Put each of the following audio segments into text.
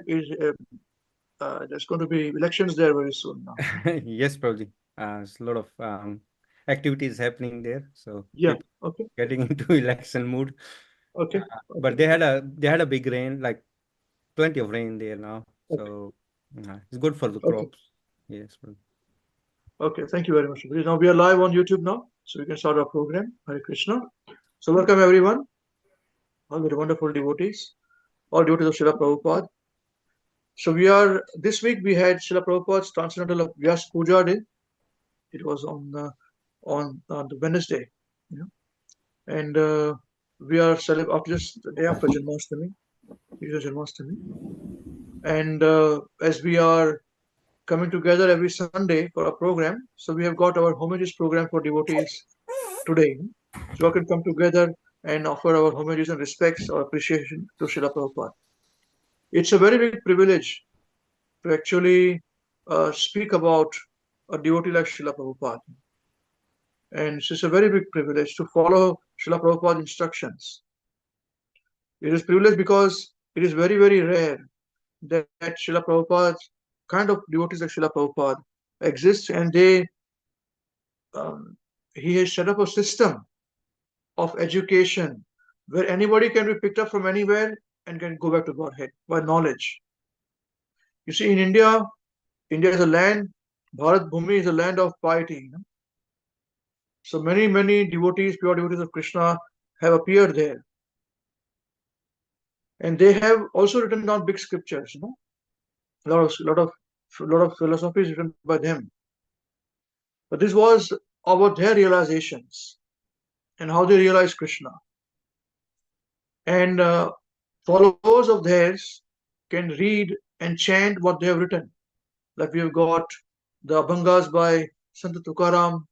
is there's going to be elections there very soon now. Yes, Prabhuji. There's a lot of activities happening there, so Yeah. people Okay. getting into election mood. Okay. But Okay. they had a big rain, like plenty of rain there now, Okay. so it's good for the Okay. crops. Yes, Prabhuji. Okay. Thank you very much. Now we are live on YouTube now, so we can start our program. Hare Krishna. So welcome everyone, all the wonderful devotees, all devotees of Srila Prabhupada. So this week we had Srila Prabhupada's Transcendental Vyas Puja Day. It was on the Wednesday, you know, and we are celebrating after just the day after Janmashtami, and as we are coming together every Sunday for a program, so we have got our homages program for devotees today. So we can come together and offer our homages and respects or appreciation to Srila Prabhupada. It's a very big privilege to actually speak about a devotee like Srila Prabhupada. And it's a very big privilege to follow Srila Prabhupada's instructions. It is privilege because it is very, very rare that Srila Prabhupada's kind of devotees like Srila Prabhupada exist, and um, he has set up a system of education where anybody can be picked up from anywhere and can go back to Godhead by knowledge. You see, in India, India is a land, Bharat Bhumi is a land of piety. So many, many devotees, pure devotees of Krishna have appeared there. And they have also written down big scriptures, a lot of philosophies written by them. But this was about their realizations and how they realized Krishna. And followers of theirs can read and chant what they have written. Like we have got the Abhangas by Sant Tukaram,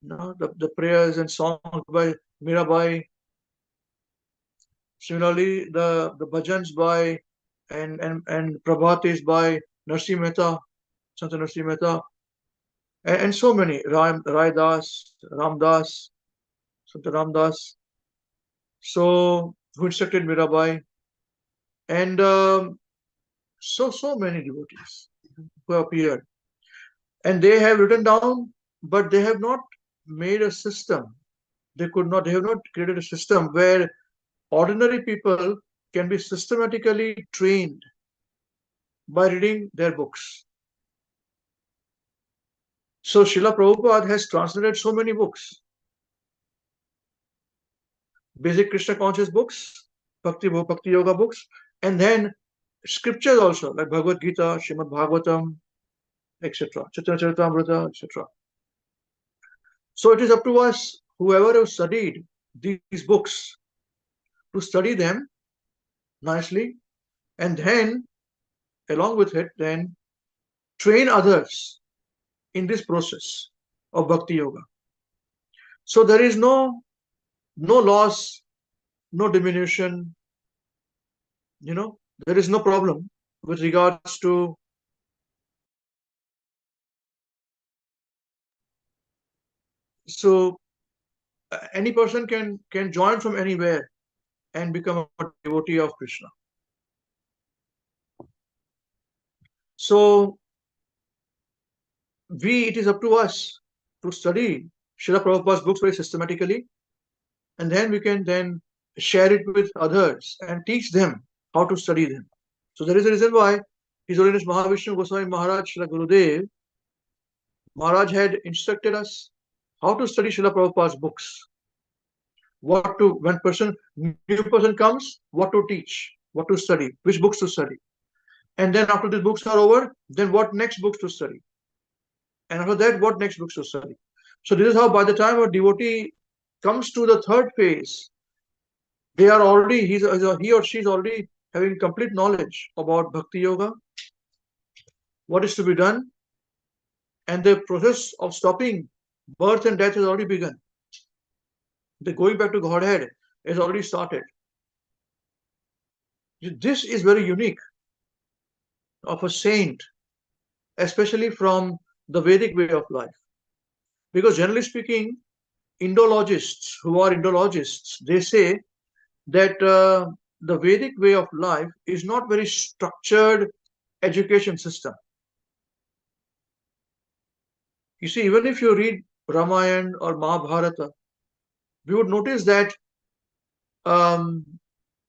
the prayers and songs by Mirabai. Similarly, the bhajans by and Prabhatis by Narsi Mehta, Sant Narsi Mehta, and so many Rai Das, Ram Das, Sant Ram Das. So who instructed Mirabai, and so many devotees who appeared, and they have written down, but they have not made a system. They have not created a system where ordinary people can be systematically trained by reading their books. So Srila Prabhupada has translated so many books, basic Krishna conscious books, Bhakti Yoga books, and then scriptures also, like Bhagavad Gita, Srimad Bhagavatam, etc., Chaitanya Charitamrita, etc. So it is up to us, whoever has studied these books, to study them nicely, and then, along with it, then train others in this process of Bhakti Yoga. So there is no loss, no diminution, there is no problem with regards to so any person can join from anywhere and become a devotee of Krishna. So it is up to us to study Srila Prabhupada's books very systematically, and then we can then share it with others and teach them how to study them. So there is a reason why His Holiness Mahavishnu Goswami Maharaj Srila Gurudev Maharaj had instructed us how to study Srila Prabhupada's books. When new person comes, what to teach, what to study, which books to study. And then after these books are over, then what next books to study. And after that, what next books to study. So this is how by the time a devotee comes to the third phase, they are already, he or she is already having complete knowledge about Bhakti Yoga, what is to be done, and the process of stopping birth and death has already begun. The going back to Godhead has already started. This is very unique of a saint, especially from the Vedic way of life. Because generally speaking, Indologists, they say that the Vedic way of life is not very structured education system. You see, even if you read Ramayana or Mahabharata, we would notice that um,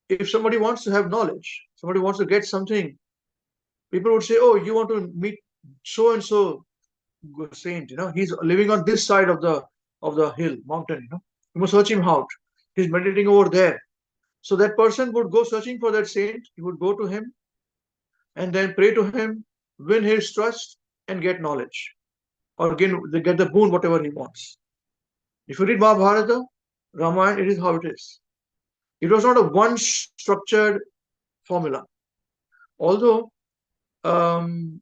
if somebody wants to have knowledge, somebody wants to get something, people would say, "Oh, you want to meet so and so saint? He's living on this side of the hill, mountain. You must search him out. He's meditating over there." So that person would go searching for that saint. He would go to him and then pray to him, win his trust, and get knowledge, or get the boon, whatever he wants. If you read Mahabharata, Ramayana, it is how it is. It was not a one structured formula. Although Srila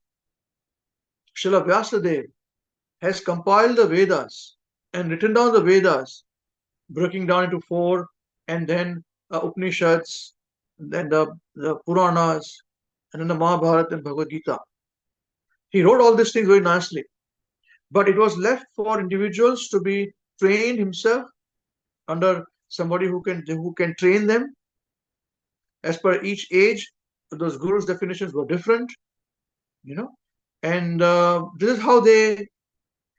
Vyasadeva has compiled the Vedas and written down the Vedas, breaking down into four, and then Upanishads, then the Puranas, and then the Mahabharata and Bhagavad Gita. He wrote all these things very nicely, but it was left for individuals to be trained himself under somebody who can train them as per each age. Those gurus' definitions were different, you know, and this is how they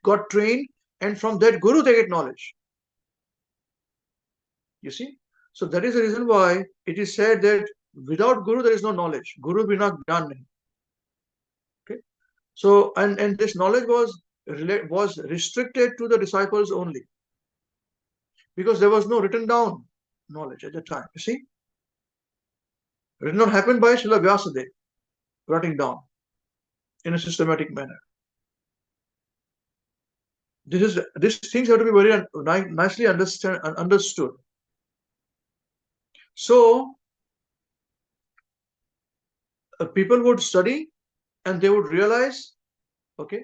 got trained, and from that guru they get knowledge. You see, so that is the reason why it is said that without guru there is no knowledge. Guru bina gyan nahi. Okay, so and this knowledge was restricted to the disciples only, because there was no written down knowledge at the time. You see, it did not happen by Srila Vyasadeva writing down in a systematic manner. These things have to be very nicely understood. So people would study and they would realize, okay,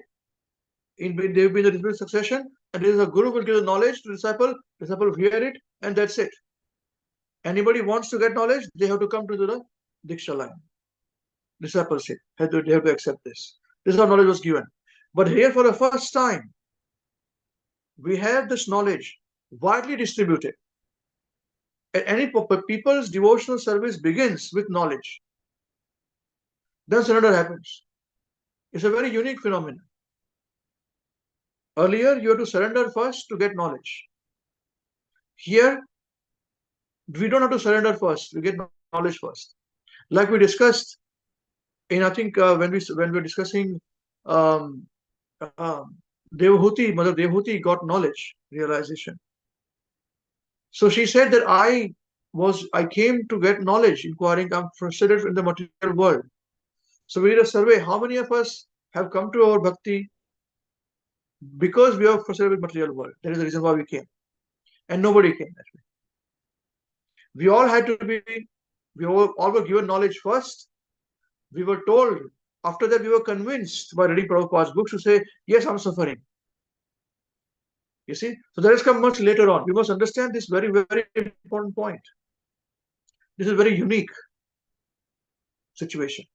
there will be the disciple succession, and there is a guru will give the knowledge to disciple will hear it, and that's it. Anybody wants to get knowledge, they have to come to the Diksha line. Discipleship, they have to accept this. This is how knowledge was given. But here, for the first time, we have this knowledge widely distributed. Any people's devotional service begins with knowledge. Then surrender happens. It's a very unique phenomenon. Earlier, you have to surrender first to get knowledge. Here, we don't have to surrender first. We get knowledge first. Like we discussed in, I think, when we were discussing Devahuti, Mother Devahuti got knowledge, realization. So she said that I came to get knowledge, inquiring, I'm frustrated in the material world. So we did a survey. How many of us have come to our bhakti because we are frustrated with material world? That is the reason why we came. And nobody came that way. We all had to be, all were given knowledge first. We were told, after that we were convinced by reading Prabhupada's books to say, yes, I'm suffering. You see, so that has come much later on. We must understand this very, very important point. This is a very unique situation.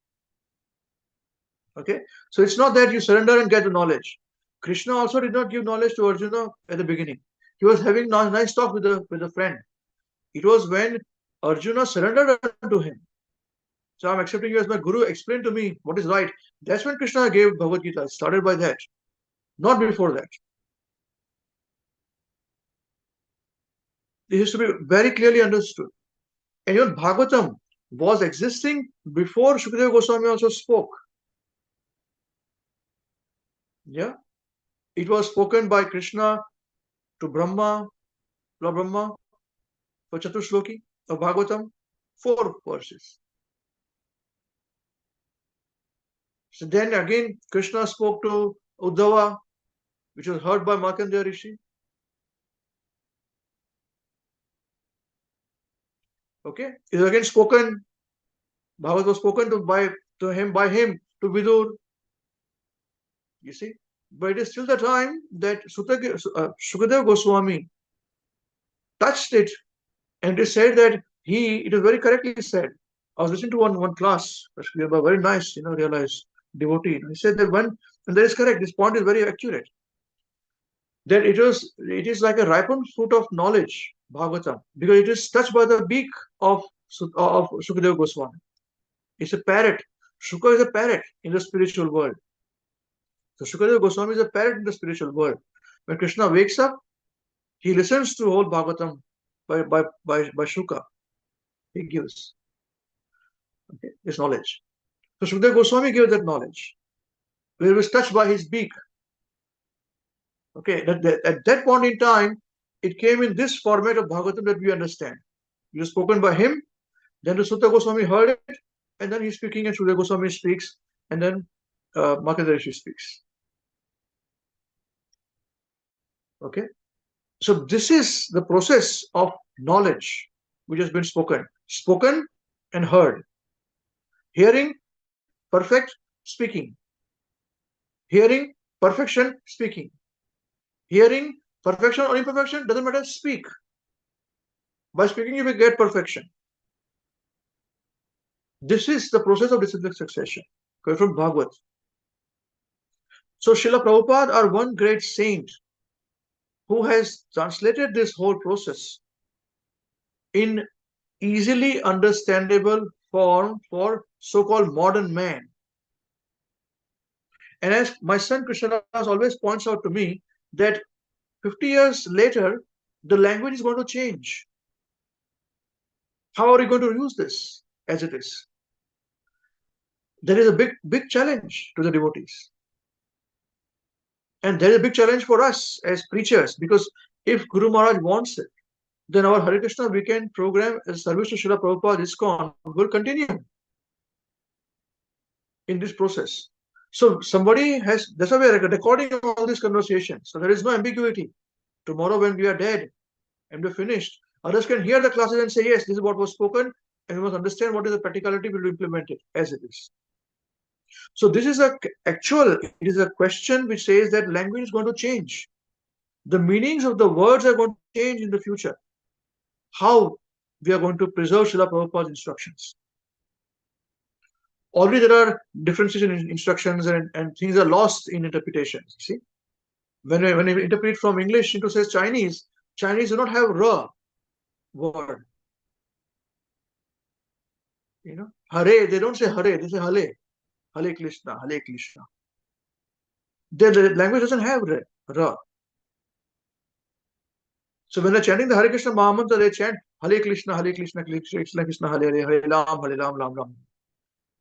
Okay, so it's not that you surrender and get the knowledge. Krishna also did not give knowledge to Arjuna at the beginning. He was having a nice talk with a friend. It was when Arjuna surrendered to him. So I'm accepting you as my guru. Explain to me what is right. That's when Krishna gave Bhagavad Gita. It started by that, not before that. This is to be very clearly understood. And even Bhagavatam was existing before Shukadeva Goswami also spoke. Yeah, it was spoken by Krishna to Brahma, Lord Brahma, for Chaturshloki of Bhagavatam, 4 verses. So then again, Krishna spoke to Uddhava, which was heard by Markandeya Rishi. Okay, it is again spoken. Bhagavad was spoken to him to Vidur. You see, but it is still the time that Shukadeva Goswami touched it, and it is said that it is very correctly said. I was listening to one class, actually, a very nice, realized devotee. He said that when that is correct, this point is very accurate. That it is like a ripened fruit of knowledge, Bhagavatam, because it is touched by the beak of of Sukadeva Goswami. It's a parrot. Shuka is a parrot in the spiritual world. So Sukadeva Goswami is a parrot in the spiritual world. When Krishna wakes up, he listens to whole Bhagavatam by Shuka. He gives his knowledge. So Sukadeva Goswami gave that knowledge. Where it was touched by his beak. Okay, at that point in time, it came in this format of Bhagavatam that we understand. It was spoken by him, then the Sutta Goswami heard it, and then he's speaking, and Sukadeva Goswami speaks, and then Makada Rishi speaks. Okay, so this is the process of knowledge which has been spoken and heard. Hearing, perfect, speaking. Hearing, perfection, speaking. Hearing, perfection or imperfection, doesn't matter, speak. By speaking, you will get perfection. This is the process of disciplic succession, coming from Bhagavad. So Srila Prabhupada, our one great saint, who has translated this whole process in easily understandable form for so-called modern man. And as my son Krishna always points out to me, that 50 years later, the language is going to change. How are we going to use this as it is? There is a big challenge to the devotees. And there is a big challenge for us as preachers, because if Guru Maharaj wants it, then our Hare Krishna weekend program as service to Srila Prabhupada ISKCON will continue in this process. So somebody has, that's why we are recording all these conversations. So there is no ambiguity. Tomorrow when we are dead and we're finished, others can hear the classes and say, yes, this is what was spoken, and we must understand what is the practicality, we will implement it as it is. So this is it is a question which says that language is going to change. The meanings of the words are going to change in the future. How we are going to preserve Srila Prabhupada's instructions. Already there are differences in instructions, and things are lost in interpretations. You see, when we interpret from English into say Chinese do not have ra word. You know, Hare, they don't say Hare, they say Hale. Hare Krishna, Hare Krishna. The language doesn't have ra. So when they're chanting the Hare Krishna Mahamantra, they chant Hare Krishna, Hare Krishna, Krishna Krishna, Hare Hare, Hare Ram, Ram Ram.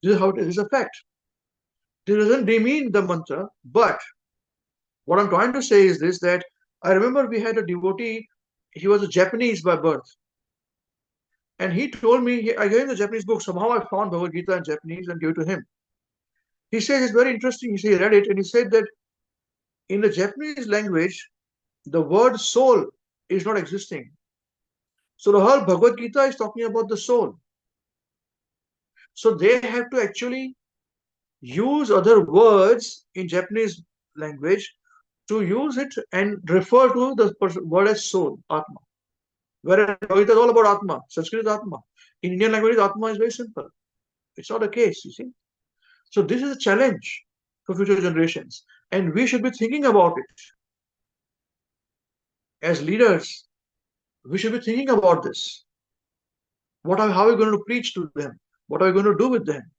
This is how it is. This is a fact. This doesn't demean the mantra, but what I'm trying to say is this, that I remember we had a devotee, he was a Japanese by birth. And he told me, I gave him the Japanese book. Somehow I found Bhagavad Gita in Japanese and gave it to him. He says it's very interesting. He read it and he said that in the Japanese language, the word soul is not existing. So the whole Bhagavad Gita is talking about the soul. So they have to actually use other words in Japanese language to use it and refer to the word as soul, Atma. Whereas Bhagavad Gita is all about Atma. Sanskrit is Atma. In Indian language, Atma is very simple. It's not the case, you see. So this is a challenge for future generations. And we should be thinking about it. As leaders, we should be thinking about this. How are we going to preach to them? What are we going to do with them?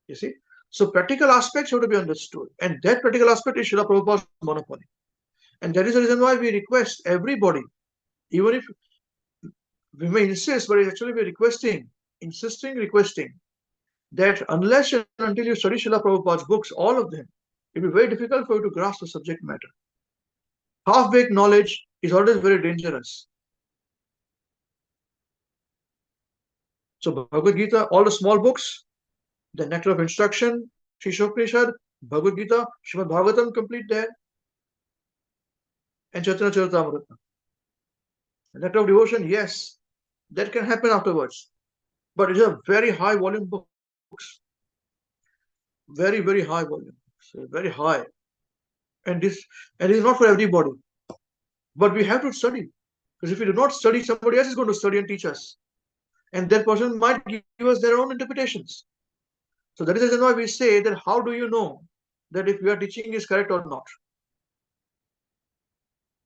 You see? So practical aspects have to be understood. And that practical aspect is Srila Prabhupada's monopoly. And that is the reason why we request everybody, even if we may insist, but actually we're requesting, requesting, that unless and until you study Srila Prabhupada's books, all of them, it will be very difficult for you to grasp the subject matter. Half-baked knowledge is always very dangerous. So Bhagavad Gita, all the small books, the Nectar of Instruction, Shishopanishad, Bhagavad Gita, Srimad Bhagavatam, complete there, and Chaitanya Charitamrita. Nectar of Devotion, yes, that can happen afterwards. But it's a very high volume books. Very, very high volume. So very high. And it is not for everybody. But we have to study. Because if we do not study, somebody else is going to study and teach us. And that person might give us their own interpretations. So that is the reason why we say that how do you know that if your teaching is correct or not?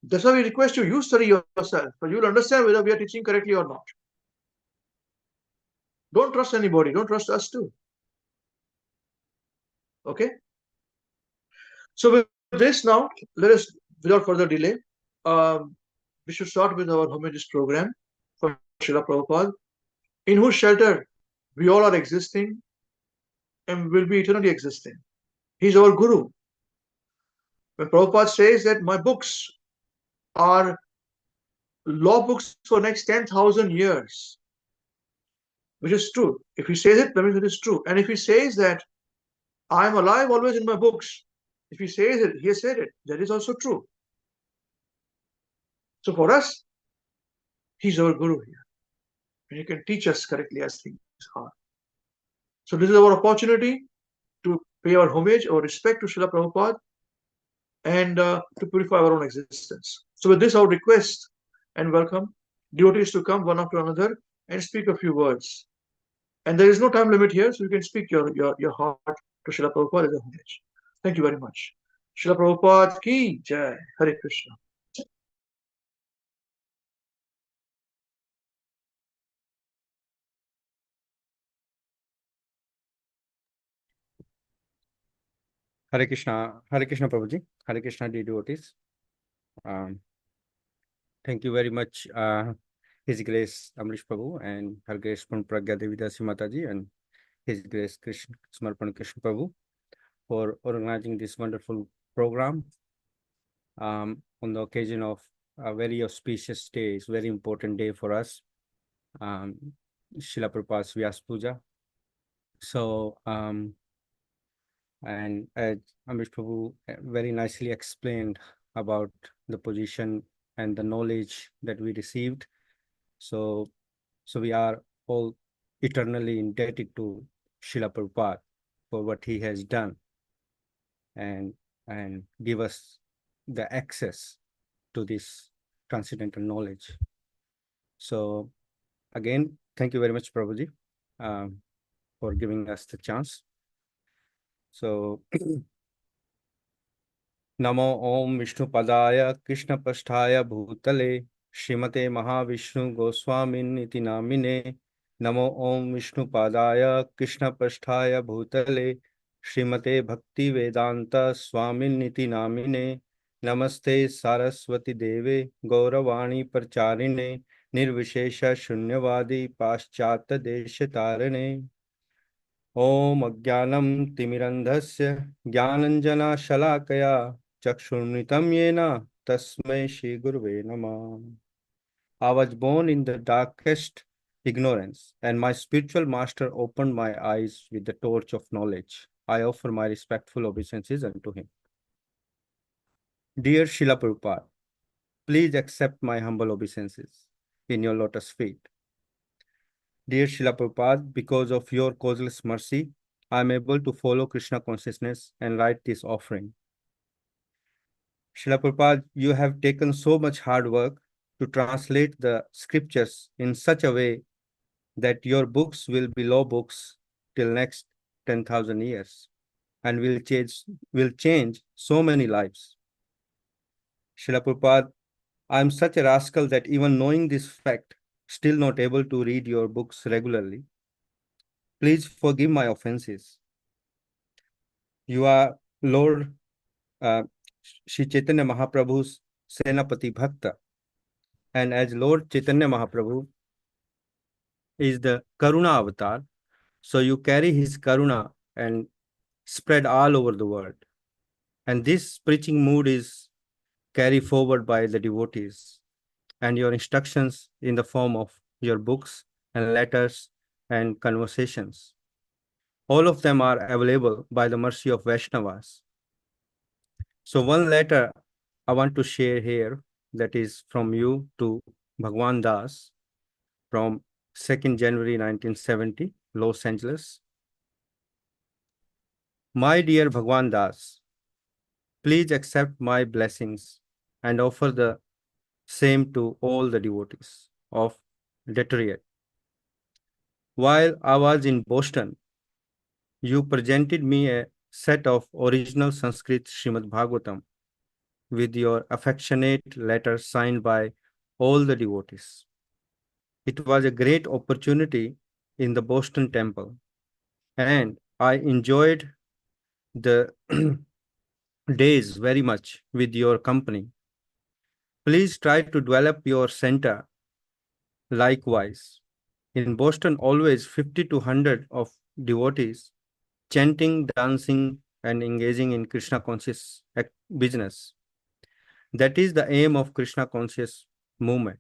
That's why we request you study yourself, but you will understand whether we are teaching correctly or not. Don't trust anybody. Don't trust us too. Okay? So with this now, let us, without further delay, um, we should start with our homages program for Srila Prabhupada, in whose shelter we all are existing and will be eternally existing. He's our guru. When Prabhupada says that my books are law books for next 10,000 years, which is true. If he says it, that means it is true. And if he says that I am alive always in my books, if he says it, he has said it, that is also true. So for us, he's our guru here. And he can teach us correctly as things are. So this is our opportunity to pay our homage or respect to Srila Prabhupada and to purify our own existence. So with this, I would request and welcome devotees to come one after another and speak a few words. And there is no time limit here, so you can speak your heart to Srila Prabhupada as a homage. Thank you very much. Srila Prabhupada ki jai. Hare Krishna. Hare Krishna, Prabhuji, Hare Krishna, devotees. Um, Thank you very much, His Grace Amrish Prabhu and Her Grace Pun Pragya Devi Dasi Mataji and His Grace Krishna Smarpan Krishna Prabhu for organizing this wonderful program on the occasion of a very auspicious day. It's a very important day for us, Srila Prabhupada's Vyas Puja. So, and as Amrish Prabhu very nicely explained about the position and the knowledge that we received. So we are all eternally indebted to Srila Prabhupada for what he has done and give us the access to this transcendental knowledge. So again, thank you very much, Prabhuji, for giving us the chance. So Namo Om Vishnu Padaya Krishna Pasthaya Bhutale Srimate Mahavishnu Goswamin Iti Namine Namo Om Vishnu Padaya Krishna Pasthaya Bhutale Srimate Bhakti Vedanta Swamin Iti Namine Namaste Saraswati Deve Gauravani Parcharine Nirvishesha Shunyavadi Paschata Deshatarane Om Ajnanam Timirandhasya Jnananjana Shalakaya Chakshurnitam Yena Tasmai Shri Gurve Namah. I was born in the darkest ignorance, and my spiritual master opened my eyes with the torch of knowledge. I offer my respectful obeisances unto him. Dear Srila Prabhupada, please accept my humble obeisances in your lotus feet. Dear Srila Prabhupada, because of your causeless mercy, I am able to follow Krishna consciousness and write this offering. Srila Prabhupada, you have taken so much hard work to translate the scriptures in such a way that your books will be law books till next 10,000 years and will change so many lives. Srila Prabhupada, I am such a rascal that even knowing this fact, still not able to read your books regularly. Please forgive my offenses. You are Lord Sri Chaitanya Mahaprabhu's Senapati Bhakta. And as Lord Chaitanya Mahaprabhu is the Karuna avatar, so you carry his Karuna and spread all over the world. And this preaching mood is carried forward by the devotees. And your instructions in the form of your books and letters and conversations. All of them are available by the mercy of Vaishnavas. So one letter I want to share here that is from you to Bhagwan Das from 2nd January 1970, Los Angeles. My dear Bhagwan Das, please accept my blessings and offer the same to all the devotees of Detroit. While I was in Boston, you presented me a set of original Sanskrit Srimad Bhagavatam with your affectionate letter signed by all the devotees. It was a great opportunity in the Boston temple, and I enjoyed the days very much with your company. Please try to develop your center likewise. In Boston, always 50 to 100 of devotees chanting, dancing, and engaging in Krishna conscious business. That is the aim of Krishna conscious movement.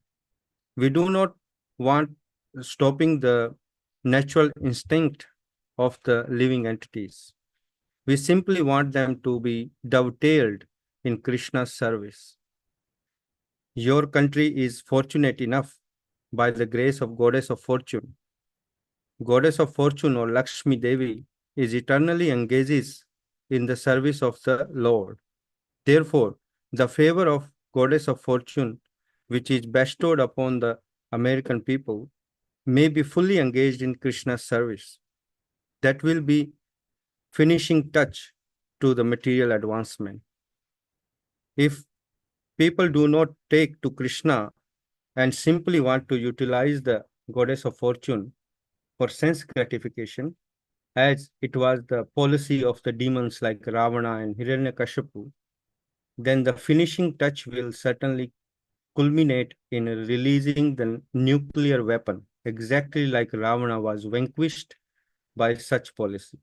We do not want stopping the natural instinct of the living entities. We simply want them to be dovetailed in Krishna's service. Your country is fortunate enough by the grace of Goddess of Fortune. Goddess of Fortune or Lakshmi Devi is eternally engages in the service of the Lord. Therefore, the favor of Goddess of Fortune, which is bestowed upon the American people, may be fully engaged in Krishna's service. That will be finishing touch to the material advancement. If people do not take to Krishna and simply want to utilize the Goddess of Fortune for sense gratification, as it was the policy of the demons like Ravana and Hiranyakashipu, then the finishing touch will certainly culminate in releasing the nuclear weapon, exactly like Ravana was vanquished by such policy.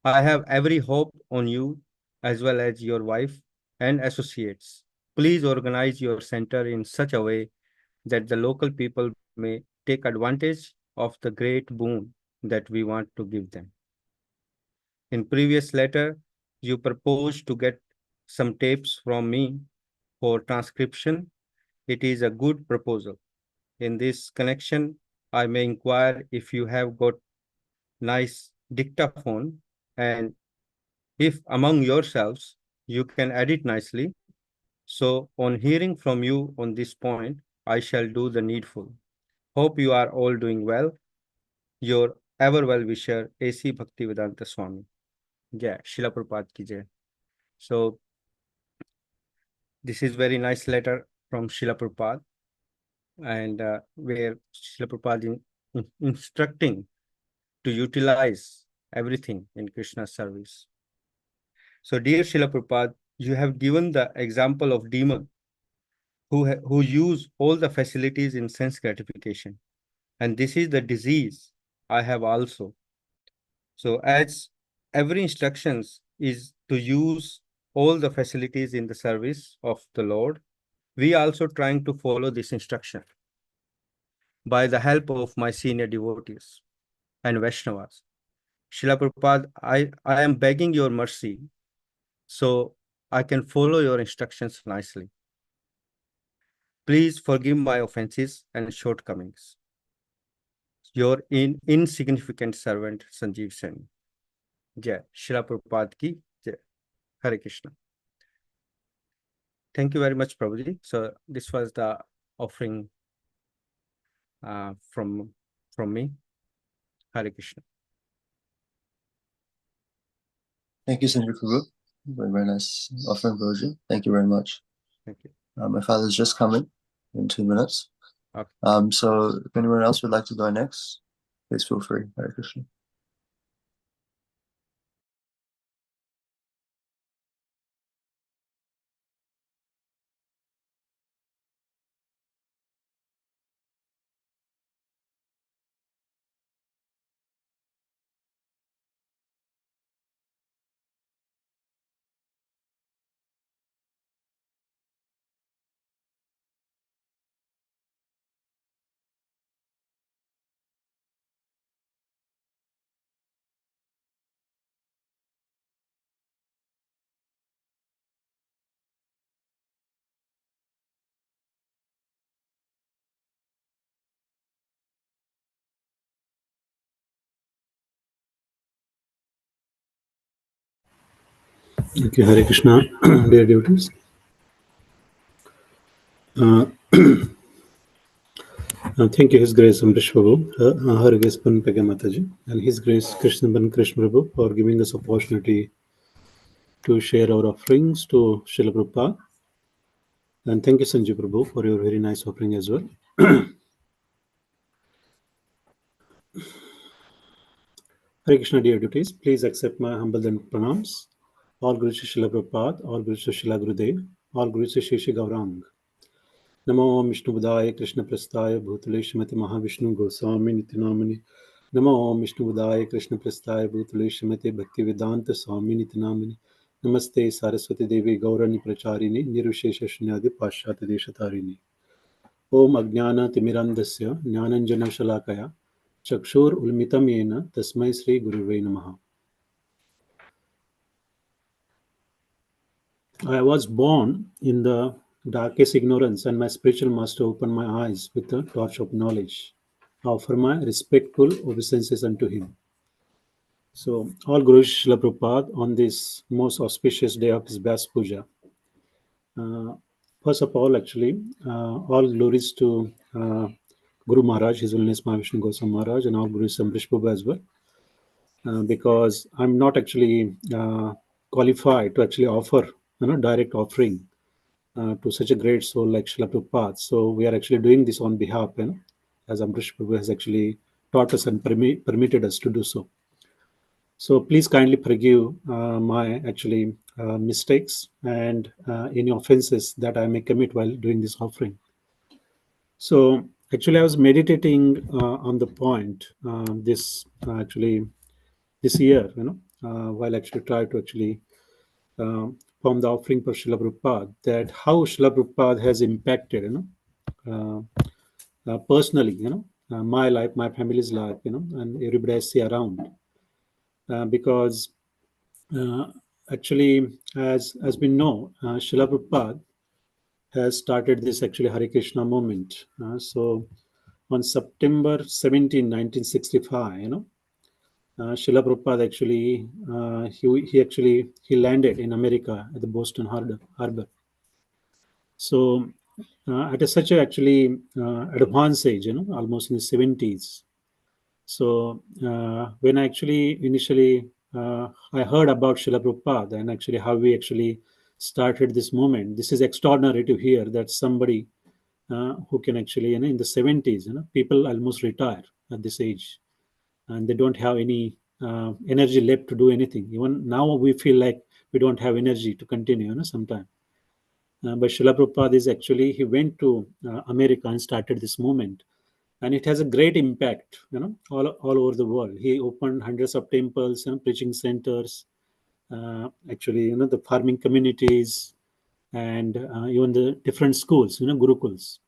I have every hope on you as well as your wife and associates. Please organize your center in such a way that the local people may take advantage of the great boon that we want to give them. In previous letter, you proposed to get some tapes from me for transcription. It is a good proposal. In this connection, I may inquire if you have got nice dictaphone, and if among yourselves you can edit nicely. So on hearing from you on this point, I shall do the needful. Hope you are all doing well. Your ever well wisher, A.C. Bhaktivedanta Swami. Jai, Srila Prabhupada ki jai. So this is very nice letter from Srila Prabhupada, and where Srila Prabhupada instructing to utilize everything in Krishna's service. So dear Srila Prabhupada, you have given the example of demon who use all the facilities in sense gratification. And this is the disease I have also. So as every instructions is to use all the facilities in the service of the Lord, we also trying to follow this instruction by the help of my senior devotees and Vaishnavas. Srila Prabhupada, I am begging your mercy so I can follow your instructions nicely. Please forgive my offenses and shortcomings. Your insignificant servant, Sanjeev Sen. Jai. Srila Prabhupada ki Jai. Hare Krishna. Thank you very much, Prabhuji. So this was the offering from me. Hare Krishna. Thank you, Sanjay Prabhu. Very, very nice offering, Prabhuji. Thank you very much. Thank you. My father's just coming in 2 minutes. Okay. So if anyone else would like to go next, please feel free. Hare Krishna. Okay, Hare Krishna, dear devotees. Thank you, His Grace Amrish Prabhu, Hare Gespan Pega Mataji, and His Grace Krishna Ban Krishna Prabhu for giving us opportunity to share our offerings to Srila Prabhupada. And thank you, Sanjay Prabhu, for your very nice offering as well. Hare Krishna, dear devotees, please accept my humble pranams. All Guru Srila Prabhupada, all Guru Srila Gurudev, all Guru Shri Gaurang. Namo Vishnu Budaya Krishna Prastaya Bhutale Shrimati Mahavishnu Goswami Nitinamani. Namo Vishnu Budaya Krishna Prastaya Bhutale Shrimati Bhaktivedanta Swami Nitinamani. Namaste Saraswati Devi Gaurani Pracharini Nirvishesha Shunyadi Pashyata Deshatarini. Om Ajnana Timirandasya Jnananjana Shalakaya Chakshur Ulmitam Yena Tasmai Sri Guruve Namaha. I was born in the darkest ignorance, and my spiritual master opened my eyes with the torch of knowledge. I offer my respectful obeisances unto him. So, all Guru Srila Prabhupada on this most auspicious day of his Vyas Puja. First of all, actually, all glories to Guru Maharaj, His Holiness Mahavishnu Goswami Maharaj, and all glories to Amrish Prabhu as well. Because I'm not actually qualified to actually offer, direct offering to such a great soul like Srila Prabhupada. So we are actually doing this on behalf, as Amrish Prabhu has actually taught us and permitted us to do so. So please kindly forgive my actually mistakes and any offenses that I may commit while doing this offering. So actually, I was meditating on the point this year, while actually try to actually from the offering for Srila Prabhupada, that how Srila Prabhupada has impacted, personally, my life, my family's life, and everybody I see around. Because actually, as we know, Srila Prabhupada has started this actually Hare Krishna movement. So on September 17, 1965, Srila Prabhupada actually, he landed in America at the Boston Harbor. So at such a actually advanced age, almost in the 70s. So when I actually initially I heard about Srila Prabhupada and actually how we actually started this movement, this is extraordinary to hear that somebody who can actually, in the 70s, people almost retire at this age, and they don't have any energy left to do anything. Even now we feel like we don't have energy to continue, sometime. But Srila Prabhupada is actually, he went to America and started this movement. And it has a great impact, all over the world. He opened hundreds of temples, preaching centers, actually, the farming communities, and even the different schools, gurukuls.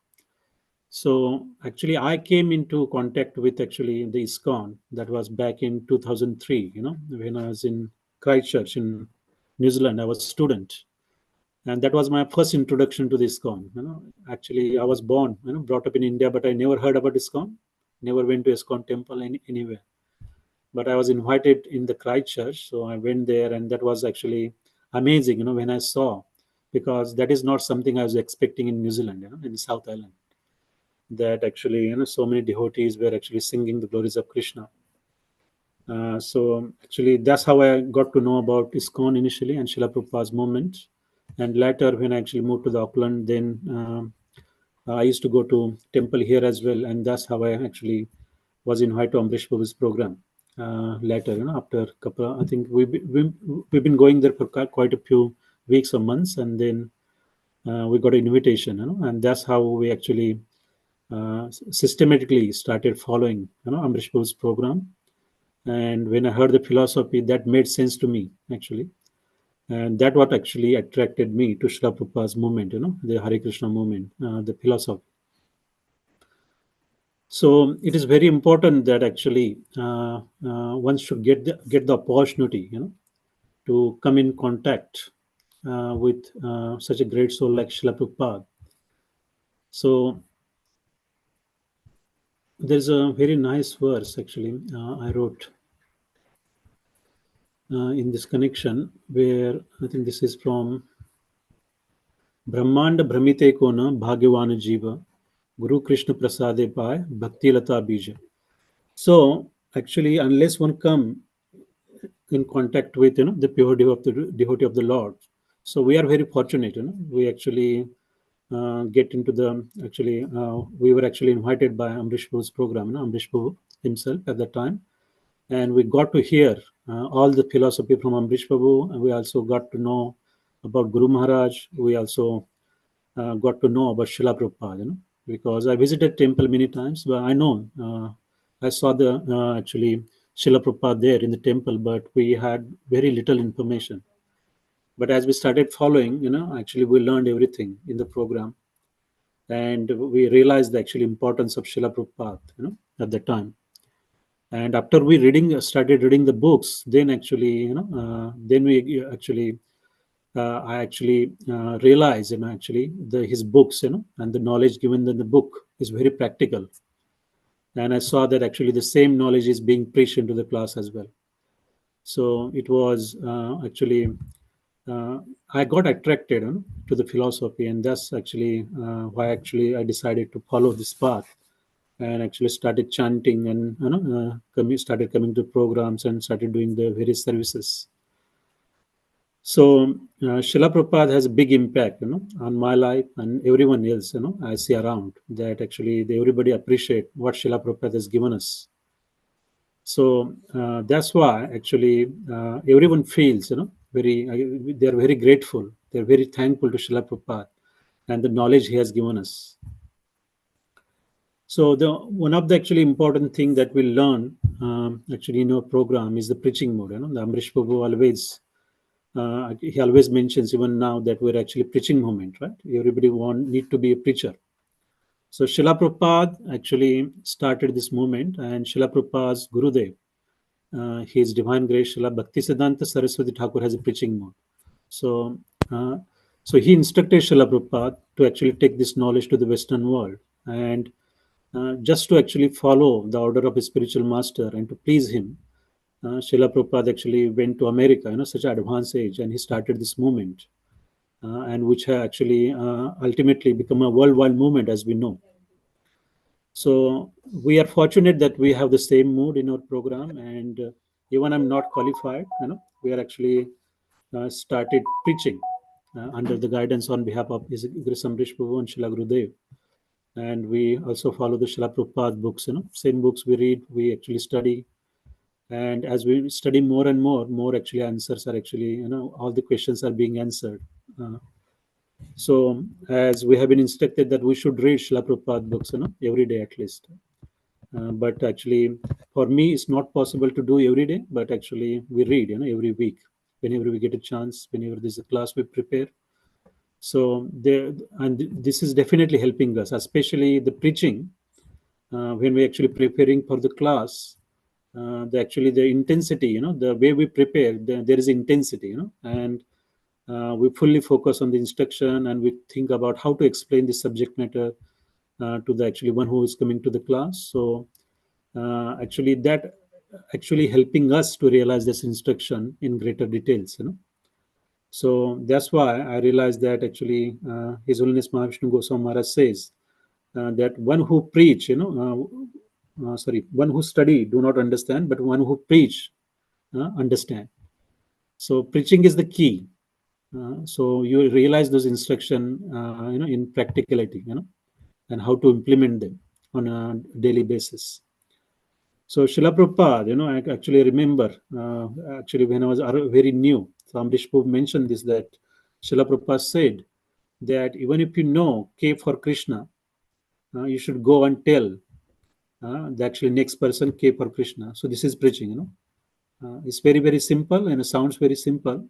So actually, I came into contact with actually the ISKCON. That was back in 2003. When I was in Christchurch in New Zealand, I was a student, and that was my first introduction to the ISKCON. Actually, I was born, brought up in India, but I never heard about ISKCON. Never went to ISKCON temple anywhere. But I was invited in the Christchurch, so I went there, and that was actually amazing. When I saw, because that is not something I was expecting in New Zealand, in the South Island, that actually, so many devotees were actually singing the glories of Krishna. So actually, that's how I got to know about ISKCON initially and Srila Prabhupada's movement. And later, when I actually moved to the Auckland, then I used to go to temple here as well, and that's how I actually was invited to Amrish Prabhu's program. Later, after a couple, I think we've been going there for quite a few weeks or months, and then we got an invitation, and that's how we actually systematically started following, Amrish Prabhu's program. And when I heard the philosophy, that made sense to me actually, and that what actually attracted me to Srila Prabhupada's movement, the Hare Krishna movement, the philosophy. So it is very important that actually one should get the opportunity, to come in contact with such a great soul like Srila Prabhupada. So there's a very nice verse actually I wrote in this connection, where I think this is from Brahmanda Brahmite Kona Bhagavana Jiva Guru Krishna Prasade Pai Bhakti Lata Bija. So actually, unless one come in contact with the pure devotee of the Lord, so we are very fortunate. We actually get into the we were actually invited by Amrish Prabhu's program, Amrish Prabhu himself at that time, and we got to hear all the philosophy from Amrish Prabhu, and we also got to know about Guru Maharaj. We also got to know about Srila Prabhupada, because I visited temple many times, but I know I saw the actually Srila Prabhupada there in the temple, but we had very little information. But as we started following, actually we learned everything in the program, and we realized the actual importance of Srila Prabhupada, at the time. And after we started reading the books, then actually, then we actually I actually realized, actually his books, and the knowledge given in the book is very practical. And I saw that actually the same knowledge is being preached into the class as well. So it was actually, I got attracted to the philosophy, and that's actually why actually I decided to follow this path, and actually started chanting, and started coming to programs and started doing the various services. So Srila Prabhupada has a big impact, on my life and everyone else, I see around, that actually everybody appreciate what Srila Prabhupada has given us. So that's why actually everyone feels, they're very grateful. They're very thankful to Srila Prabhupada and the knowledge he has given us. So one of the actually important thing that we learn actually in our program is the preaching mode. The Amrish Prabhu always he always mentions even now that we're actually preaching movement, right? Everybody need to be a preacher. So Srila Prabhupada actually started this movement, and Srila Prabhupada's Gurudev, His Divine Grace Srila Bhaktisiddhanta Saraswati Thakur has a preaching mode. So, so he instructed Srila Prabhupada to actually take this knowledge to the Western world, and just to actually follow the order of his spiritual master and to please him. Srila Prabhupada actually went to America, such an advanced age, and he started this movement, and which has actually ultimately become a worldwide movement, as we know. So we are fortunate that we have the same mood in our program, and even I'm not qualified, we are actually started preaching under the guidance on behalf of His Grace Amrish Prabhu and Srila Gurudev. And we also follow the Srila Prabhupada books, same books we read, we actually study. And as we study more and more actually answers are actually, all the questions are being answered. So as we have been instructed that we should read Srila Prabhupada books, every day at least. But actually, for me, it's not possible to do every day, but actually we read, every week. Whenever we get a chance, whenever there's a class, we prepare. So this is definitely helping us, especially the preaching. When we actually preparing for the class, the intensity, the way we prepare, there is intensity, and we fully focus on the instruction, and we think about how to explain the subject matter to the actually one who is coming to the class. So actually that actually helping us to realize this instruction in greater details, So that's why I realized that actually His Holiness Mahavishnu Goswami Maharaj says that one who preach, one who study do not understand, but one who preach understand. So preaching is the key. So you realize those instruction, in practicality, and how to implement them on a daily basis. So Srila Prabhupada, I actually remember, actually when I was very new, so Amrish Prabhu mentioned this, that Srila Prabhupada said that even if you know K for Krishna, you should go and tell the actually next person K for Krishna. So this is preaching, it's very, very simple, and it sounds very simple.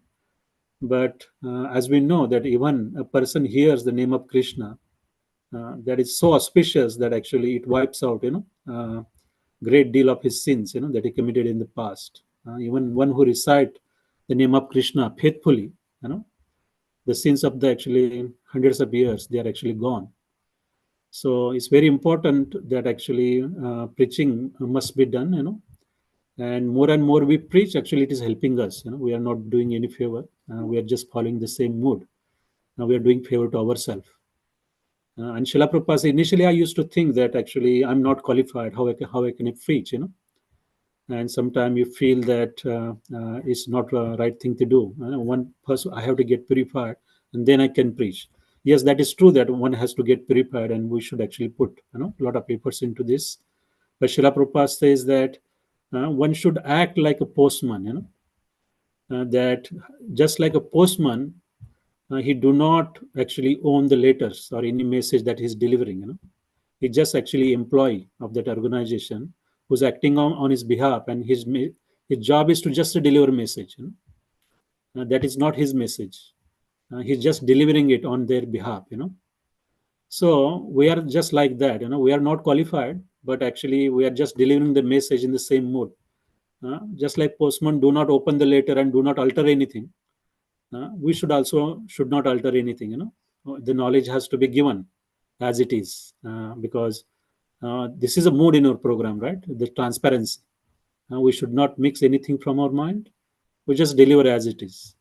But as we know that even a person hears the name of Krishna, that is so auspicious that actually it wipes out, great deal of his sins, that he committed in the past. Even one who recite the name of Krishna faithfully, the sins of the actually hundreds of years, they are actually gone. So it's very important that actually preaching must be done, and more we preach, actually it is helping us. We are not doing any favor. We are just following the same mood. Now we are doing favor to ourselves. And Srila Prabhupada said, initially I used to think that actually I'm not qualified. How I can preach, And sometimes you feel that it's not the right thing to do. One person, I have to get purified, and then I can preach. Yes, that is true that one has to get purified, and we should actually put a lot of efforts into this. But Srila Prabhupada says that one should act like a postman, that just like a postman, he do not actually own the letters or any message that he's delivering, He's just actually employee of that organization who's acting on his behalf, and his job is to just deliver a message. That is not his message. He's just delivering it on their behalf. So we are just like that. We are not qualified, but actually we are just delivering the message in the same mode. Just like postman do not open the letter and do not alter anything. We should not alter anything. The knowledge has to be given as it is, because this is a mood in our program, right? The transparency. We should not mix anything from our mind. We just deliver as it is.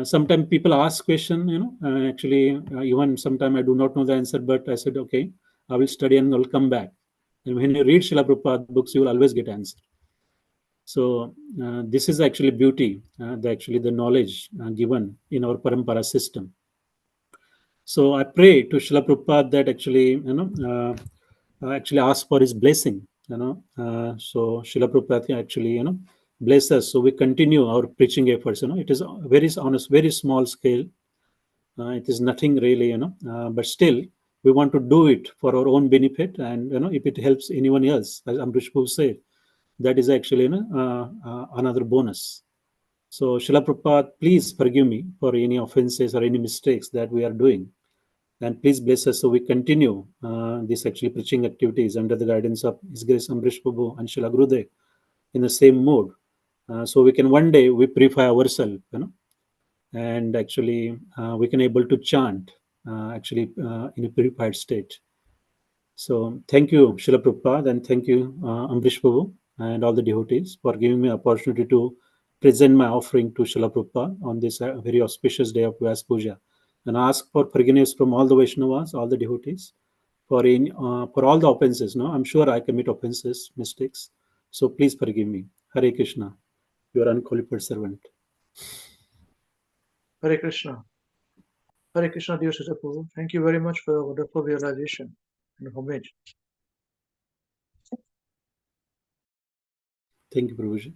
Sometimes people ask question, actually, even sometimes I do not know the answer, but I said, okay, I will study and I'll come back. And when you read Srila Prabhupada books, you will always get answer. So this is actually beauty, the knowledge given in our parampara system. So I pray to Srila Prabhupada that actually ask for his blessing, so Srila Prabhupada actually, bless us. So we continue our preaching efforts, it is very on a very small scale. It is nothing really, but still we want to do it for our own benefit. And, if it helps anyone else, as Amrish Prabhu said, that is actually, another bonus. So Srila Prabhupada, please forgive me for any offenses or any mistakes that we are doing. And please bless us so we continue these actually preaching activities under the guidance of His Grace Amrish Prabhu and Srila Gurudev in the same mode. So we can one day we purify ourselves, and actually we can able to chant in a purified state. So thank you, Srila Prabhupada, and thank you, Amrish Prabhu, and all the devotees for giving me opportunity to present my offering to Srila Prabhupada on this very auspicious day of Vyas Puja. And ask for forgiveness from all the Vaishnavas, all the devotees, for all the offenses. No, I'm sure I commit offenses, mistakes. So please forgive me. Hare Krishna, your unqualified servant. Hare Krishna. Hare Krishna, dear Sister Prabhu. Thank you very much for your wonderful realization and homage. Thank you, Prabhuji.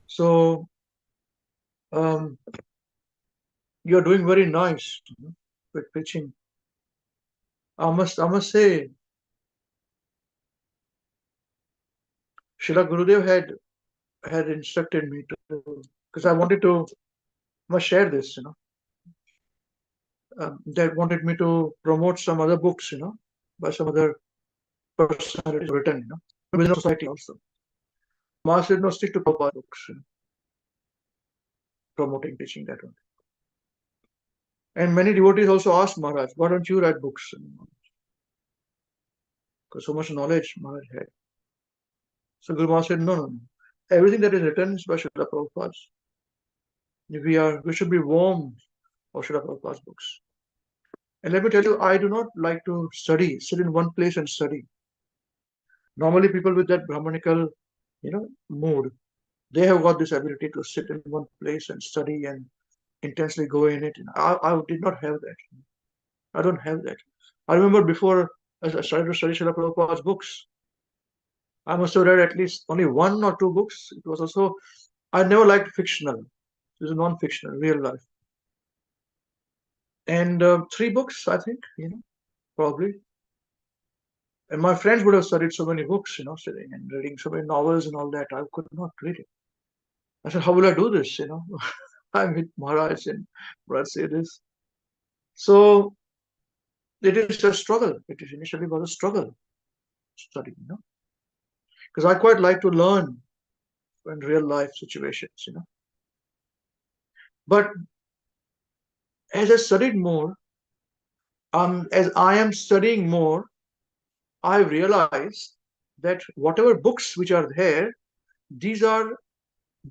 So, you're doing very nice with preaching. I must say, Srila Gurudev had instructed me to, because I wanted to must share this, that wanted me to promote some other books, by some other personalities written, within the society also. Master did not stick to Prabhupada books, promoting teaching that one. And many devotees also asked Maharaj, why don't you write books? Because so much knowledge Maharaj had. So Guru Maharaj said, no. Everything that is written is by Srila Prabhupada. We should be warm of Srila Prabhupada's books. And let me tell you, I do not like to sit in one place and study. Normally people with that Brahmanical, mood, they have got this ability to sit in one place and study and intensely go in it. I did not have that. I don't have that. I remember before as I started to study Srila Prabhupada's books, I must have read at least only one or two books. It was also, I never liked fictional. This is non-fictional, real life. And 3 books, I think, probably. And my friends would have studied so many books, sitting and reading so many novels and all that. I could not read it. I said, how will I do this? I'm with Maharaj and Maharaj say this. So it is a struggle. It is initially was a struggle studying, because I quite like to learn in real life situations, But as I studied more, as I am studying more, I realized that whatever books which are there, these are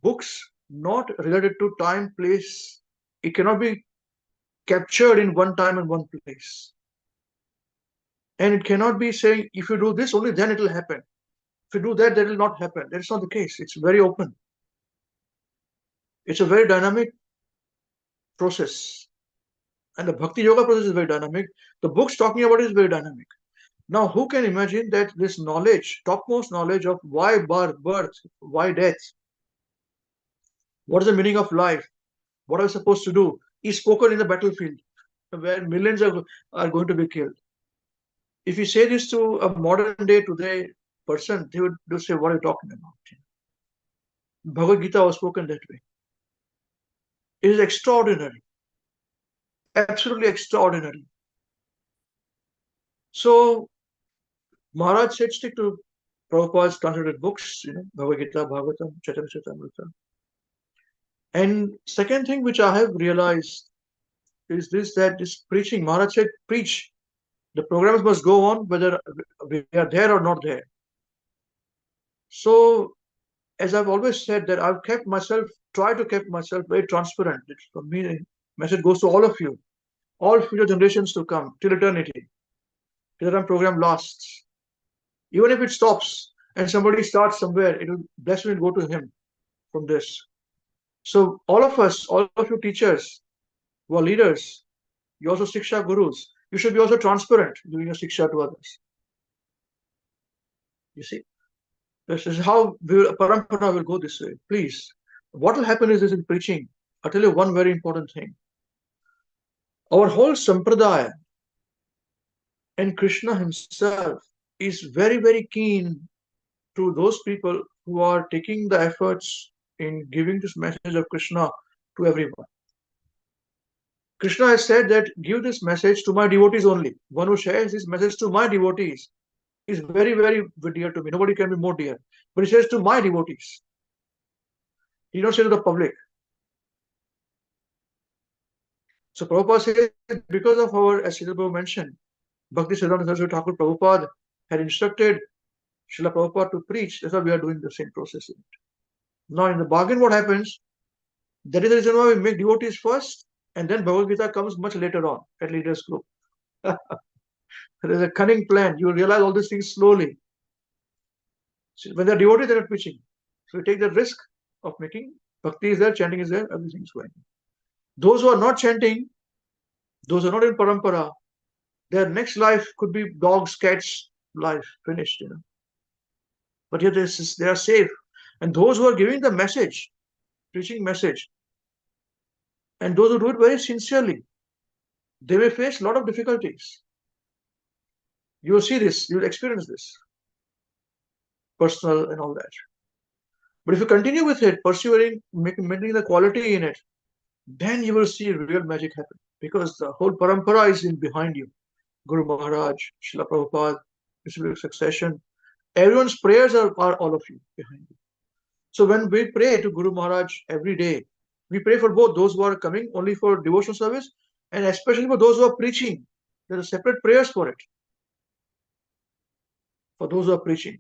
books not related to time, place. It cannot be captured in one time and one place. And it cannot be saying, if you do this, only then it will happen. If you do that, that will not happen. That's not the case. It's very open. It's a very dynamic process. And the Bhakti Yoga process is very dynamic. The books talking about it is very dynamic. Now, who can imagine that this knowledge, topmost knowledge of why birth, why death, what is the meaning of life, what are we supposed to do, is spoken in the battlefield where millions are going to be killed. If you say this to a modern day today person, they would say, what are you talking about? Bhagavad Gita was spoken that way. It is extraordinary, absolutely extraordinary. So Maharaj said, stick to Prabhupada's translated books, Bhagavad Gita, Bhagavatam, Chaitanya Charitamrita. And second thing which I have realized is this, that this preaching, Maharaj said, preach. The programs must go on whether we are there or not there. So, as I've always said, that I've tried to keep myself very transparent. For me, the message goes to all of you, all future generations to come, till eternity, till the program lasts. Even if it stops and somebody starts somewhere, blessing will go to him from this. So all of us, all of you teachers who are leaders, you also Siksha Gurus, you should be also transparent doing your Siksha to others. You see, this is how Parampara will go this way. Please, what will happen is this in preaching. I'll tell you one very important thing. Our whole Sampradaya and Krishna himself is very, very keen to those people who are taking the efforts in giving this message of Krishna to everyone. Krishna has said that give this message to my devotees only. One who shares this message to my devotees is very, very dear to me. Nobody can be more dear. But he says to my devotees. He don't say to the public. So Prabhupada says, because of our, as Srila Prabhupada mentioned, Bhakti Siddhanta Saraswati Thakur Prabhupada had instructed Srila Prabhupada to preach. That's why we are doing the same process. Now, in the bargain, what happens? That is the reason why we make devotees first, and then Bhagavad Gita comes much later on at leaders group. There's a cunning plan. You will realize all these things slowly. So when they're devotees, they're not preaching. So we take the risk of making bhakti is there, chanting is there, everything is going. Those who are not chanting, those who are not in parampara, their next life could be dogs, cats life, finished, But yet they are safe. And those who are giving the message, preaching message, and those who do it very sincerely, they may face a lot of difficulties. You will see this, you will experience this, personal and all that. But if you continue with it, persevering, maintaining the quality in it, then you will see real magic happen. Because the whole parampara is in behind you. Guru Maharaj, Srila Prabhupada, distributive succession. Everyone's prayers are all of you behind you. So when we pray to Guru Maharaj every day, we pray for both those who are coming only for devotional service and especially for those who are preaching. There are separate prayers for it. For those who are preaching.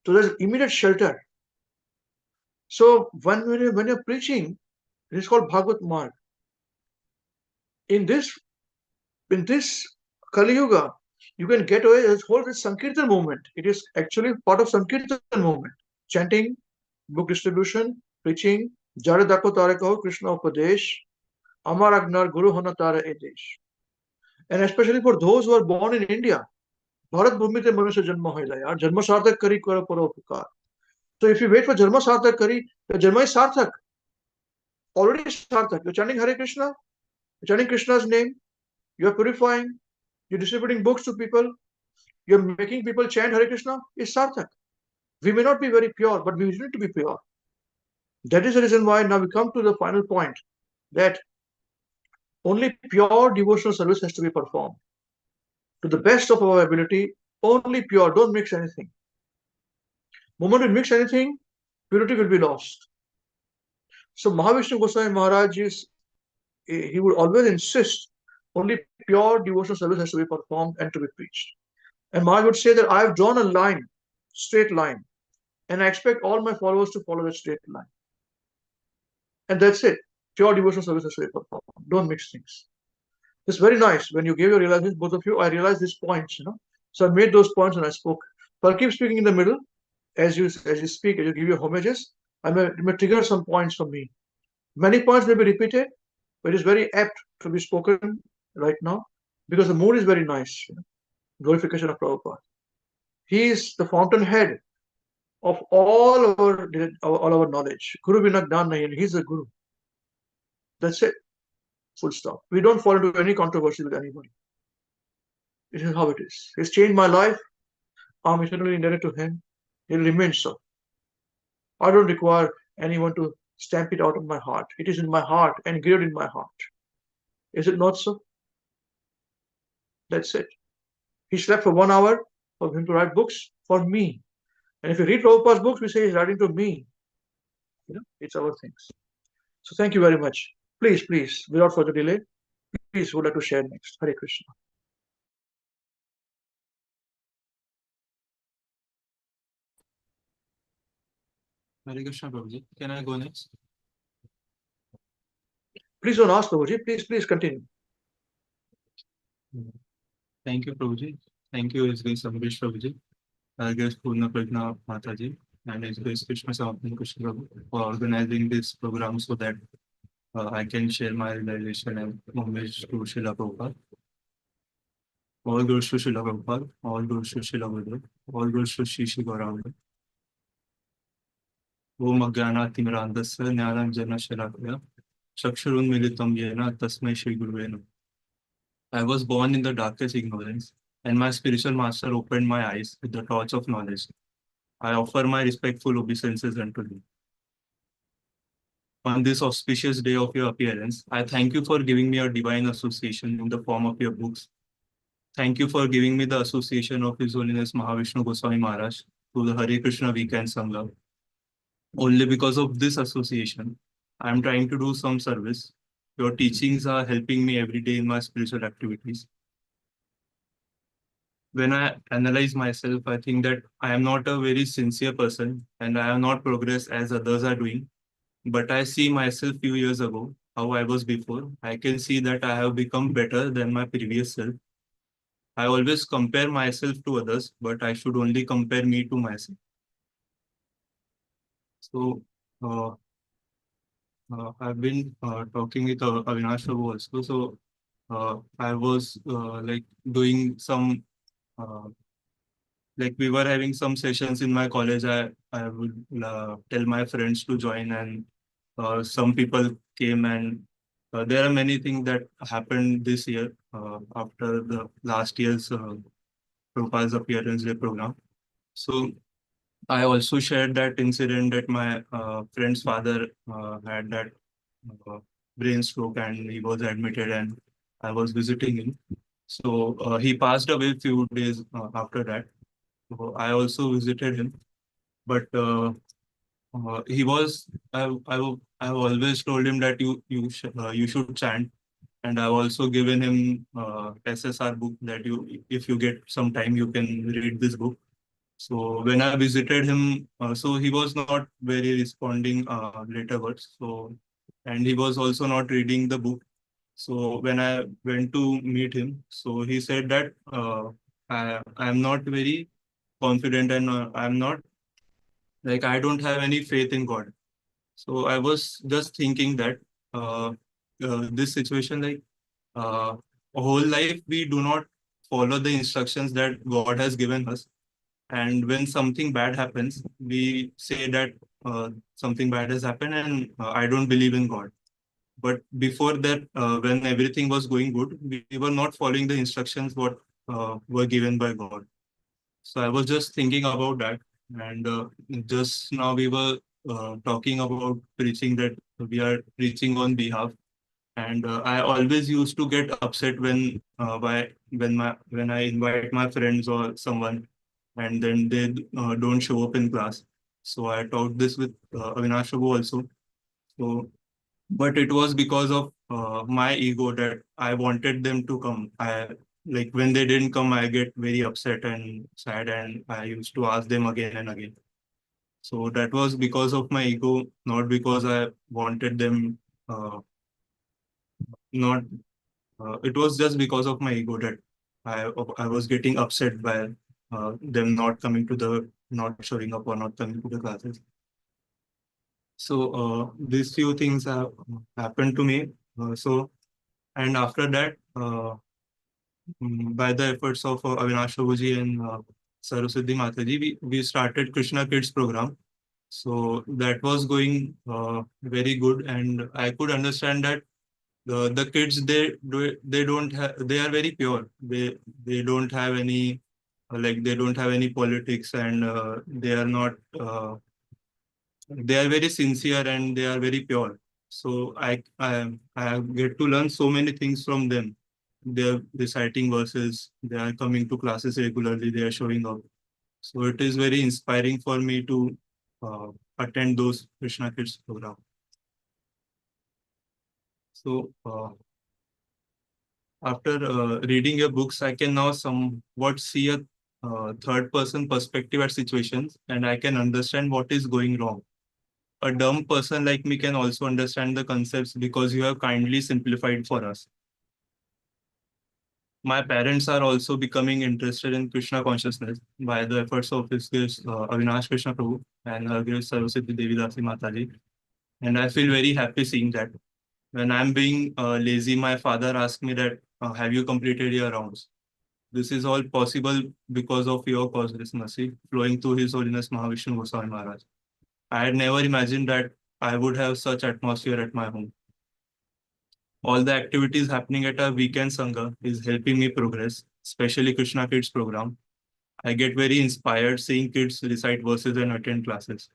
So there's immediate shelter. So when you're preaching, it is called Bhagavad Marg. In this Kali Yuga, you can get away with whole Sankirtan movement. It is actually part of Sankirtan movement. Chanting, book distribution, preaching, Jare Dako Tare Kaho Krishna Upadesh, Amar Agnar Guru Hona Tara Edesh. And especially for those who are born in India, Bharat Bhumi Te Manusya Janma Hoila Yaar, Janma Sarthak Kari Karo Paropakar. So if you wait for Janma Sarthak Kari, your Janma is Sarthak. Already Sarthak. You're chanting Hare Krishna, you're chanting Krishna's name, you're purifying, you're distributing books to people, you're making people chant Hare Krishna, is Sarthak. We may not be very pure, but we need to be pure. That is the reason why now we come to the final point that only pure devotional service has to be performed. To the best of our ability, only pure, don't mix anything. The moment we mix anything, purity will be lost. So Mahavishnu Goswami Maharaj he would always insist only pure devotional service has to be performed and to be preached. And Maharaj would say that I have drawn a line, straight line, and I expect all my followers to follow that straight line. And that's it. Pure devotional service has to be performed. Don't mix things. It's very nice. When you gave your realizations, both of you, I realized these points, So I made those points and I spoke. So I'll keep speaking in the middle. As you speak, as you give your homages, I may trigger some points from me. Many points may be repeated, but it is very apt to be spoken right now because the mood is very nice. glorification of Prabhupada. He is the fountainhead of all our knowledge. Guru bina gnan nahi, he's the Guru. That's it. Full stop. We don't fall into any controversy with anybody. This is how it is. He's changed my life. I'm eternally indebted to him. He'll remain so. I don't require anyone to stamp it out of my heart. It is in my heart, engraved in my heart. Is it not so? That's it. He slept for 1 hour for him to write books for me. And if you read Prabhupada's books, we say he's writing to me. It's our things. So thank you very much. Please, without further delay, please, who would like to share next? Hare Krishna. Hare Krishna, Prabhuji. Can I go next? Please don't ask, Prabhuji. Please continue. Thank you, Prabhuji. Thank you, His Grace Amrish Prabhuji, Hare Grace Purna Prajna Mataji, and His Grace Krishna Samapana Krishna Prabhu for organizing this program so that I can share my realization and homage to Srila Prabhupada. All goes to Srila Prabhupada, all goes to Srila Gurudev, all goes to Shri Shri Gauranga. Om Ajnanatimrandasya Jnananjana Shalakaya Chakshurunmilitam Yena Tasmai Shri Guruve Namah. I was born in the darkest ignorance, and my spiritual master opened my eyes with the torch of knowledge. I offer my respectful obeisances unto thee. On this auspicious day of your appearance, I thank you for giving me a divine association in the form of your books. Thank you for giving me the association of His Holiness Mahavishnu Goswami Maharaj to the Hare Krishna WECAN Sangha. Only because of this association, I am trying to do some service. Your teachings are helping me every day in my spiritual activities. When I analyze myself, I think that I am not a very sincere person and I have not progressed as others are doing. But I see myself few years ago, how I was before. I can see that I have become better than my previous self. I always compare myself to others, but I should only compare me to myself. So I've been talking with Avinash Prabhu also. So I was like doing some like we were having some sessions in my college. I would tell my friends to join, and some people came, and there are many things that happened this year after the last year's Prabhupada's appearance day program. So I also shared that incident that my friend's father had that uh, brain stroke and he was admitted, and I was visiting him. So he passed away a few days after that. So I also visited him, but he was. I've always told him that you should chant, and I've also given him SSR book that if you get some time you can read this book. So when I visited him, so he was not very responding laterwards. So and he was also not reading the book. So when I went to meet him, so he said that I am not very confident and I'm not like I don't have any faith in God. So I was just thinking that uh, this situation like uh, a whole life we do not follow the instructions that God has given us, and when something bad happens, we say that something bad has happened and I don't believe in God. But before that, when everything was going good, we were not following the instructions what were given by God. So I was just thinking about that. And just now we were talking about preaching, that we are preaching on behalf. And I always used to get upset when I invite my friends or someone, and then they don't show up in class. So I talked this with Avinash Prabhu also. So, but it was because of my ego that I wanted them to come. I like when they didn't come, I get very upset and sad, and I used to ask them again and again. So that was because of my ego, not because I wanted them. Not It was just because of my ego that I was getting upset by them not showing up or not coming to the classes. So these few things have happened to me. And after that, by the efforts of Avinash Prabhuji and Saraswati Mataji, we started Krishna Kids program. So that was going very good, and I could understand that the kids, they don't have, they are very pure. They don't have any they don't have any politics, and they are not they are very sincere and they are very pure. So I get to learn so many things from them. They are reciting verses. They are coming to classes regularly. They are showing up. So it is very inspiring for me to uh, attend those Krishna Kids program. So after reading your books, I can now somewhat see a third person perspective at situations, and I can understand what is going wrong. A dumb person like me can also understand the concepts because you have kindly simplified for us. My parents are also becoming interested in Krishna consciousness by the efforts of his grace, Avinash Krishna Prabhu and her grace Saraswati Devi Dasi Mataji. And I feel very happy seeing that. When I'm being lazy, my father asks me that, have you completed your rounds? This is all possible because of your causeless mercy flowing through His Holiness Mahavishnu Goswami Maharaj. I had never imagined that I would have such atmosphere at my home. All the activities happening at our weekend Sangha is helping me progress, especially Krishna Kids program. I get very inspired seeing kids recite verses and attend classes.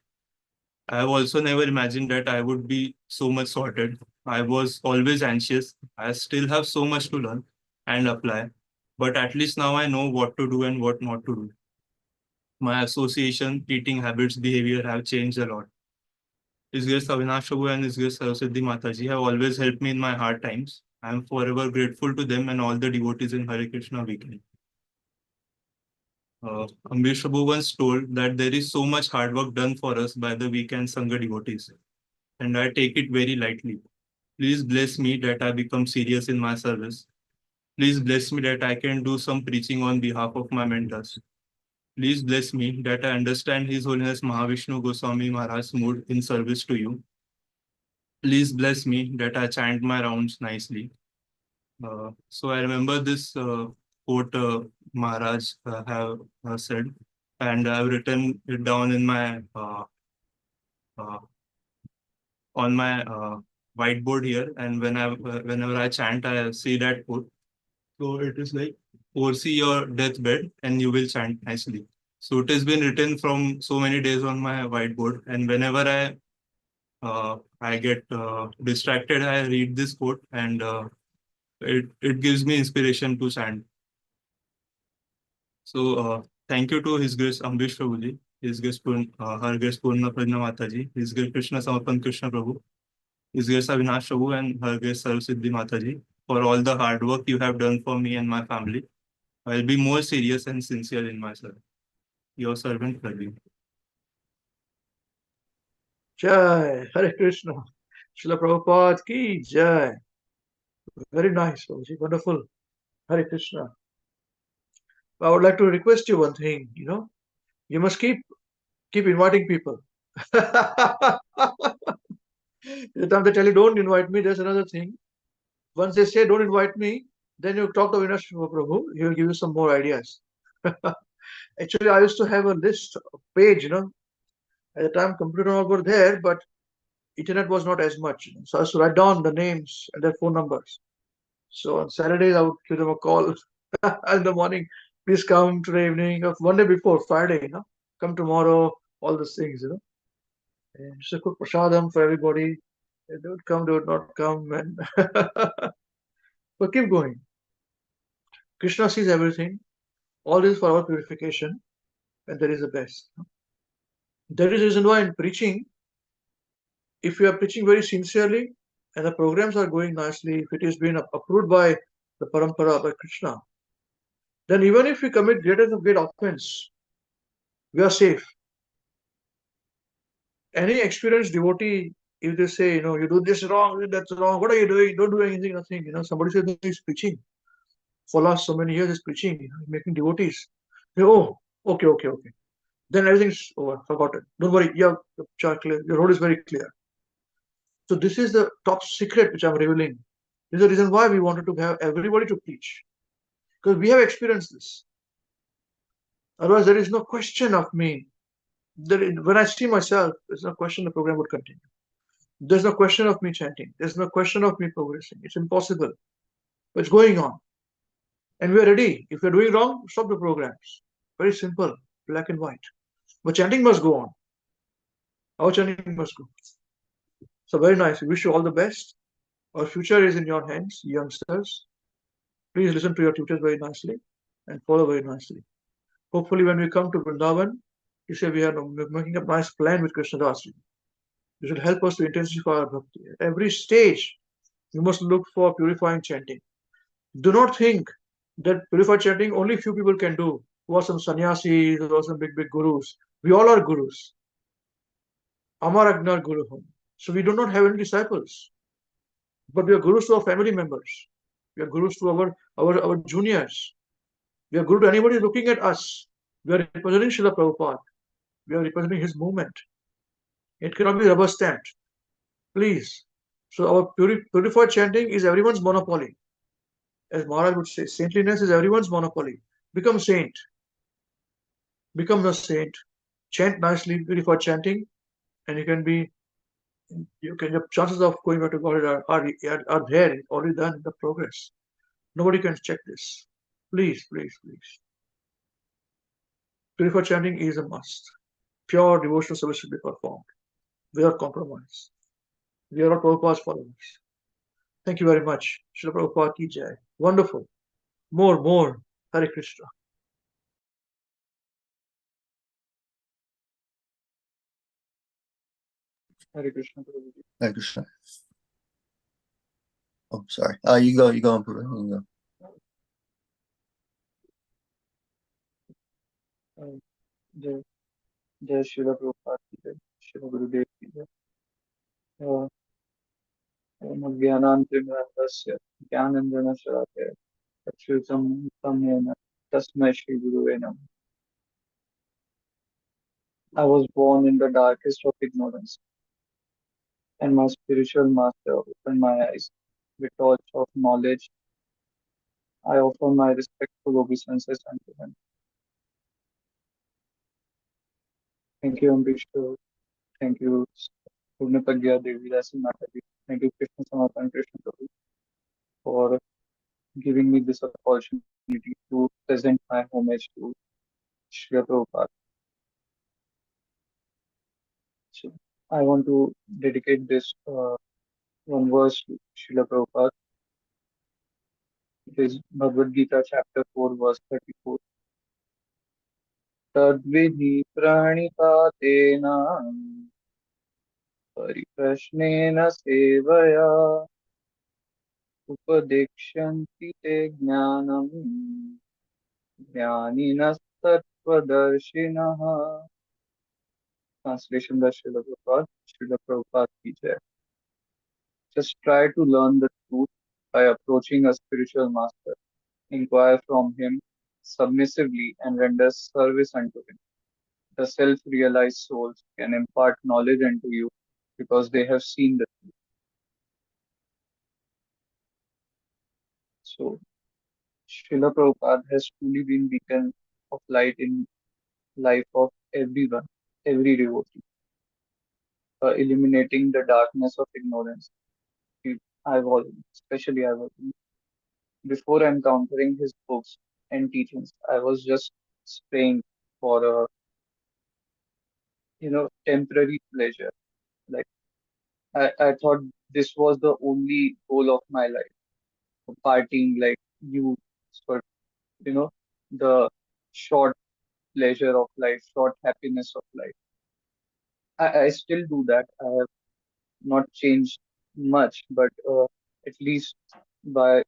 I have also never imagined that I would be so much sorted. I was always anxious. I still have so much to learn and apply, but at least now I know what to do and what not to do. My association, eating habits, behavior have changed a lot. His Grace Avinash Prabhu and His Grace Saraswati Mataji have always helped me in my hard times. I am forever grateful to them and all the devotees in Hare Krishna weekend. Ambish Prabhu once told that there is so much hard work done for us by the weekend Sangha devotees, and I take it very lightly. Please bless me that I become serious in my service. Please bless me that I can do some preaching on behalf of my mentors. Please bless me that I understand His Holiness Mahavishnu Goswami Maharaj's mood in service to you. Please bless me that I chant my rounds nicely. So I remember this quote Maharaj have said, and I've written it down in my uh, on my whiteboard here. And whenever I chant, I see that quote. So it is like, foresee your deathbed and you will chant nicely. So it has been written from so many days on my whiteboard, and whenever I get distracted, I read this quote, and it gives me inspiration to chant. So thank you to His Grace Ambish Prabhuji, His Grace Her Grace Purna Prajna Mataji, His Grace Krishna Samapan Krishna Prabhu, His Grace Avinash Prabhu, and Her Grace Saraswati Mataji for all the hard work you have done for me and my family. I'll be more serious and sincere in my service. Your servant, Pradeep. Jai, Hare Krishna. Srila Prabhupada ki Jai. Very nice, Prabhuji. Wonderful. Hare Krishna. I would like to request you one thing, you must keep inviting people. The time they tell you don't invite me, there's another thing. Once they say don't invite me, then you talk to Avinash Prabhu, he will give you some more ideas. Actually, I used to have a list, a page, at the time computer all were there, but internet was not as much. So I used to write down the names and their phone numbers. So on Saturdays, I would give them a call in the morning. Please come today evening, or one day before, Friday, come tomorrow, all these things, And just a cook prasadam for everybody. They would come, they would not come, and but keep going. Krishna sees everything. All this for our purification, and that is the best. That is the reason why in preaching, if you are preaching very sincerely and the programs are going nicely, if it is being approved by the parampara, by Krishna, then even if we commit great offense, we are safe. Any experienced devotee, if they say, you do this wrong, that's wrong, what are you doing? Don't do anything, nothing. Somebody says no, he's preaching. For last so many years, he's preaching, making devotees. Oh, okay. Then everything's over, forgotten. Don't worry, your road is very clear. So this is the top secret which I'm revealing. This is the reason why we wanted to have everybody to preach. Because we have experienced this. Otherwise, there is no question of me. When I see myself, there's no question the program would continue. There's no question of me chanting. There's no question of me progressing. It's impossible. But it's going on. And we're ready. If we're doing wrong, stop the programs. Very simple, black and white. But chanting must go on. Our chanting must go. So very nice. We wish you all the best. Our future is in your hands, youngsters. Please listen to your tutors very nicely and follow very nicely. Hopefully, when we come to Vrindavan, you say we are making a nice plan with Krishna Das. This will help us to intensify our bhakti. At every stage, you must look for purifying chanting. Do not think that purified chanting only few people can do, who are some sannyasis or some big gurus. We all are gurus. Amar Agnar Guru Hum. So we do not have any disciples. But we are gurus to our family members. We are gurus to our juniors. We are guru to anybody looking at us. We are representing Srila Prabhupada. We are representing his movement. It cannot be rubber stamped. Please. So our purified chanting is everyone's monopoly. As Maharaj would say, saintliness is everyone's monopoly. Become saint. Become the saint. Chant nicely, purified chanting, and your chances of going back to God are there, already done in the progress. Nobody can check this. Please, please, please. Purified chanting is a must. Pure devotional service should be performed without compromise. We are not Prabhupada's followers. Thank you very much. Srila Prabhupada ki jai. Wonderful. More. Hare Krishna. Hare Krishna. Hare Krishna. Oh, sorry. You go, Prabhu. You go. Jai Srila Prabhupada ki jai. Srila Gurudev ki jai. Jnananandasya Jnanandana Shalakaya Achyutam Tamena Tasmai Shri Guruve Namah. I was born in the darkest of ignorance, and my spiritual master opened my eyes with torch of knowledge. I offer my respectful obeisances unto him. Thank you, Ambishur. Thank you, Purnapagya Devi Rasi Mataji. Thank you, Krishna Samapan Krishna Prabhu, for giving me this opportunity to present my homage to Srila Prabhupada. So I want to dedicate this one verse to Srila Prabhupada. It is Bhagavad Gita chapter 4 verse 34. Tadvidhi pranipatena pariprashnena sevaya upadekshanti te jnanam jnaninas tattvadarshinaha. Translation by Srila Prabhupada. Srila Prabhupada ki jai. Just try to learn the truth by approaching a spiritual master. Inquire from him submissively and render service unto him. The self-realized souls can impart knowledge unto you because they have seen the truth. So, Srila Prabhupada has truly been beacon of light in life of everyone, every devotee, illuminating the darkness of ignorance. Especially I was, before encountering his books and teachings, I was just praying for a temporary pleasure. Like I thought this was the only goal of my life. Partying like you for the short pleasure of life, short happiness of life. I still do that. I have not changed much, but at least by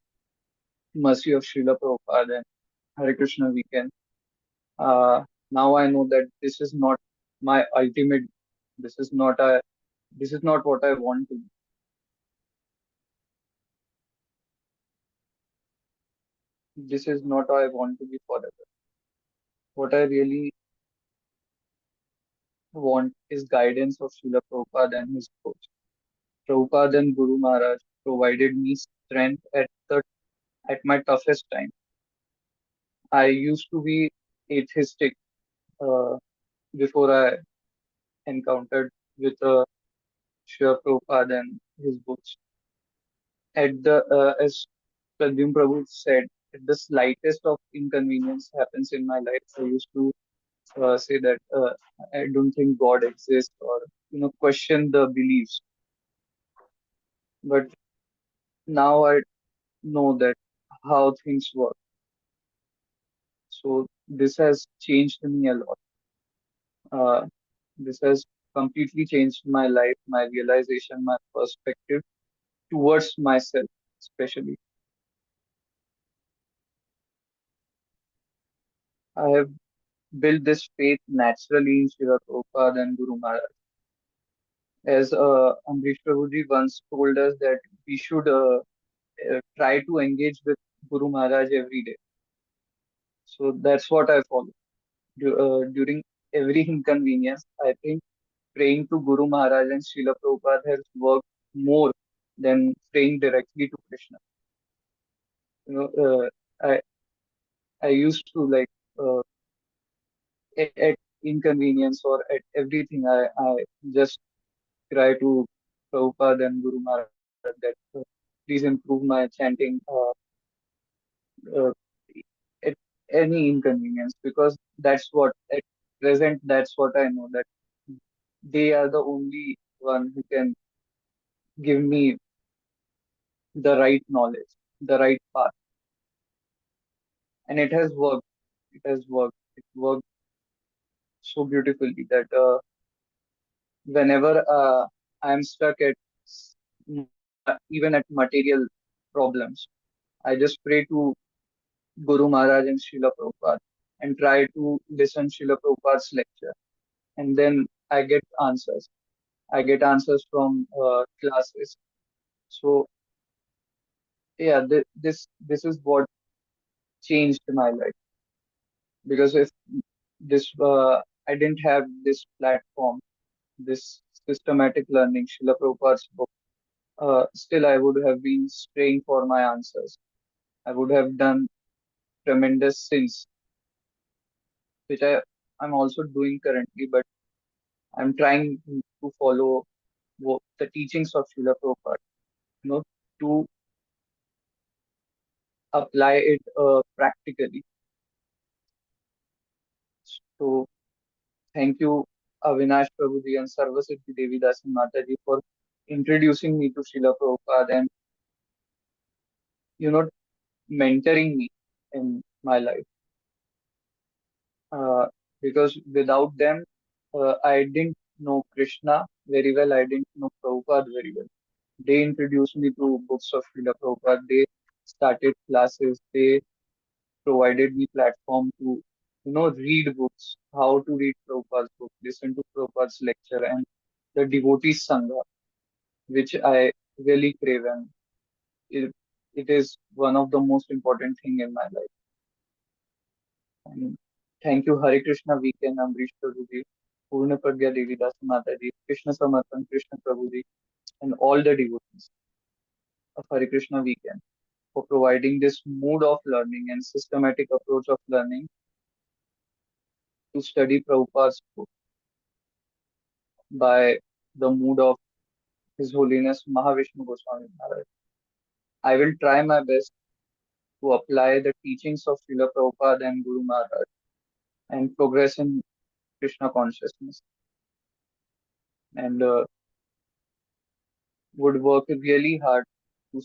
mercy of Srila Prabhupada and Hare Krishna WECAN, now I know that this is not my ultimate. This is not what I want to be. This is not how I want to be forever. What I really want is guidance of Srila Prabhupada and his coach. Prabhupada and Guru Maharaj provided me strength at my toughest time. I used to be atheistic before I encountered with Srila Prabhupada and his books. As Pradyum Prabhu said, at the slightest of inconvenience happens in my life, I used to say that I don't think God exists, or question the beliefs. But now I know that how things work. So this has changed me a lot. Uh, this has completely changed my life, my realization, my perspective towards myself, especially. I have built this faith naturally in Srila Prabhupada and Guru Maharaj. As Amrish Prabhuji once told us that we should try to engage with Guru Maharaj every day. So that's what I follow. During every inconvenience, I think praying to Guru Maharaj and Srila Prabhupada has worked more than praying directly to Krishna. I used to like at inconvenience or at everything, I just cry to Prabhupada and Guru Maharaj that please improve my chanting uh, at any inconvenience, because that's what at present, that's what I know, that they are the only one who can give me the right knowledge, the right path. And it has worked. It has worked. It worked so beautifully that whenever I am stuck at even at material problems, I just pray to Guru Maharaj and Srila Prabhupada and try to listen Srila Prabhupada's lecture. And then I get answers. I get answers from classes. So yeah, this is what changed my life. Because if this I didn't have this platform, this systematic learning, Srila Prabhupada's book, still I would have been praying for my answers. I would have done tremendous sins, which I'm also doing currently, but I'm trying to follow the teachings of Srila Prabhupada, to apply it practically. So thank you, Avinash Prabhuji and Sarvasiddhi Devi Dasan Mataji, for introducing me to Srila Prabhupada and, mentoring me in my life. Uh, because without them, I didn't know Krishna very well. I didn't know Prabhupada very well. They introduced me to books of Srila Prabhupada. They started classes. They provided me platform to, read books, how to read Prabhupada's book, listen to Prabhupada's lecture, and the devotees sangha, which I really crave, and it is one of the most important thing in my life. And thank you, Hare Krishna WECAN, Amrish Prabhuji, Purna Pragya Devi Das Mataji, Krishna Samarthan, Krishna Prabhuji, and all the devotees of Hare Krishna WECAN for providing this mood of learning and systematic approach of learning to study Prabhupada's book by the mood of His Holiness Mahavishnu Goswami Maharaj. I will try my best to apply the teachings of Srila Prabhupada and Guru Maharaj and progress in Krishna consciousness, and would work really hard to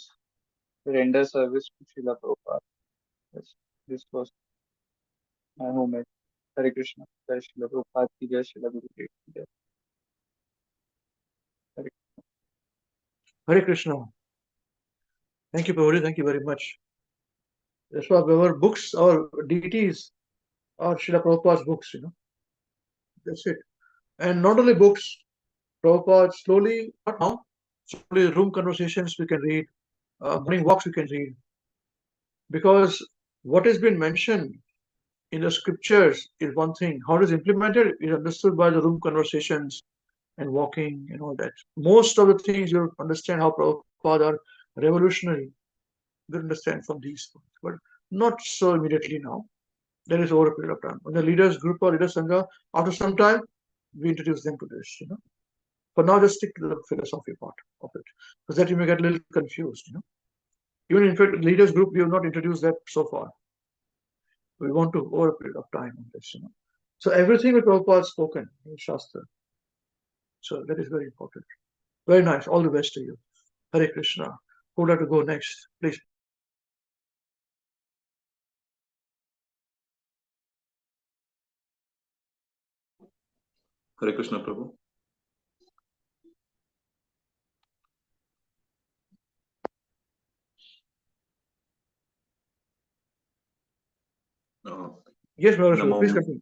render service to Srila Prabhupada. Yes, this was my homage. Hare Krishna. Jai Srila Prabhupada ki jai, Srila Guru Dev ki jai. Hare Hare Krishna. Thank you, Prabhuji. Thank you very much. That's why our books, our deities are Srila Prabhupada's books, That's it. And not only books, Prabhupada slowly, not now, slowly room conversations we can read, morning walks we can read. Because what has been mentioned in the scriptures is one thing. How it is implemented is understood by the room conversations and walking and all that. Most of the things you understand how Prabhupada are revolutionary. You understand from these points, but not so immediately now. That is over a period of time. When the leaders group or leaders sangha, after some time, we introduce them to this, For now, just stick to the philosophy part of it, because that you may get a little confused, Even in fact, leaders group, we have not introduced that so far. We want to over a period of time on this, So everything with Prabhupada is spoken in Shastra. So that is very important. Very nice. All the best to you. Hare Krishna. Who would like to go next? Please. Hare Krishna, Prabhu. Yes, Brother Shri, Namo please continue.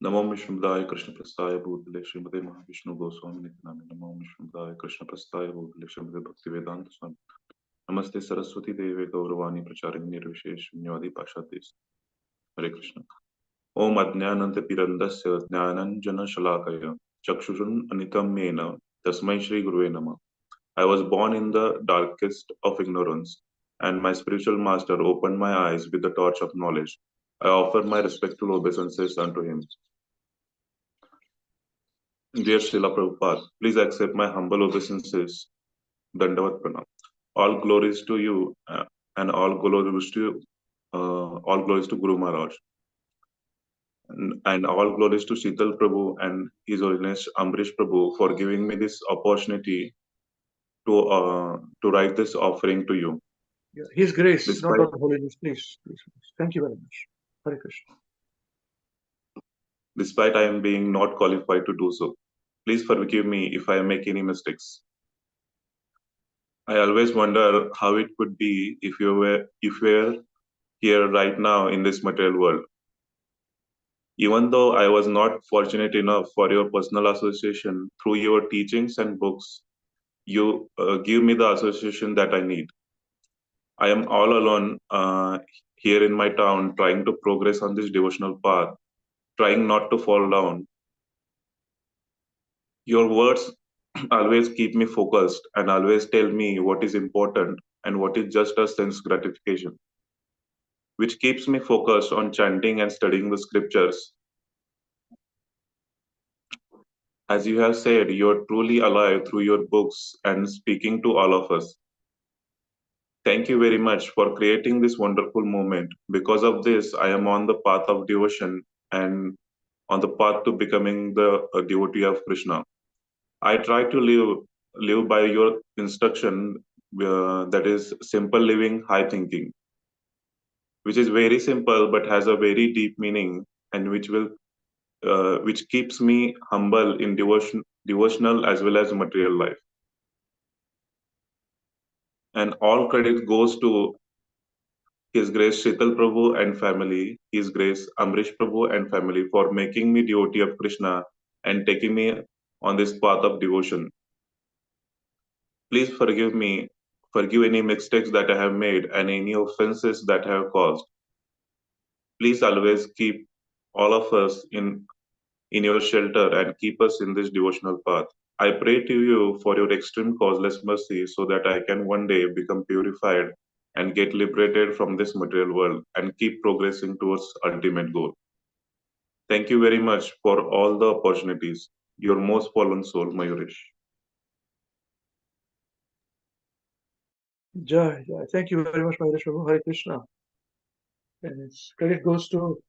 नमो विष्णुदाय कृष्ण प्रस्ताय भूतले श्रीमते महाविष्णु गोस्वामी नित्यानंद नमो विष्णुदाय कृष्ण प्रस्ताय भूतले श्रीमते भक्ति वेदांत स्वामी नमस्ते सरस्वती देवे गौरवाणी प्रचारिणी निर्विशेष शून्यवादी पाशाते हरे कृष्ण ओम अज्ञानंततिरन्दस्य ज्ञानञ्जनशलाकया चक्षुषुन्मिलितं येन तस्मै श्री गुरुवे नमः. I was born in the darkest of ignorance, and my spiritual master opened my eyes with the torch of knowledge. I offer my respectful obeisances unto him. Dear Srila Prabhupada, please accept my humble obeisances. Dandavat Pranam. All glories to you, and all glories to Guru Maharaj, and all glories to Sheetal Prabhu and His Holiness Ambrish Prabhu for giving me this opportunity to write this offering to you. Yeah, His grace, Despite, not holiness, please, please. Thank you very much. Hare Krishna. despite I am being not qualified to do so, please forgive me if I make any mistakes. I always wonder how it could be if you were here right now in this material world. Even though I was not fortunate enough for your personal association through your teachings and books, you give me the association that I need. I am all alone here in my town trying to progress on this devotional path, trying not to fall down. Your words always keep me focused and always tell me what is important and what is just a sense gratification, which keeps me focused on chanting and studying the scriptures. As you have said, you are truly alive through your books and speaking to all of us. Thank you very much for creating this wonderful moment. Because of this, I am on the path of devotion and on the path to becoming the devotee of Krishna. I try to live by your instruction, that is simple living, high thinking, which is very simple but has a very deep meaning, and which keeps me humble in devotional as well as material life. And all credit goes to His Grace Sheetal Prabhu and family, His Grace Amrish Prabhu and family for making me devotee of Krishna and taking me on this path of devotion. Please forgive any mistakes that I have made and any offenses that I have caused. Please always keep all of us in your shelter and keep us in this devotional path. I pray to you for your extreme causeless mercy so that I can one day become purified and get liberated from this material world and keep progressing towards ultimate goal. Thank you very much for all the opportunities. Your most fallen soul, Mayuresh. Jai, Jai. Thank you very much, Mahesh Prabhu. Hare Krishna. And its credit goes to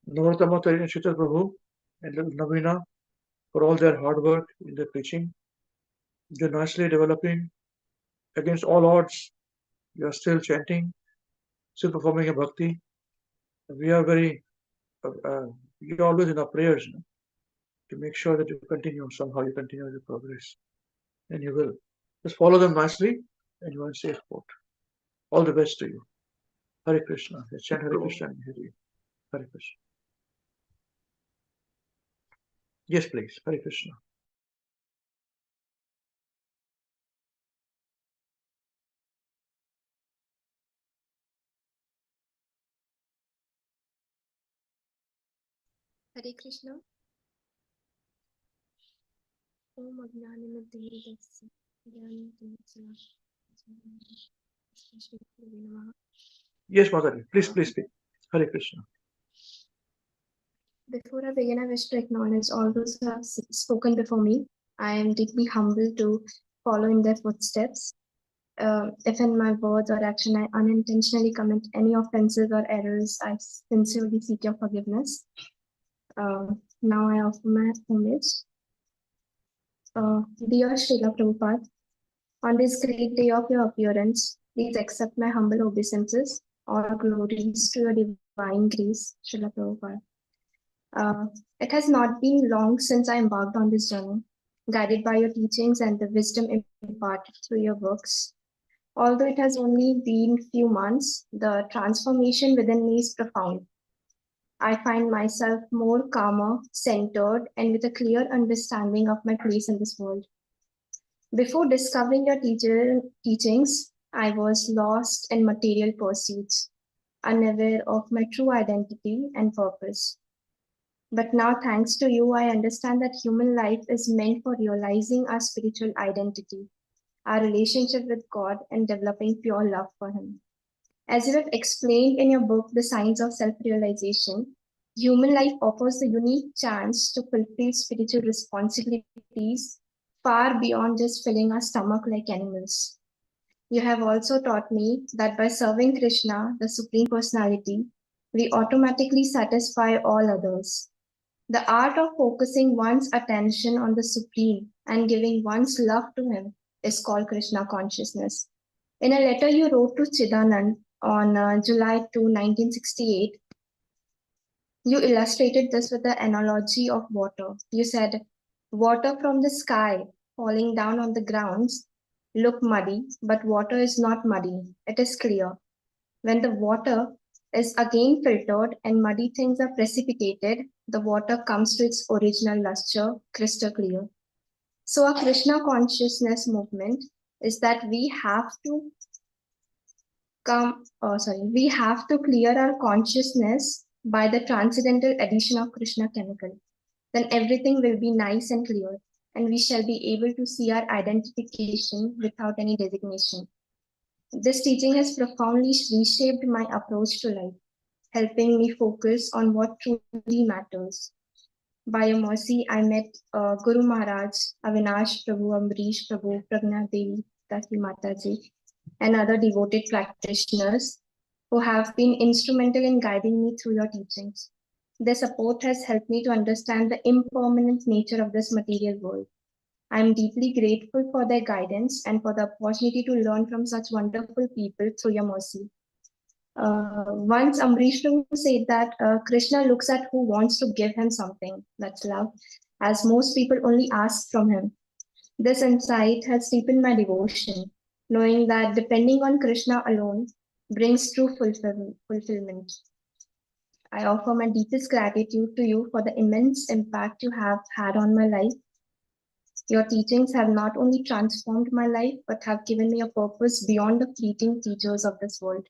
Narottama Tari and Sheetal Prabhu and Navina for all their hard work in their preaching. They're nicely developing against all odds. You are still chanting, still performing a bhakti. We are you're always in our prayers, to make sure that you continue, somehow you continue your progress. And you will. Just follow them nicely and you are in safe port. All the best to you. Hare Krishna. Let's chant Hare Krishna and Hare Krishna. Yes, please. Hare Krishna. Hare Krishna. Om Ajnanamatimirasya Jnanatimirasya Yes, Mataji. Please speak. Hare Krishna. Before I begin, I wish to acknowledge all those who have spoken before me. I am deeply humbled to follow in their footsteps. If in my words or action I unintentionally commit any offenses or errors, I sincerely seek your forgiveness. Now I offer my homage. Dear Srila Prabhupada, on this great day of your appearance, please accept my humble obeisances. All glories to your divine grace, Srila Prabhupada. It has not been long since I embarked on this journey, guided by your teachings and the wisdom imparted through your works. Although it has only been few months, the transformation within me is profound. I find myself more calmer, centered, and with a clear understanding of my place in this world. Before discovering your teachings, I was lost in material pursuits, unaware of my true identity and purpose. But now, thanks to you, I understand that human life is meant for realizing our spiritual identity, our relationship with God, and developing pure love for Him. As you have explained in your book, The Science of Self-Realization, human life offers a unique chance to fulfill spiritual responsibilities far beyond just filling our stomach like animals. You have also taught me that by serving Krishna, the Supreme Personality, we automatically satisfy all others. The art of focusing one's attention on the Supreme and giving one's love to Him is called Krishna consciousness. In a letter you wrote to Chidanand on July 2, 1968, you illustrated this with the analogy of water. You said, water from the sky falling down on the grounds look muddy, but water is not muddy. It is clear. When the water is again filtered and muddy things are precipitated, the water comes to its original luster, crystal clear. So our Krishna consciousness movement is that we have to clear our consciousness by the transcendental addition of Krishna chemical. Then everything will be nice and clear, and we shall be able to see our identification without any designation. This teaching has profoundly reshaped my approach to life, helping me focus on what truly matters. By your mercy, I met Guru Maharaj, Avinash Prabhu, Amrish Prabhu, Pragna Devi, Taki Mataji, and other devoted practitioners who have been instrumental in guiding me through your teachings. Their support has helped me to understand the impermanent nature of this material world. I am deeply grateful for their guidance and for the opportunity to learn from such wonderful people through your mercy. Once Amrish Prabhu said that Krishna looks at who wants to give him something, that's love, as most people only ask from him. This insight has deepened my devotion, knowing that depending on Krishna alone brings true fulfillment. I offer my deepest gratitude to you for the immense impact you have had on my life. Your teachings have not only transformed my life, but have given me a purpose beyond the fleeting features of this world.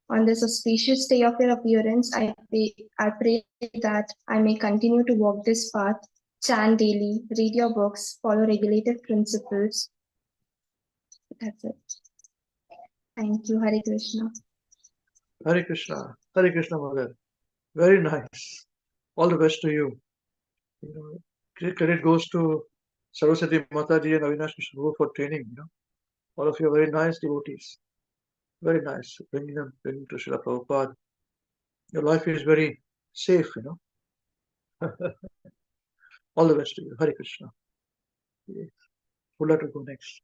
On this auspicious day of your appearance, I pray that I may continue to walk this path, chant daily, read your books, follow regulated principles. That's it. Thank you, Hare Krishna. Hare Krishna. Hare Krishna, Mother. Very nice. All the best to you. Credit goes to Saraswati Mataji and Avinash Krishna Guru for training. All of you are very nice devotees. Very nice. Bringing them to Srila Prabhupada. Your life is very safe, All the best to you. Hare Krishna. Who would like to go next?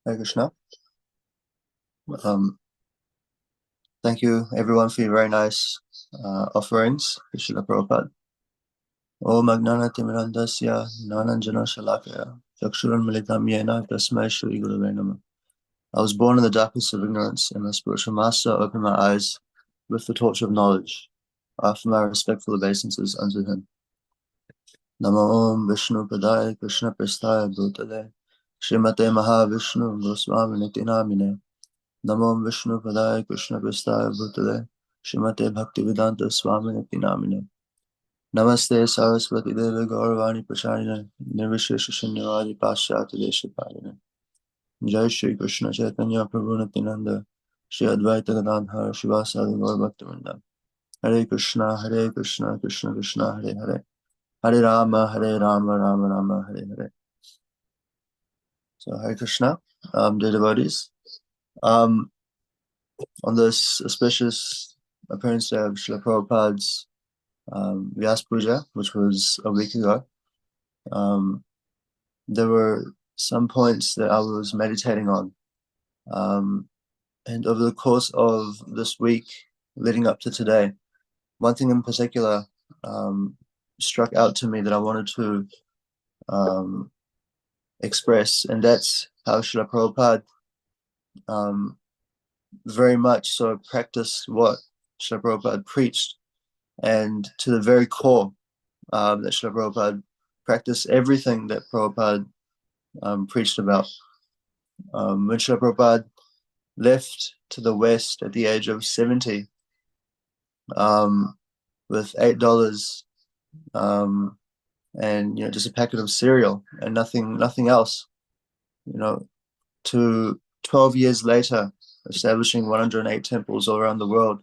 Hare Krishna. Thank you everyone for your very nice offerings to Srila Prabhupada. Om Agnana Timirandasya Nananjana Shalakaya Chakshuran Militam Yena Tasmai Shri Gurave Namah. I was born in the darkness of ignorance, and my spiritual master opened my eyes with the torch of knowledge. I offer my respectful obeisances unto him. Namo Om Vishnu Padaya Krishna Prestaya Bhutale Srimate Mahavishnu Goswami Niti Namine. Namo Om Vishnu Padaya Krishna Prestaya Bhutale Shrimate Bhaktivedanta Swaminati Namine. Namaste Saraswati Deva Gauravani Pracharine Nirvishesha Shunyavadi Paschati Deshipadine. Jai Shri Krishna Chaitanya Prabhu Nityananda Shri Advaita Gadadhara Shivasadi Gaur Bhaktivinoda. Hare Krishna, Krishna Krishna, Hare Hare. Hare Rama, Rama Rama, Hare Hare. So Hare Krishna, dear devotees. On this auspicious appearance day of Srila Prabhupada's Vyas Puja, which was a week ago, there were some points that I was meditating on. And over the course of this week leading up to today, one thing in particular struck out to me that I wanted to express, and that's how Srila Prabhupada very much so practiced what Srila Prabhupada preached, and to the very core that Srila Prabhupada practiced everything that Prabhupada preached about. When Srila Prabhupada left to the West at the age of 70 with $8 and just a packet of cereal and nothing else, to 12 years later establishing 108 temples all around the world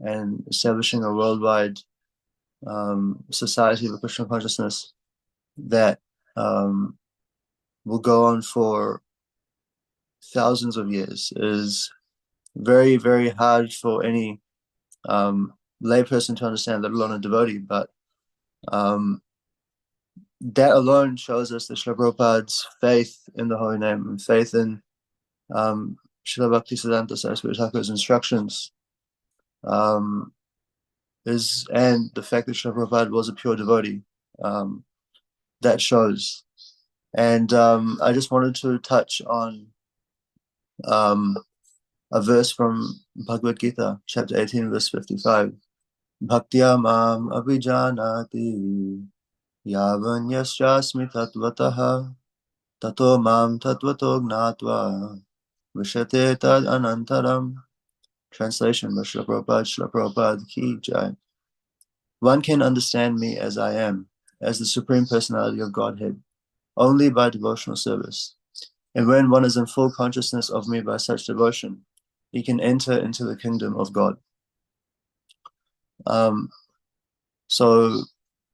and establishing a worldwide society of Krishna consciousness that will go on for thousands of years is very, very hard for any layperson to understand, let alone a devotee. But that alone shows us the Srila Prabhupada's faith in the holy name and faith in Srila Bhaktisiddhanta Saraswati Thakur's instructions, and the fact that Srila Prabhupada was a pure devotee, that shows. And I just wanted to touch on a verse from Bhagavad Gita, chapter 18, verse 55. Bhaktya mam abhijanati yavan yasyasmi tatvataha tato mam tatvato gnatva vishate tad anantaram. Translation by Srila Prabhupada Ki Jai. One can understand me as I am, as the Supreme Personality of Godhead, only by devotional service. And when one is in full consciousness of me by such devotion, he can enter into the kingdom of God. So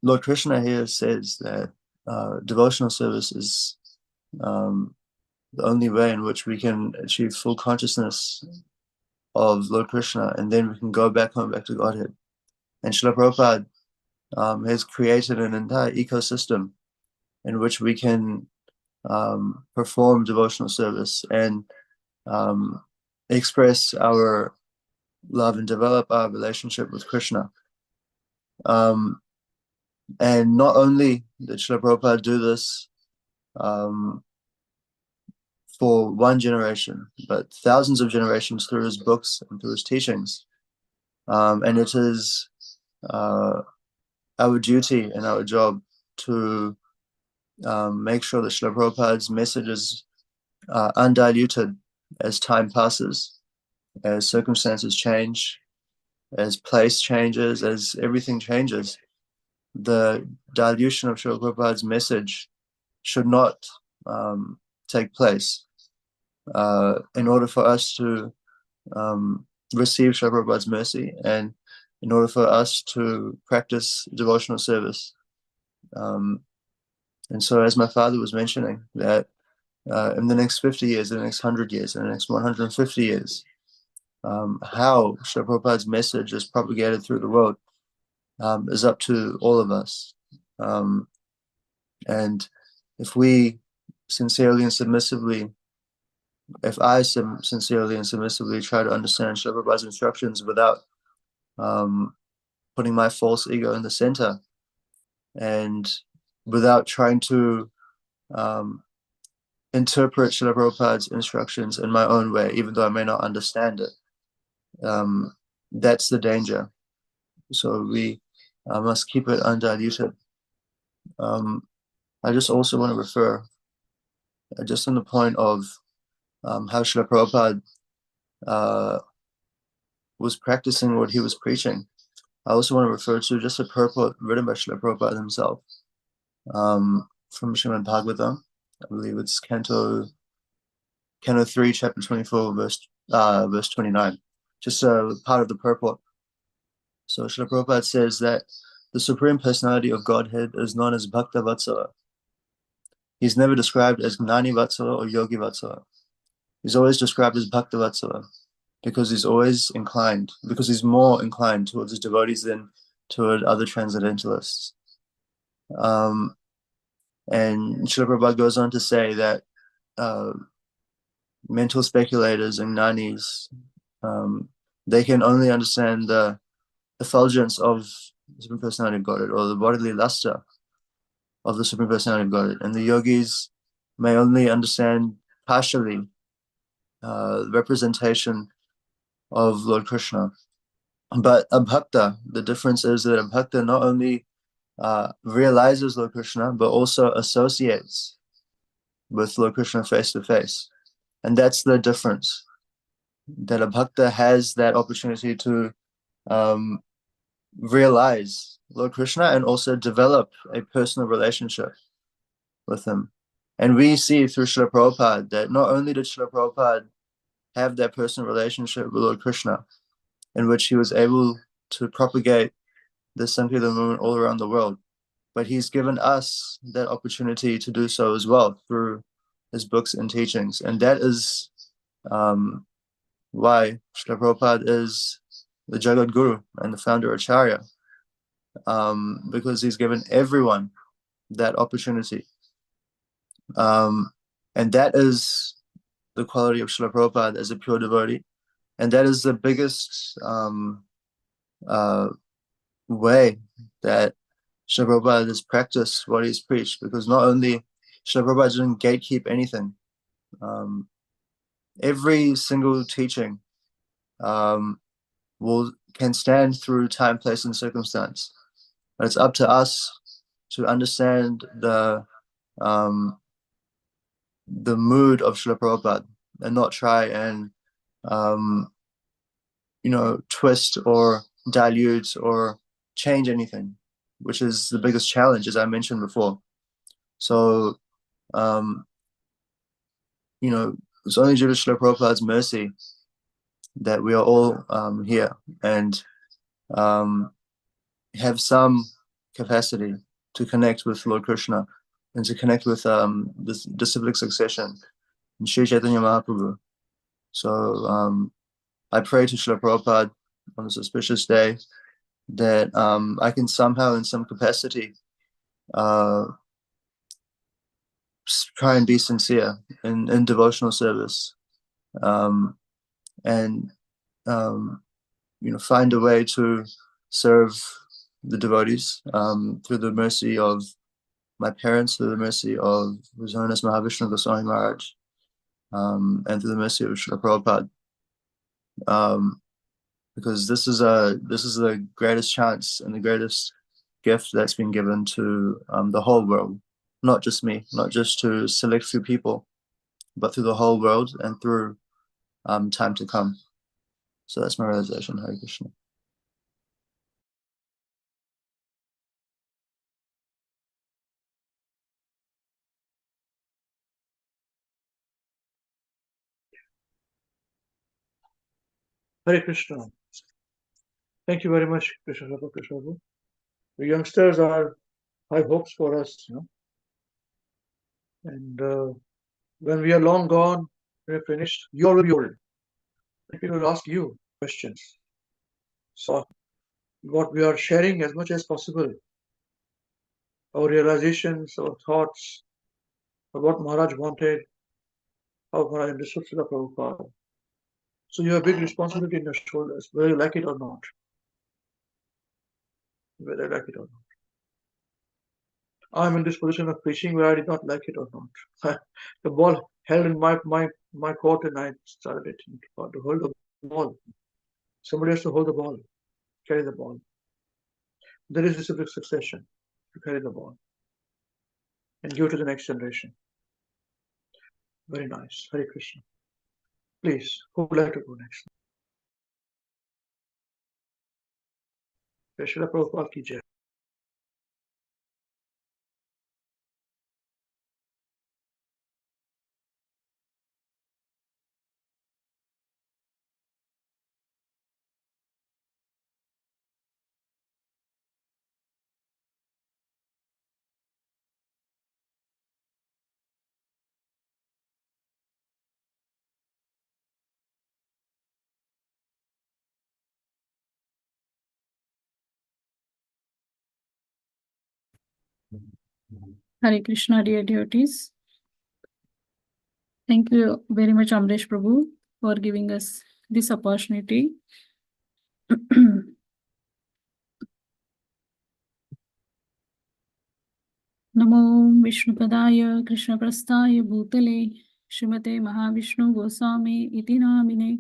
Lord Krishna here says that devotional service is the only way in which we can achieve full consciousness of Lord Krishna, and then we can go back home, back to Godhead. And Srila Prabhupada has created an entire ecosystem in which we can perform devotional service and express our love and develop our relationship with Krishna. And not only did Srila Prabhupada do this for one generation, but thousands of generations through his books and through his teachings. And it is our duty and our job to make sure that Srila Prabhupada's message is undiluted as time passes, as circumstances change, as place changes, as everything changes. The dilution of Srila Prabhupada's message should not take place in order for us to receive Srila Prabhupada's mercy and in order for us to practice devotional service. And so, as my father was mentioning, that in the next 50 years, in the next 100 years, in the next 150 years, how Srila Prabhupada's message is propagated through the world is up to all of us. And if we sincerely and submissively, if I sincerely and submissively try to understand Srila Prabhupada's instructions without putting my false ego in the center and without trying to interpret Srila Prabhupada's instructions in my own way, even though I may not understand it, that's the danger. So we must keep it undiluted. I just also want to refer, just on the point of how Srila Prabhupada was practicing what he was preaching. I also want to refer to just a purport written by Srila Prabhupada himself, from Srimad Bhagavatam. I believe it's Canto 3, Chapter 24, verse 29. Just a part of the purport. So Srila Prabhupada says that the Supreme Personality of Godhead is known as Bhakta Vatsala. He's never described as Gnani Vatsala or Yogi Vatsala. He's always described as Bhakta Vatsala because he's always inclined, because he's more inclined towards his devotees than toward other transcendentalists. And Srila Prabhupada goes on to say that mental speculators and gnanis, they can only understand the effulgence of the Supreme Personality of Godhead, or the bodily luster of the Supreme Personality of Godhead. And the yogis may only understand partially the representation of Lord Krishna. But a bhakta, the difference is that a bhakta not only realizes Lord Krishna, but also associates with Lord Krishna face to face. And that's the difference, that a bhakta has that opportunity to realize Lord Krishna and also develop a personal relationship with him. And we see through Srila Prabhupada that not only did Srila Prabhupada have that personal relationship with Lord Krishna, in which he was able to propagate the Sankirtan movement all around the world, but he's given us that opportunity to do so as well through his books and teachings. And that is why Srila Prabhupada is the Jagat Guru and the founder Acharya, because he's given everyone that opportunity. And that is the quality of Srila Prabhupada as a pure devotee. And that is the biggest way that Srila Prabhupada has practiced what he's preached, because not only Srila Prabhupada didn't gatekeep anything. Every single teaching can stand through time, place, and circumstance. But it's up to us to understand the mood of Srila Prabhupada and not try and twist or dilute or change anything, which is the biggest challenge, as I mentioned before. So it's only due to Srila Prabhupada's mercy that we are all here and have some capacity to connect with Lord Krishna and to connect with the disciplic succession and Sri Chaitanya Mahaprabhu. So I pray to Srila Prabhupada on this auspicious day that I can somehow, in some capacity, try and be sincere in devotional service, and find a way to serve the devotees through the mercy of my parents, through the mercy of His Holiness Mahavishnu Goswami Maharaj, and through the mercy of Srila Prabhupada, because this is the greatest chance and the greatest gift that's been given to the whole world, not just me, not just to select few people, but through the whole world and through time to come. So that's my realization. Hare Krishna. Hare Krishna. Thank you very much, Krishna Prabhu, Krishna Prabhu. The youngsters are high hopes for us, and when we are long gone, we're finished, you will be old. And people will ask you questions. So what we are sharing as much as possible, our realizations, our thoughts, of what Maharaj wanted, how Maharaj understood Srila Prabhupada. So you have a big responsibility in your shoulders, whether you like it or not. Whether you like it or not. I'm in this position of preaching where I did not like it or not. The ball held in my court and I started it to hold the ball. Somebody has to hold the ball, carry the ball. There is this succession to carry the ball and give to the next generation. Very nice. Hare Krishna. Please, who would like to go next? Srila Prabhupada ki jai. Hare Krishna, dear devotees. Thank you very much, Amresh Prabhu, for giving us this opportunity. Namo Vishnupadaya Krishna Prasthaya Bhutale Srimate Mahavishnu Goswami Iti Namine.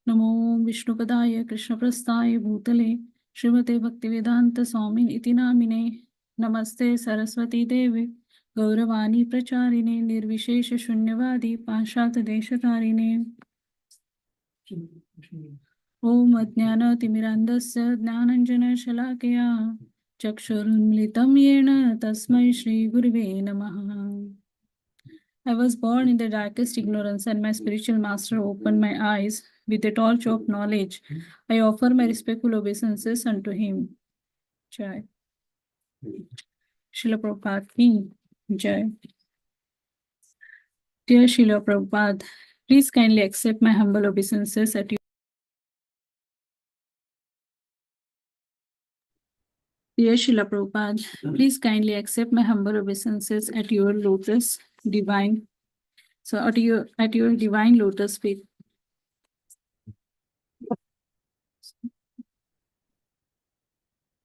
Namo Vishnupadaya Krishna Prasthaya Bhutale Srimate Bhaktivedanta Swami Iti Namine. Namaste Saraswati Devi Gauravani Pracharine Nirvishesha Shunyavadi Pashat Deshatarine. Om Ajnana-timirandasya Jnananjana-shalakaya Chakshurunmilitam yena Tasmai Shri Gurave Namaha. I was born in the darkest ignorance, and my spiritual master opened my eyes with the torch of knowledge. I offer my respectful obeisances unto him. Jai. Srila Prabhupada ki Jai. Dear Srila Prabhupada, please kindly accept my humble obeisances at your Dear Srila Prabhupada, please kindly accept my humble obeisances at your lotus divine. So at your divine lotus feet.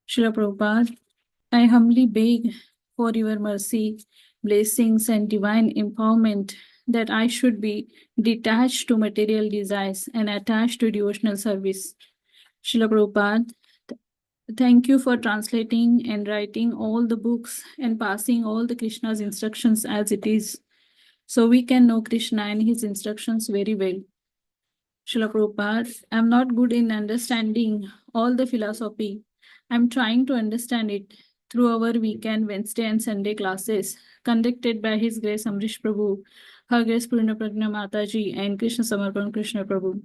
Srila Prabhupada, I humbly beg for your mercy, blessings, and divine empowerment that I should be detached to material desires and attached to devotional service. Srila Prabhupada, thank you for translating and writing all the books and passing all the Krishna's instructions as it is, so we can know Krishna and his instructions very well. Srila Prabhupada, I'm not good in understanding all the philosophy. I'm trying to understand it through our weekend, Wednesday and Sunday classes conducted by His Grace Amrish Prabhu, Her Grace Purna Prajna Mataji, and Krishna Samarpan Krishna Prabhu.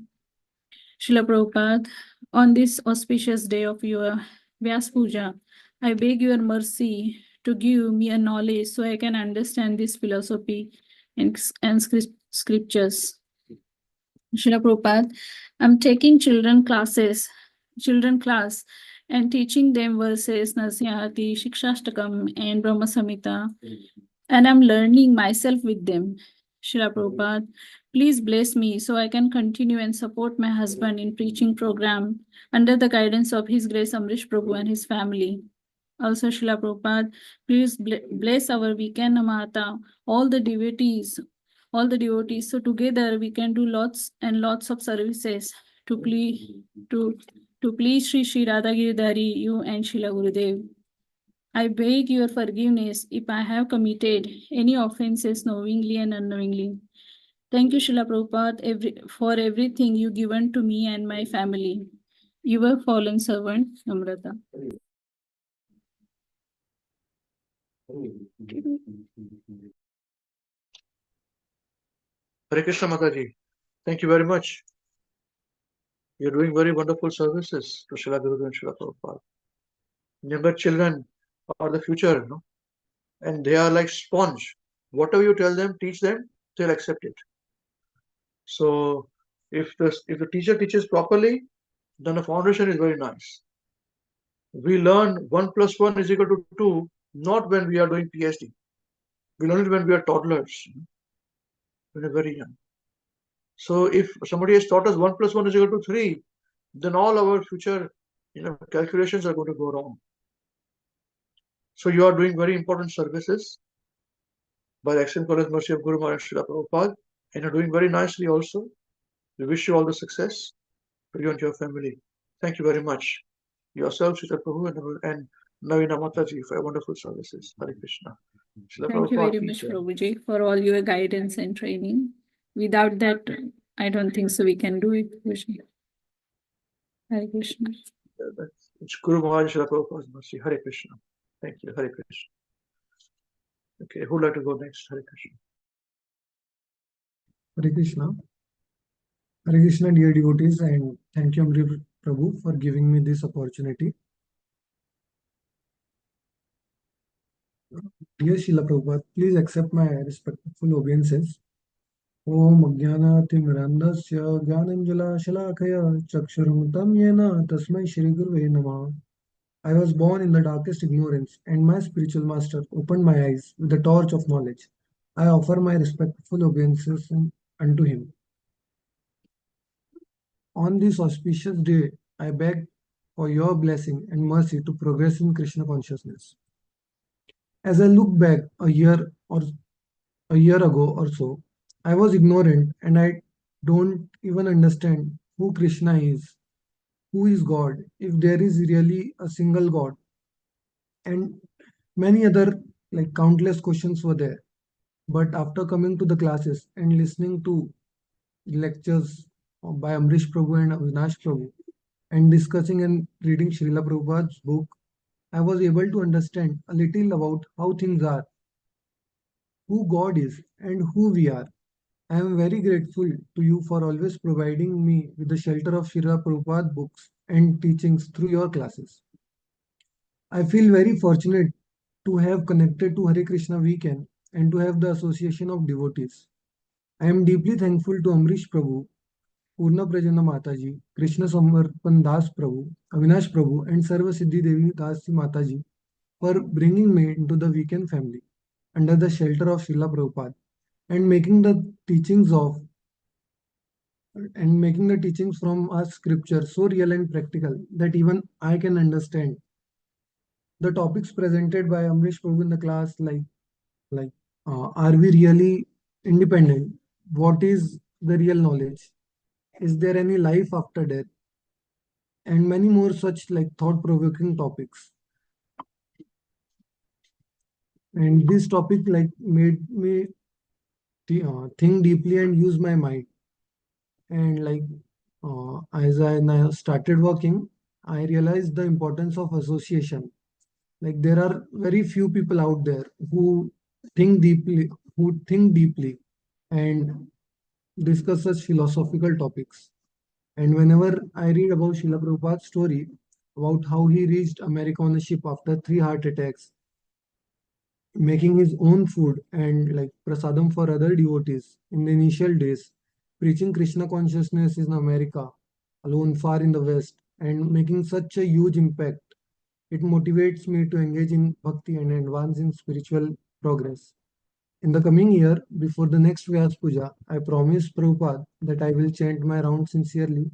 Srila Prabhupada, on this auspicious day of your Vyas Puja, I beg your mercy to give me a knowledge so I can understand this philosophy and scriptures. Srila Prabhupada, I'm taking children class, and teaching them verses Nasyahati, Shikshashtakam, and Brahma Samhita, and I'm learning myself with them. Srila Prabhupada, please bless me so I can continue and support my husband in preaching program under the guidance of His Grace Amrish Prabhu and his family. Also, Srila Prabhupada, please bless our weekend Namata, all the devotees. So together we can do lots and lots of services to please Sri Radha Giridhari, you and Srila Gurudev. I beg your forgiveness if I have committed any offenses knowingly and unknowingly. Thank you, Srila Prabhupada, for everything you given to me and my family. Your fallen servant, Namrata. Hare Krishna Mataji, thank you very much. You're doing very wonderful services to Srila Gurudev and Srila Prabhupada. Younger children are the future, no? And they are like sponge. Whatever you tell them, teach them, they'll accept it. So if the teacher teaches properly, then the foundation is very nice. We learn 1 + 1 is equal to 2, not when we are doing PhD. We learn it when we are toddlers, when we're very young. So if somebody has taught us 1 + 1 is equal to 3, then all our future calculations are going to go wrong. So you are doing very important services by the excellent college mercy of Guru Maharaj Srila Prabhupada, and you're doing very nicely also. We wish you all the success for you and your family. Thank you very much. Yourself, Srila Prabhu, and Navina Mataji for your wonderful services. Hare Krishna. Srila Thank you Prabhupada very ki much, jai. Prabhuji, for all your guidance and training. Without that, I don't think so we can do it, Guruji. Hare Krishna. That's It's Guru Maharaj Srila Prabhupada's mercy. Hare Krishna. Thank you. Hare Krishna. Okay, who'd like to go next? Hare Krishna. Hare Krishna. Hare Krishna, dear devotees, and thank you, Amri Prabhu, for giving me this opportunity. Dear Srila Prabhupada, please accept my respectful obeisances. Om Ajnanatimmirandasya Jnananjala Shalakaya Chakshurutam Yena Tasmai Shri Guruve Namah. I was born in the darkest ignorance, and my spiritual master opened my eyes with the torch of knowledge. I offer my respectful obeisances unto him. On this auspicious day, I beg for your blessing and mercy to progress in Krishna consciousness. As I look back a year ago or so, I was ignorant and I don't even understand who Krishna is, who is God, if there is really a single God, and many other countless questions were there. But after coming to the classes and listening to lectures by Amrish Prabhu and Avinash Prabhu and discussing and reading Srila Prabhupada's book, I was able to understand a little about how things are, who God is, and who we are. I am very grateful to you for always providing me with the shelter of Srila Prabhupada books and teachings through your classes. I feel very fortunate to have connected to Hare Krishna WECAN and to have the association of devotees. I am deeply thankful to Amrish Prabhu, Purna Prajana Mataji, Krishna Samarpan Das Prabhu, Avinash Prabhu, and Sarva Siddhi Devi Das Mataji for bringing me into the WECAN family under the shelter of Srila Prabhupada and making the teachings from our scripture so real and practical that even I can understand. The topics presented by Amrish Prabhu in the class, are we really independent? What is the real knowledge? Is there any life after death? And many more such thought-provoking topics. And this topic made me think deeply and use my mind. And as I now started working, I realized the importance of association. There are very few people out there who think deeply and discuss such philosophical topics. And whenever I read about Srila Prabhupada's story about how he reached America on a ship after 3 heart attacks, making his own food and prasadam for other devotees in the initial days, preaching Krishna consciousness in America, alone far in the West, and making such a huge impact, it motivates me to engage in bhakti and advance in spiritual progress. In the coming year, before the next Vyas Puja, I promise Prabhupada that I will chant my round sincerely,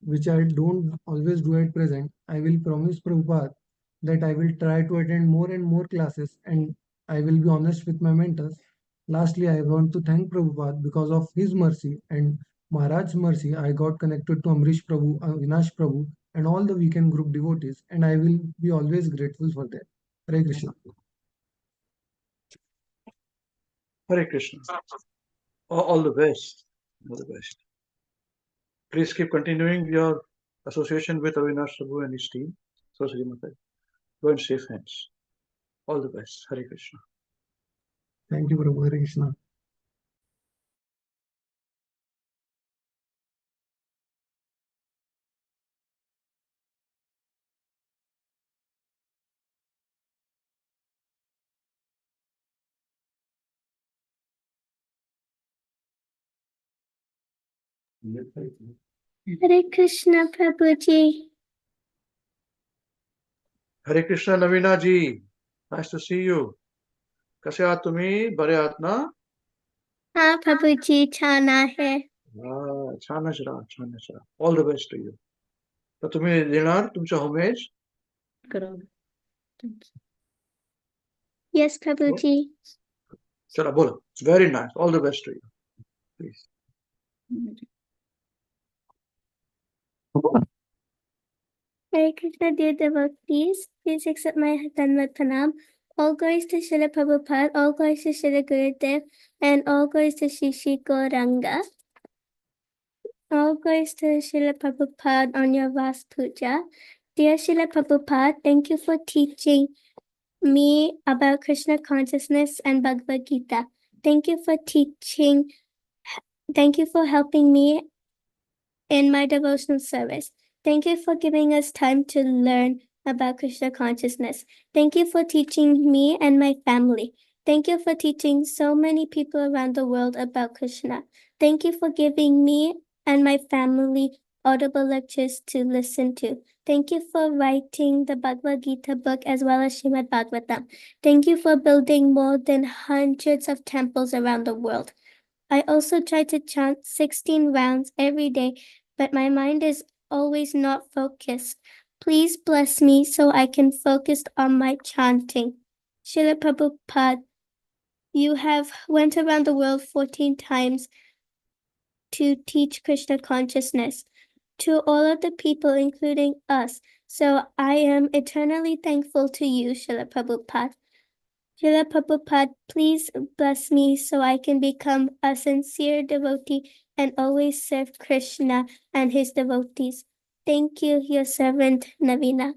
which I don't always do at present. I will promise Prabhupada that I will try to attend more and more classes and I will be honest with my mentors. Lastly, I want to thank Prabhupada because of his mercy and Maharaj's mercy. I got connected to Amrish Prabhu, Avinash Prabhu, and all the WECAN group devotees, and I will be always grateful for that. Hare Krishna. Hare Krishna. All the best. All the best. Please keep continuing your association with Avinash Prabhu and his team. Saraswati Mataji. Go in safe hands. All the best. Hare Krishna. Thank you, Prabhu. Hare Krishna. Hare Krishna, Prabhuji. Hare Krishna Navina ji. Nice to see you. कसे आहात तुम्ही? बरे आहात ना? हाँ प्रभुजी, छान आहे. छानच राहा, छानच राहा. All the best to you. तर तुम्ही देणार तुमच्या होमेज? Yes, Prabhuji. चला बोला. It's very nice. All the best to you. Please. Hare Krishna, dear devotees, please accept my Dhanvat Pranam. All glories to Srila Prabhupada, all glories to Srila Gurudev, and all glories to Shri Gauranga. All glories to Srila Prabhupada on your Vas Puja. Dear Srila Prabhupada, thank you for teaching me about Krishna consciousness and Bhagavad Gita. Thank you for helping me in my devotional service. Thank you for giving us time to learn about Krishna consciousness. Thank you for teaching me and my family. Thank you for teaching so many people around the world about Krishna. Thank you for giving me and my family audible lectures to listen to. Thank you for writing the Bhagavad Gita book as well as Srimad Bhagavatam. Thank you for building more than hundreds of temples around the world. I also try to chant 16 rounds every day, but my mind is always not focused. Please bless me so I can focus on my chanting. Srila Prabhupada, you have went around the world 14 times to teach Krishna consciousness to all of the people, including us. So I am eternally thankful to you, Srila Prabhupada. Srila Prabhupada, please bless me so I can become a sincere devotee and always serve Krishna and his devotees. Thank you, your servant, Navina.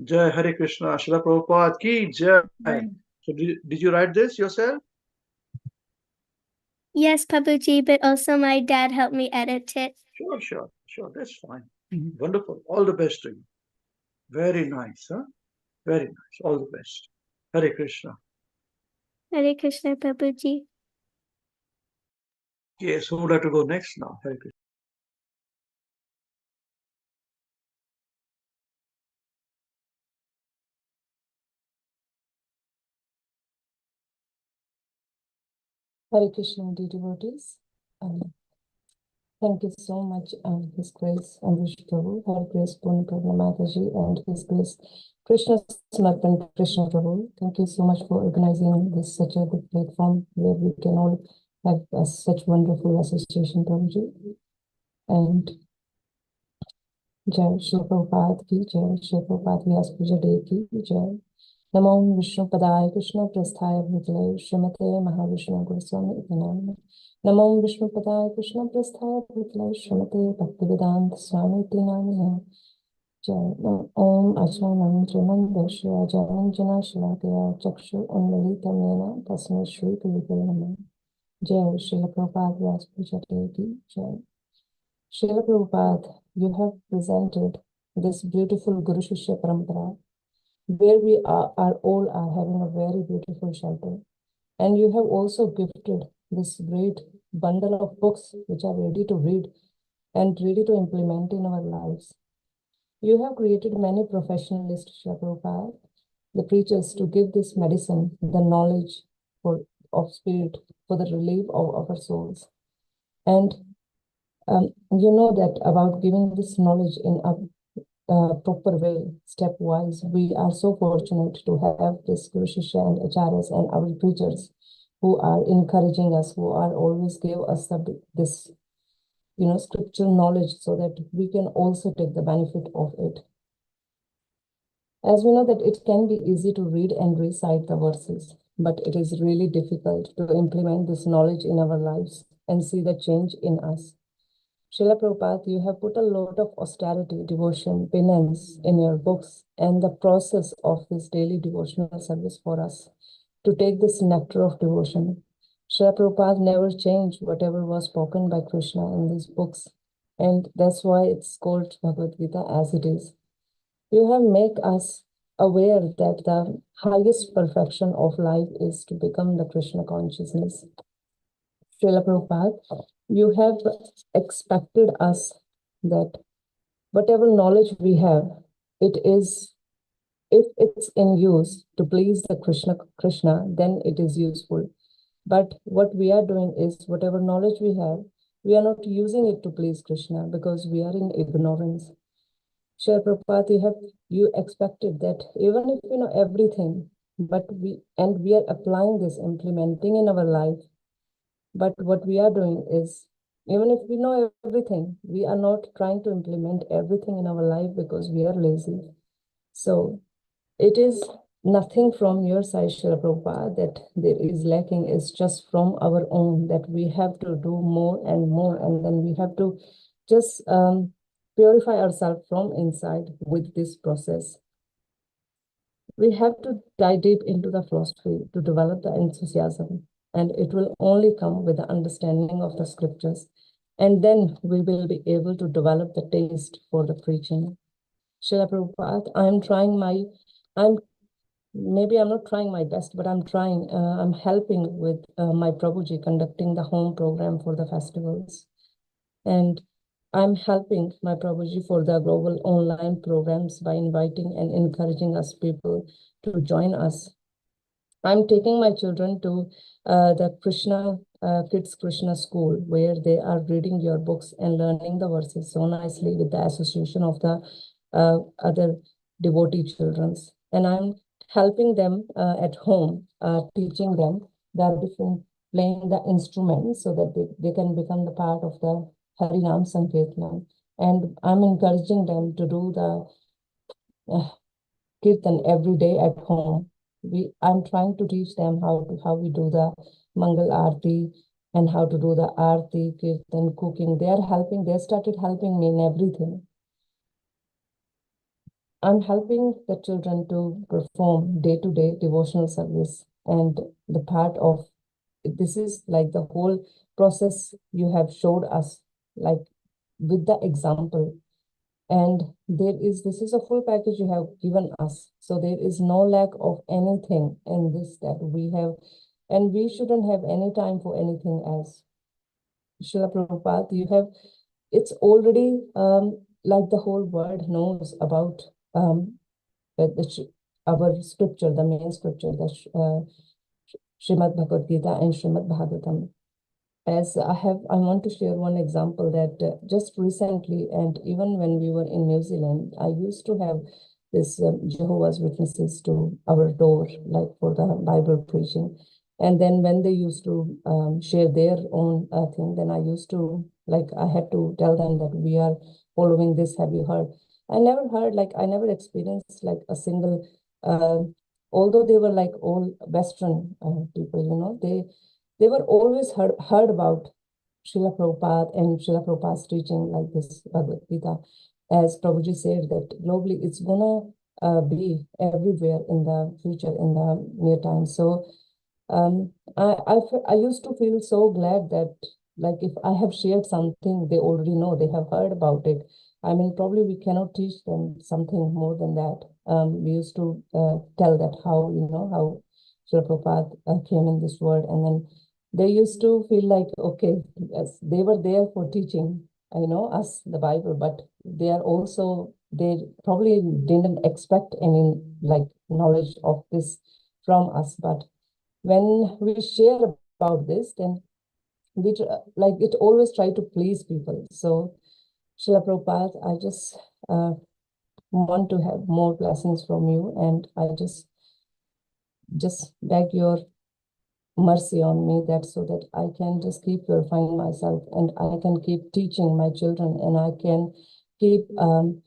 Jai Hare Krishna, Srila Prabhupada ki Jai. So did you write this yourself? Yes, Prabhuji, but also my dad helped me edit it. Sure, that's fine. Wonderful, all the best to you. Very nice, huh? Very nice, all the best. Hare Krishna. Hare Krishna, Prabhuji. Yes, who would like to go next now? Hare Krishna. Hare Krishna, dear devotees. Thank you so much, His Grace Amrish Prabhu, Hare Grace Purna Prabhu Mataji, and His Grace Krishna Samarpan Krishna Prabhu. Thank you so much for organizing this such a good platform where we can all have such wonderful association, Prabhuji. And Jai Shri Prabhupada ki Jai, Shri Prabhupada Vyas Puja Day ki Jai. Namo Vishnu Padaya Krishna Prasthaya Bhutale Srimate Mahavishnu Goswami Itanam. Namo Vishnu Padaya Krishna Prasthaya Bhutale Srimate Bhaktivedanta Swami Itanam. Jai Om Achanam Janan Dashya Janan Jana Shalakaya Chakshu Unmalita Mena Tasme Shri Guru Nama. Jai Srila Prabhupada Vyas Puja Day ki Jai. Srila Prabhupada, you have presented this beautiful Guru Shishya Parampara, where we are all are having a very beautiful shelter. And you have also gifted this great bundle of books which are ready to read and ready to implement in our lives. You have created many professionalists, Srila Prabhupada, the preachers, to give this medicine, the knowledge of spirit for the relief of our souls. And you know that about giving this knowledge in a proper way, stepwise. We are so fortunate to have this Guru Shishya and Acharyas and our preachers who are encouraging us, who are always give us this, scriptural knowledge so that we can also take the benefit of it. As we know that it can be easy to read and recite the verses, but it is really difficult to implement this knowledge in our lives and see the change in us. Srila Prabhupada, you have put a lot of austerity, devotion, penance in your books and the process of this daily devotional service for us to take this nectar of devotion. Srila Prabhupada never changed whatever was spoken by Krishna in these books, and that's why it's called Bhagavad Gita as it is. You have made us aware that the highest perfection of life is to become the Krishna consciousness. Srila Prabhupada, you have expected us that whatever knowledge we have, it is, if it's in use to please the Krishna, then it is useful. But what we are doing is whatever knowledge we have, we are not using it to please Krishna because we are in ignorance. Srila Prabhupada, you expected that even if we know everything, but we are applying this, implementing in our life. But what we are doing is, even if we know everything, we are not trying to implement everything in our life because we are lazy. So it is nothing from your side, Srila Prabhupada, that there is lacking. It's just from our own that we have to do more and more, and then we have to just purify ourselves from inside with this process. We have to dive deep into the philosophy to develop the enthusiasm, and it will only come with the understanding of the scriptures. And then we will be able to develop the taste for the preaching. Srila Prabhupada, maybe I'm not trying my best, but I'm trying. I'm helping with my Prabhuji conducting the home program for the festivals. And I'm helping my Prabhuji for the global online programs by inviting and encouraging us people to join us. I'm taking my children to the Krishna Kids Krishna School, where they are reading your books and learning the verses so nicely with the association of the other devotee childrens. And I'm helping them at home, teaching them the different playing the instruments so that they can become the part of the Harinam Sankirtan. And I'm encouraging them to do the Kirtan every day at home. I'm trying to teach them how we do the Mangal Aarti and how to do the Aarti, Kirtan, cooking. They started helping me in everything. I'm helping the children to perform day-to-day devotional service, and the part of this is like the whole process you have showed us, like with the example. And this is a full package you have given us. So there is no lack of anything in this that we have, and we shouldn't have any time for anything else. Srila Prabhupada, it's already like the whole world knows about our scripture, the main scripture, the Srimad Bhagavad Gita and Srimad Bhagavatam. As I want to share one example that just recently, and even when we were in New Zealand, I used to have this Jehovah's Witnesses to our door, like for the Bible preaching. And then when they used to share their own thing, then I used to, I had to tell them that we are following this, have you heard? I never experienced like a single, although they were like all Western people, they were always heard about Srila Prabhupada and Srila Prabhupada's teaching like this Bhagavad Gita. As Prabhuji said that globally it's gonna be everywhere in the future, in the near time. So I used to feel so glad that like if I have shared something, they already know, they have heard about it. I mean, probably we cannot teach them something more than that. We used to tell that how Srila Prabhupada came in this world, and then they used to feel like, okay, yes, they were there for teaching, us the Bible, but they probably didn't expect any like knowledge of this from us. But when we share about this, then we it always try to please people. So Srila Prabhupada, I just want to have more blessings from you, and I just beg your mercy on me, that so that I can just keep purifying myself, and I can keep teaching my children, and I can keep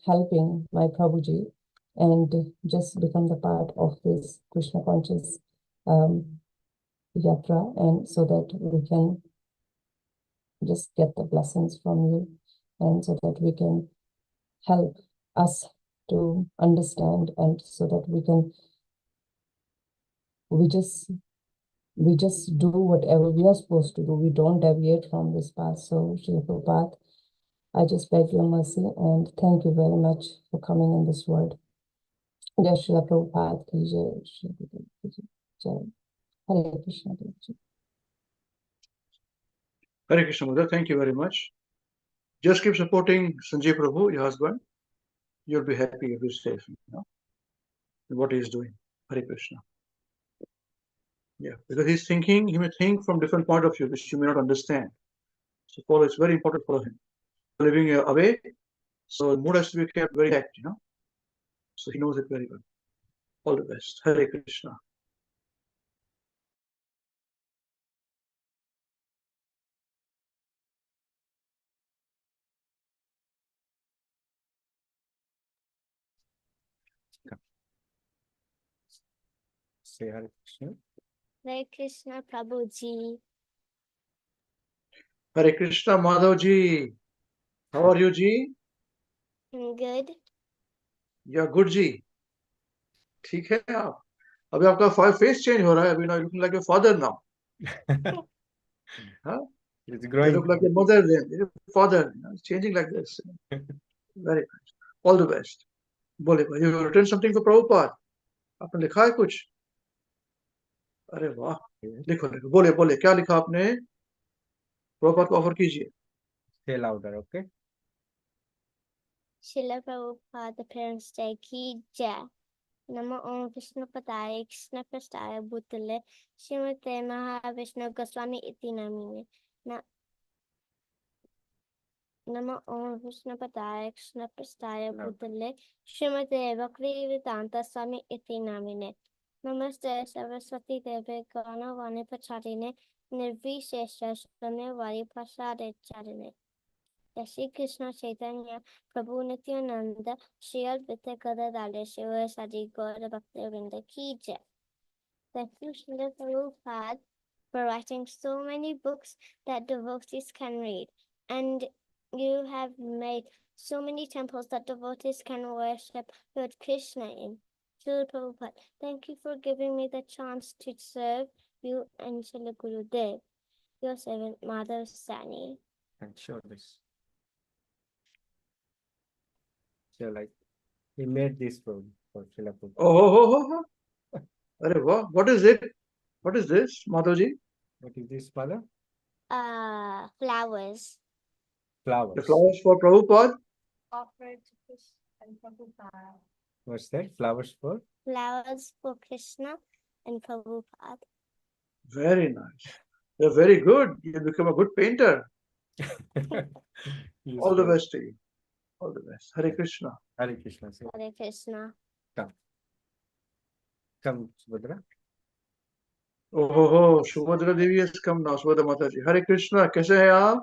helping my Prabhuji and just become the part of this Krishna conscious yatra, and so that we can just get the blessings from you, and so that we can help us to understand, and so that we just do whatever we are supposed to do. We don't deviate from this path. So, Srila Prabhupada, I just beg your mercy, and thank you very much for coming in this world. Jai Srila Prabhupada ki jai, Srila Prabhupada ki jai. Hare Krishna. Hare Krishna, Mother. Thank you very much. Just keep supporting Sanjay Prabhu, your husband. You'll be happy, you'll be safe, in what he's doing. Hare Krishna. Yeah, because he may think from different point of view, which you may not understand. So follow, it's very important for him. Living away, so the mood has to be kept very tight, So he knows it very well. All the best. Hare Krishna. Say Hare Krishna. Hare Krishna, Prabhuji. Hare Krishna, Madhavji. How are you, Ji? Good. या good जी, ठीक है आप? अभी आपका face change हो रहा है, अभी now you looking like your father now. Huh? It's You growing. look like your mother then, your father, it's changing like this. Very nice. All the best. बोले भाई, you written something for Prabhupada? आपने लिखा है कुछ? अरे वाह, लिखो लिखो, बोले बोले, क्या लिखा आपने? Prabhupada को ऑफर कीजिए. Say louder, okay? Srila Prabhupada Parents Day Ki Jai. Namo Om Vishnu Padaya Krishna Prastaya Bhutale Srimate Mahavishnu Goswami Iti Namine. Namo Om Vishnu Padaya Krishna Prastaya Bhutale Srimate Bhaktivedanta Swami Iti Namine. Namaste Saraswati Deve Gana Vani Pacharine Nirvishesha Shunyavari Prasade Charine. Shri Krishna Chaitanya Prabhu Nityananda Shri Advaita Gadadhara Shiva Sadi Gaura Bhaktivinoda Ki Jai. Thank you, Srila Prabhupada, for writing so many books that devotees can read. And you have made so many temples that devotees can worship Lord Krishna in. Srila Prabhupada, thank you for giving me the chance to serve you and Srila Gurudev, your servant Madhav Sani. And show this. So like he made this for Srila Prabhupada. Oh. अरे वाह, what is it? What is this, Madhavji? What is this, mother? Flowers. Flowers. The flowers for Prabhupada? Offered to Krishna and Prabhupada. What's that? Flowers for? Flowers for Krishna and Prabhupada. Very nice. You're very good. You become a good painter. Yes, All the sir. best to you. All the best. Hare Krishna. Hare Krishna. Say, Hare Krishna. come, Subhadra. Oh, Subhadra Devi has come now. Subhadra Mataji. Hare Krishna. कैसे हैं आप?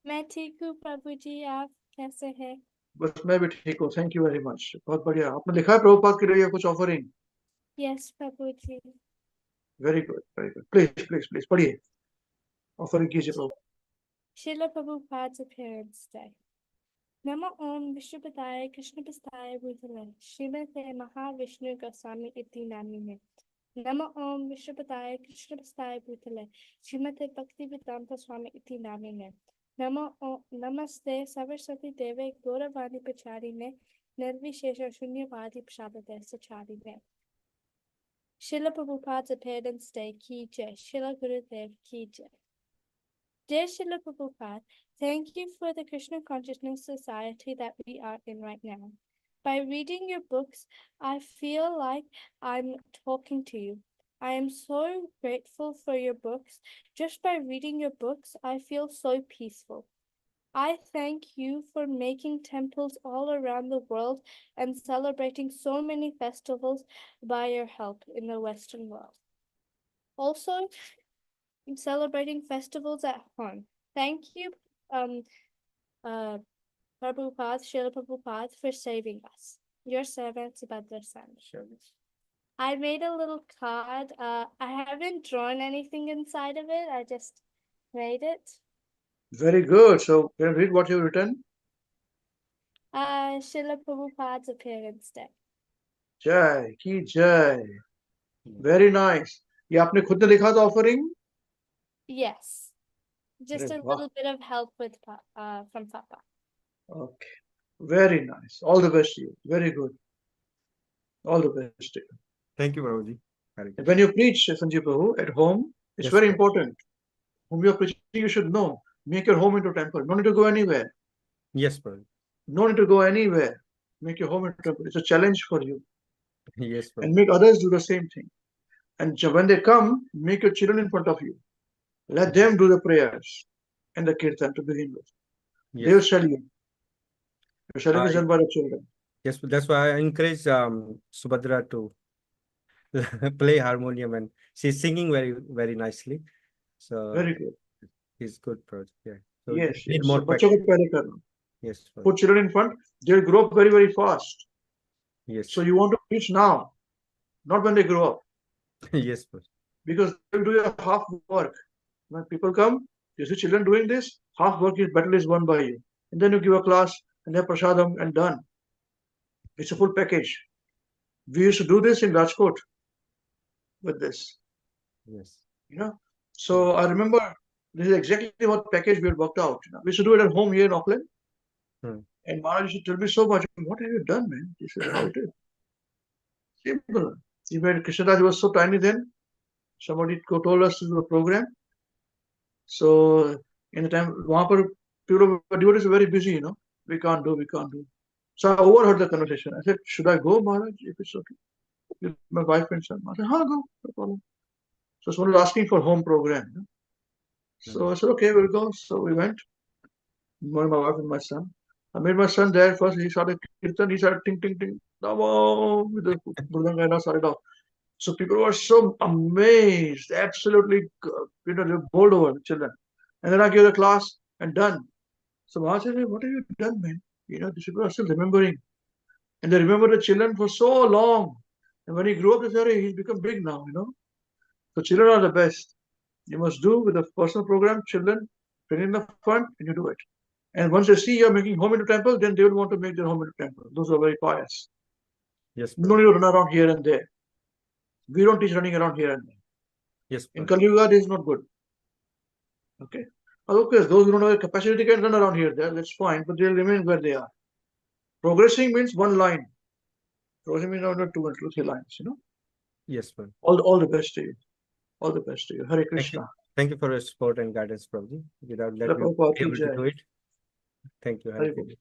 मैं ठीक हूँ प्रभु जी, आप कैसे हैं? बस मैं भी ठीक हूँ. Thank you very much. बहुत बढ़िया. आपने लिखा है प्रभुपाद के लिए कुछ offering? Yes Prabhu ji. Very good. Very good. Please पढ़िए. Offering कीजिए प्रभु. Srila Prabhupada's appearance day. Namo Om Vishnupadaya Krishna Pastaya Bhutale Srimate Mahavishnu Goswami Iti Namine. Namo Om Vishnupadaya Krishna Pastaya Bhutale Srimate Bhaktivedanta Swami Iti Namine. Namaste Saraswati Deve Gauravani Pacharine Nirvishesha Shunyavadi Prasade Sacharine. Srila Prabhupada's appearance day Ki Jai. Srila Gurudev Ki Jai. Dear Srila Prabhupada, thank you for the Krishna Consciousness Society that we are in right now. By reading your books, I feel like I'm talking to you. I am so grateful for your books. Just by reading your books, I feel so peaceful. I thank you for making temples all around the world and celebrating so many festivals by your help in the Western world. Also, celebrating festivals at home. Thank you, Prabhupada, Srila Prabhupada, for saving us. Your servant, Subhadra Sani. I made a little card. I haven't drawn anything inside of it. I just made it. Very good. So can you read what you've written? Srila Prabhupada's appearance day. Jai ki jai. Very nice. ये आपने खुद ने लिखा था offering? Yes. Just अरे a वाह. little bit of help with from Papa. Okay. Very nice. All the best to you. Very good. All the best to you. Thank you, Prabhuji. Hare And Krishna. when you preach, Sanjeev Prabhu, at home, it's Yes, very sir. important. Whom you are preaching, you should know. Make your home into a temple. No need to go anywhere. Yes, Prabhuji. No need to go anywhere. Make your home into a temple. It's a challenge for you. Yes, And Prabhuji. make others do the same thing. And when they come, make your children in front of you. Let them do the prayers and the kirtan to begin with. They will Yes. study you. The studying is I- done by the children. Yes, that's why I encourage Subhadra to play harmonium, and she's singing very nicely. So Very good. it's good project. Yeah. So Yes, need yes. more So बच्चों को practice. पहले करना. Yes, Prabhuji. Put children in front. They'll grow up very, very fast. Yes. So you want to preach now, not when they grow up, Yes, Prabhuji. because they'll do your half work. When people come, you see children doing this, half work is battle is won by you. And then you give a class and have prasadam and done. It's a full package. We used to do this in Rajkot with this. Yes. You know, so I remember this is exactly what package we had worked out. You know, we used to do it at home here in Auckland. And Maharaj used to tell me so much. What have you done, man? This is how it is. Simple. Even Krishnaraj was so tiny then. Somebody told us to do a program. So in the time, people devotees were very busy, you know. We can't do. So I overheard the conversation. I said, should I go, Maharaj, if it's okay? With my wife and son. I said, go, no problem. So someone was asking for home program. You know? So I said, okay, we'll go. So we went. My wife and my son. I made my son there first. He started kirtan. He started ting ting ting. Namo with the mridanga and I started off. So people were so amazed, absolutely, they bowled over the children. And then I gave the class and done. So Maharaj said, what have you done, man? You know, these people are still remembering. And they remember the children for so long. And when he grew up, they said, he's become big now, you know. So children are the best. You must do with a personal program, children, bring in the fund, and you do it. And once they see you're making home into temple, then they will want to make their home into temple. Those are very pious. Yes. No need to run around here and there. We don't teach running around here and there. Yes. In Kali Yuga, this is not good. Okay. Okay, those who don't have the capacity can run around here, there, that's fine, but they'll remain where they are. Progressing means one line. Progressing means not two, 3 lines, you know. Yes, ma'am. All the best to you. All the best to you. Hare Krishna. Thank you for your support and guidance, Prabhuji. Without that, we Prabhupada won't be ki able to jai. do it. Thank you. Hare Krishna.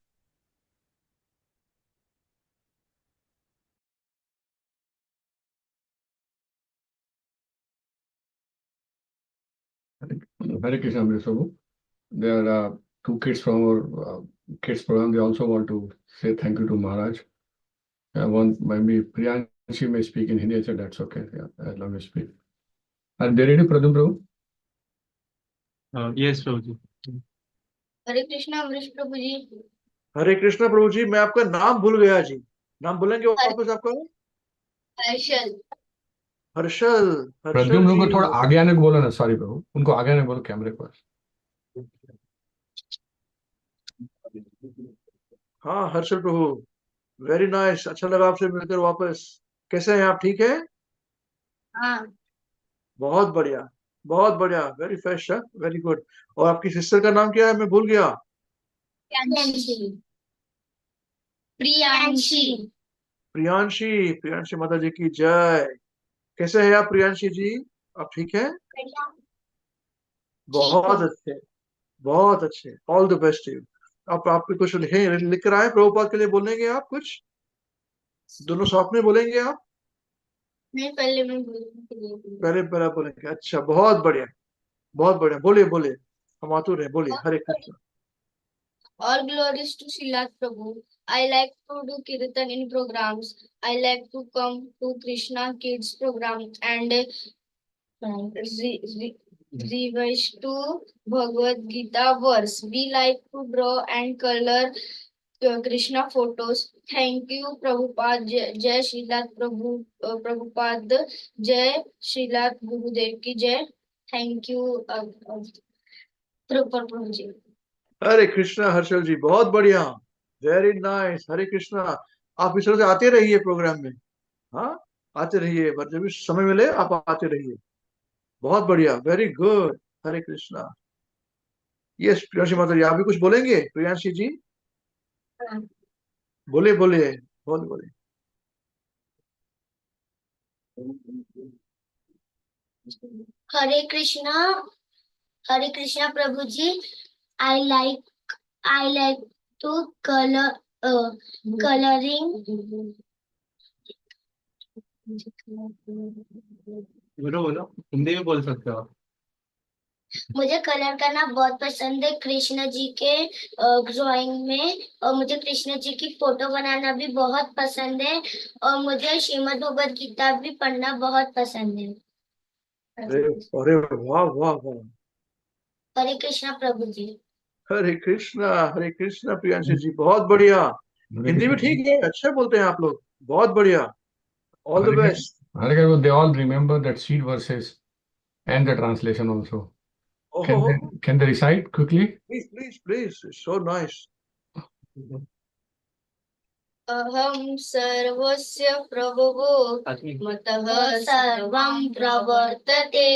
Hare Krishna, Prabhu. There are 2 kids from our kids program. They also want to say thank you to Maharaj. One maybe Priyanshi may speak in Hindi. I said that's okay. Yeah, as long as speak. Are they ready, Prabhu? Yes, Prabhuji. हरे कृष्णा अमरीश प्रभु जी हरे कृष्णा प्रभु जी मैं आपका नाम भूल गया जी नाम बोलेंगे वापस आपका हर्षल हर्षल प्रद्युम्न लोगों को थोड़ा आगे आने को बोलो ना सॉरी प्रभु उनको आगे आने को बोलो कैमरे के पास हाँ हर्षल प्रभु वेरी नाइस अच्छा लगा आपसे मिलकर वापस कैसे हैं आप ठीक है हाँ बहुत बढ़िया वेरी फ्रेश वेरी गुड और आपकी सिस्टर का नाम क्या है मैं भूल गया प्रियांशी प्रियांशी माता जी की जय कैसे हैं आप प्रियांशी जी आप ठीक हैं बहुत अच्छे ऑल द बेस्ट यू आप कुछ लिख कर आए प्रभुपाद के लिए बोलेंगे आप कुछ दोनों साथ में बोलेंगे आप नहीं पहले बोलेंगे अच्छा बहुत बढ़िया बोलिए हम आतुर हैं बोलिए हरे Krishna All glories to Srila Prabhu. I like to do kirtan in programs. I like to come to Krishna Kids program and revise to Bhagavad Gita verse. We like to draw and color Krishna photos. Thank you, Prabhupada. Jai Srila Prabhupada. Jai Srila Gurudev ki Jai. Thank you, Prabhuji. हरे कृष्णा हर्षल जी बहुत बढ़िया very nice हरे कृष्णा आप इस तरह से आते रहिए programme में हाँ आते रहिए जब भी समय मिले आप आते रहिए बहुत बढ़िया वेरी गुड हरे कृष्णा यस प्रियांशी माता जी आप भी कुछ बोलेंगे प्रियांशी जी बोलिए Hare Krishna Prabhu ji. I like to coloring. बोलो हिंदी में बोल सकते हो मुझे कलर करना बहुत पसंद है कृष्ण जी के ड्राइंग में और मुझे कृष्ण जी की फोटो बनाना भी बहुत पसंद है और मुझे श्रीमद् भगवद गीता भी पढ़ना बहुत पसंद है अरे वाह हरे कृष्णा प्रभु जी हरे कृष्णा प्रियांशी जी बहुत बढ़िया हिंदी भी ठीक है अच्छा बोलते हैं आप लोग बहुत बढ़िया all the best Hare Krishna, they all remember that seed verses and the translation also. Can they recite quickly? Please. It's so nice. अहं सर्वस्य प्रभुः मतः सर्वं प्रवर्तते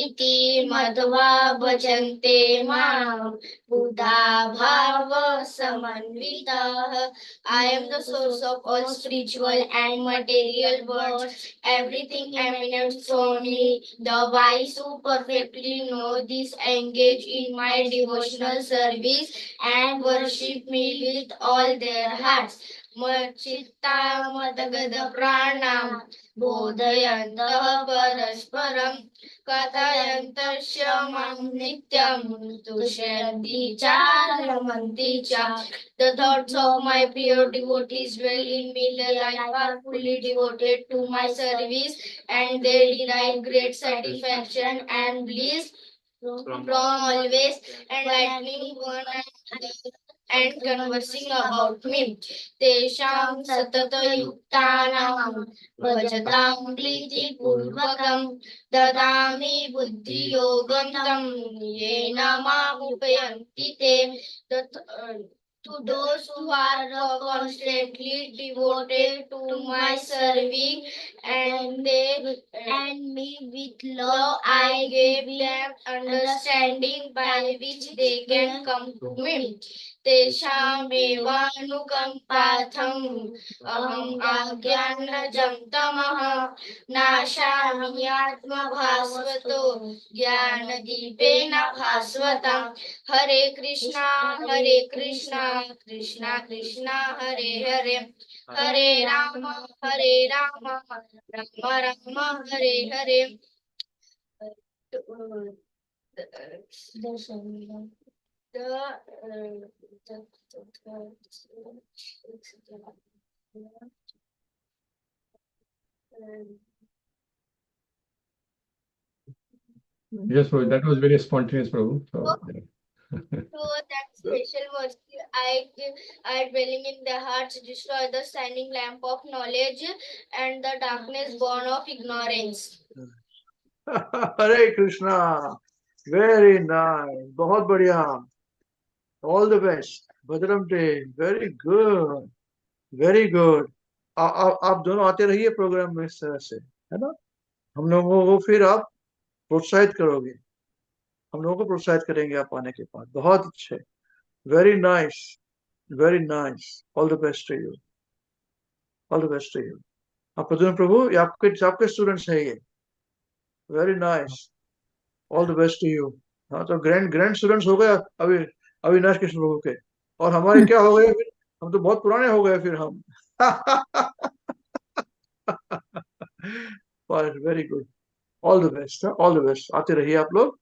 इति मत्वा भजन्ते मां बुधा भाव समन्विताः. I am the source of all spiritual and material worlds. Everything emanates from me. The wise who perfectly know this engage in my devotional service and worship me with all their hearts. मच्चित्ता मदगद प्राणां बोधयन्तः परस्परं कथयन्तश्च मां नित्यं तुष्यन्ति च रमन्ति च. The thoughts of my pure devotees dwell in me. Their lives are fully devoted to my service, and they derive great satisfaction and bliss from always enlightening one another and conversing about me. तेषां सततयुक्तानां भजतां प्रीतिपूर्वकं ददामि बुद्धियोगं तं येन मामुपयन्ति ते. To those who are constantly devoted to my serving and they and me with love, I gave them understanding by which they can come to me. तेषामेवानुकम्पार्थम् अहम् आज्ञानजं तमः नाशामि आत्मभास्वतो ज्ञानदीपेन भास्वता. हरे Krishna Krishna Krishna Hare Hare Hare Ram Ram Ram Hare Hare. Yes, Prabhu, that was very spontaneous, Prabhu. So, So that special mercy I dwelling in their hearts, destroy the standing lamp of knowledge and the darkness born of ignorance. Hare Krishna. Very nice. बहुत बढ़िया. All the best. Bhadram Day. Very good. Very good. आप दोनों आते रहिए programme में इस तरह से, है ना? हम लोगों को फिर आप प्रोत्साहित करोगे, हम लोगों को प्रोत्साहित करेंगे आप आने के बाद. बहुत अच्छे. Very nice. Very nice. All the best to you. All the best to you. आप पद्म प्रभु, ये आपके स्टूडेंट्स हैं ये. Very nice. All the best to you. हाँ, तो ग्रैंड स्टूडेंट्स हो गए अभी अविनाश कृष्ण प्रभु के. और हमारे क्या हो गए फिर? हम तो बहुत पुराने हो गए फिर हम. Very good. All the best. All the best. आते रहिए आप लोग.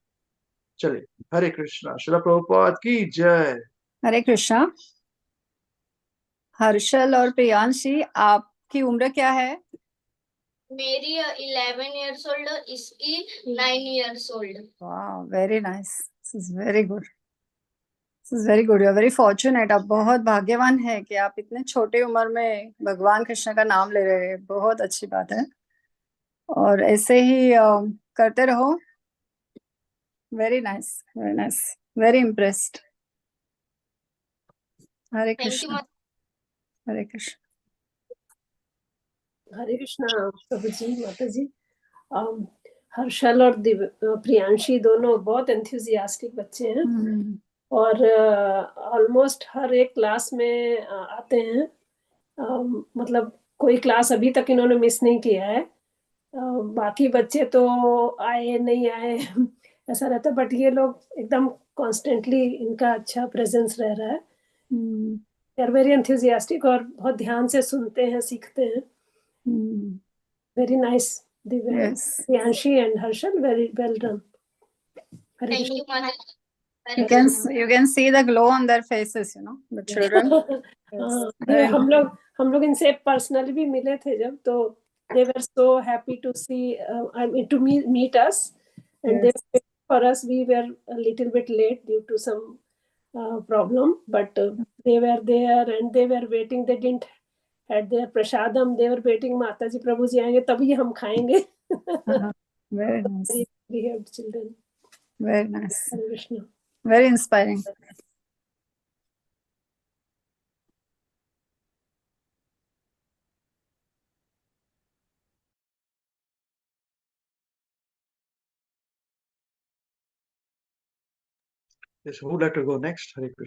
चलिए. हरे कृष्णा. श्रील प्रभुपाद की जय. हरे कृष्णा. हर्षल और प्रियांशी, आपकी उम्र क्या है? मेरी 11 years old, इसकी 9 years old. Wow, very nice. This is very good. This is very good. You are very fortunate. आप बहुत भाग्यवान है कि आप इतने छोटे उम्र में भगवान कृष्ण का नाम ले रहे हैं. बहुत अच्छी बात है और ऐसे ही करते रहो. Very nice, very nice, very impressed. Hare Krishna. Hare Krishna. हरे कृष्णा प्रभु जी, माता जी. हर्षल और प्रियांशी दोनों बहुत एंथुजियास्टिक बच्चे हैं और ऑलमोस्ट हर एक क्लास में आते हैं. मतलब कोई क्लास अभी तक इन्होंने मिस नहीं किया है. बाकी बच्चे तो आए नहीं आए ऐसा रहता है, बट ये लोग एकदम कॉन्स्टेंटली इनका अच्छा प्रेजेंस रह रहा है. दे आर वेरी एंथुजियास्टिक और बहुत ध्यान से सुनते हैं, सीखते हैं. Very nice. Yes. Priyanshi and Harshal, very well done. Thank you, Mother. You can see the glow on their faces, you know, the children. Yes. हम लोग इनसे पर्सनली भी मिले थे जब, तो they were so happy to see, to meet us, and they were for us. We were a little bit late due to some problem, but they were there and they were waiting. They didn't had their prasadam. They were waiting. माता जी प्रभु जी आएंगे तभी हम खाएंगे. Very nice. Very behaved children. Very nice. Hare Krishna. Very inspiring. Yes, who would like to go next? Hare Krishna.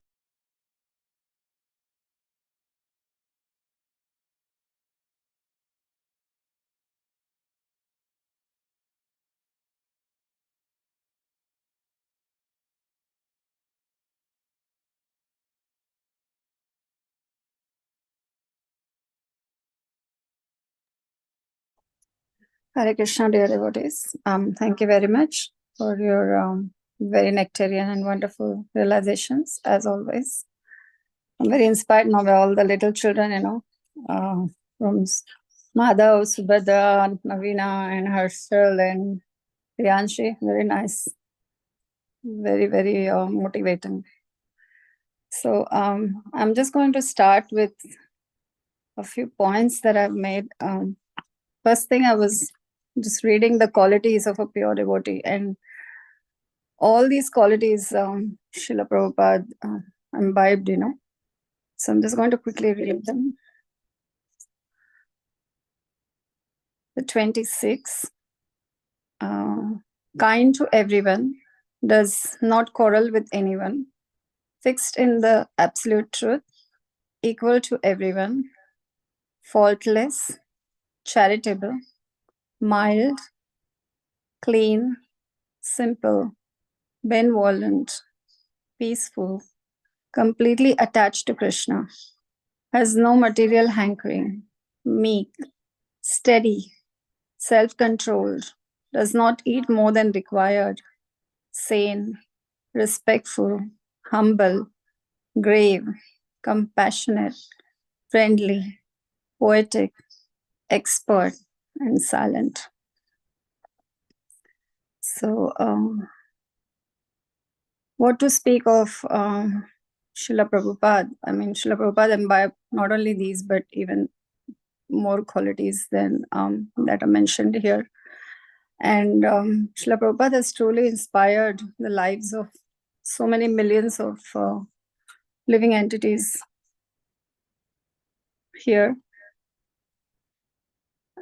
Hare Krishna, dear devotees. Thank you very much for your very nectarian and wonderful realizations, as always. I'm very inspired now by all the little children, from Madhav, Subhadra, Navina, and Harshal, and Priyanshi. Very nice. Very, very motivating. So I'm just going to start with a few points that I've made. First thing, I was just reading the qualities of a pure devotee, and all these qualities Srila Prabhupada imbibed, So I'm just going to quickly read them. The 26, kind to everyone, does not quarrel with anyone, fixed in the absolute truth, equal to everyone, faultless, charitable, mild, clean, simple, benevolent, peaceful, completely attached to Krishna, has no material hankering, meek, steady, self-controlled, does not eat more than required, sane, respectful, humble, grave, compassionate, friendly, poetic, expert, and silent. So, what to speak of Srila Prabhupada? I mean, Srila Prabhupada imbibed not only these, but even more qualities than that are mentioned here. And Srila Prabhupada has truly inspired the lives of so many millions of living entities here.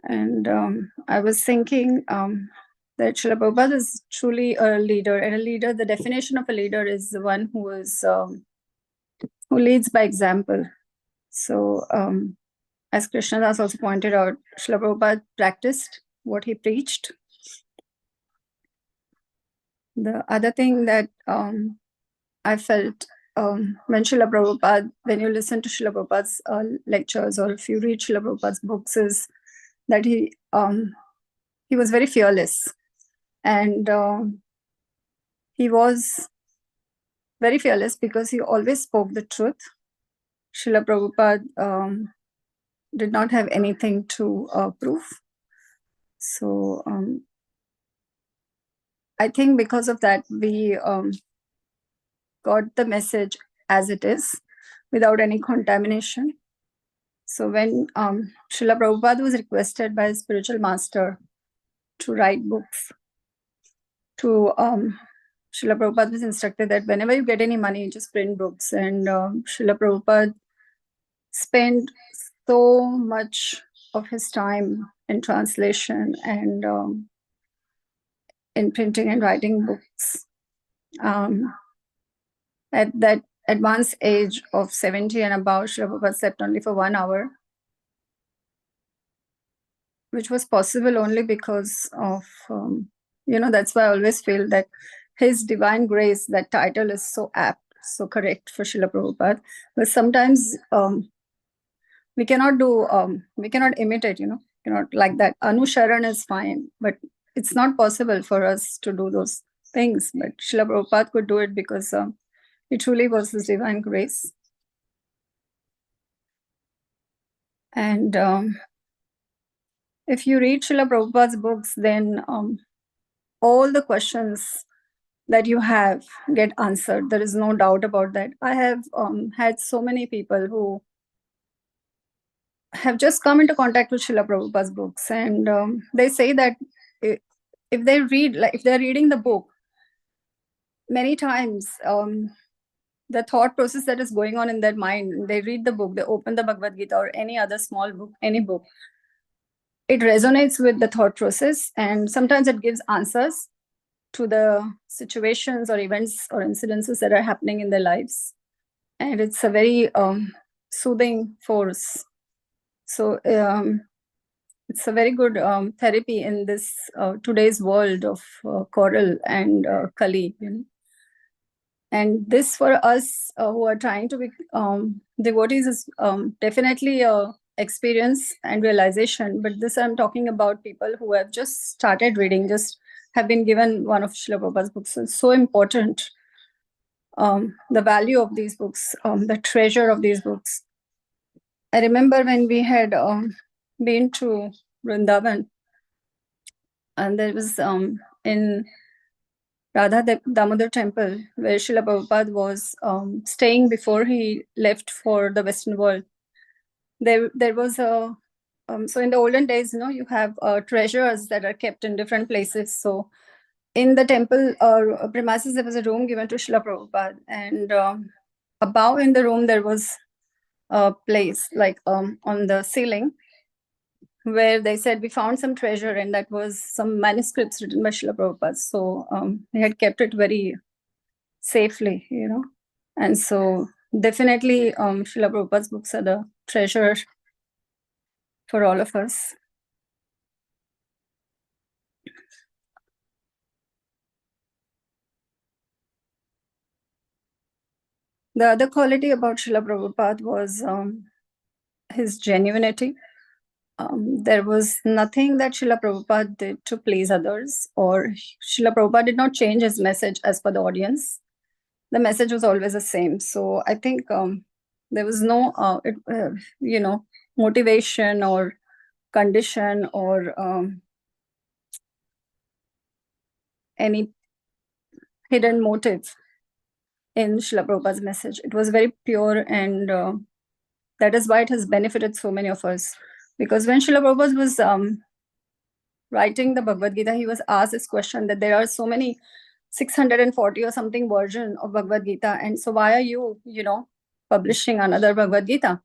And I was thinking that Srila Prabhupada is truly a leader, and a leader, the definition of a leader is the one who is who leads by example. So as Krishnadas also pointed out, Srila Prabhupada practiced what he preached. The other thing that I felt when Srila Prabhupada, when you listen to Srila Prabhupada's lectures, or if you read Srila Prabhupada's books, is that he was very fearless, and he was very fearless because he always spoke the truth. Srila Prabhupada did not have anything to prove. So I think because of that, we got the message as it is, without any contamination. So when Srila Prabhupada was requested by his spiritual master to write books, Srila Prabhupada was instructed that whenever you get any money, just print books. And Srila Prabhupada spent so much of his time in translation and in printing and writing books. At that advanced age of 70 and above, Srila Prabhupada slept only for 1 hour, which was possible only because of, that's why I always feel that His Divine Grace, that title is so apt, so correct for Srila Prabhupada. But sometimes we cannot do, we cannot imitate, like that. Anusharan is fine, but it's not possible for us to do those things. But Srila Prabhupada could do it because it truly was His Divine Grace. And if you read Srila Prabhupada's books, then all the questions that you have get answered. There is no doubt about that. I have had so many people who have just come into contact with Srila Prabhupada's books, and they say that if they read, like if they're reading the book, many times the thought process that is going on in their mind, they read the book, they open the Bhagavad Gita or any other small book, any book, it resonates with the thought process, and sometimes it gives answers, to the situations or events or incidences that are happening in their lives. And it's a very soothing force. So it's a very good therapy in this today's world of quarrel and Kali, you know. And this for us who are trying to be devotees is definitely a experience and realization. But this I'm talking about people who have just started reading, just have been given one of Srila Prabhupada's books. So it's so important. The value of these books, the treasure of these books. I remember when we had been to Vrindavan, and there was in Radha Damodar temple where Srila Prabhupada was staying before he left for the Western world. There was a so in the olden days, you know, you have treasures that are kept in different places. So in the temple premises, there was a room given to Srila Prabhupada, and above in the room there was a place like on the ceiling where they said we found some treasure, and that was some manuscripts written by Srila Prabhupada. So they had kept it very safely, you know. And so definitely Srila Prabhupada's books are the treasure for all of us. The other quality about Srila Prabhupada was his genuinity. There was nothing that Srila Prabhupada did to please others, or Srila Prabhupada did not change his message as per the audience. The message was always the same. So I think there was no, you know, motivation or condition or any hidden motive in Srila Prabhupada's message. It was very pure, and that is why it has benefited so many of us. Because when Srila Prabhupada was writing the Bhagavad Gita, he was asked this question that there are so many 640 or something version of Bhagavad Gita, and so why are you, you know, publishing another Bhagavad Gita?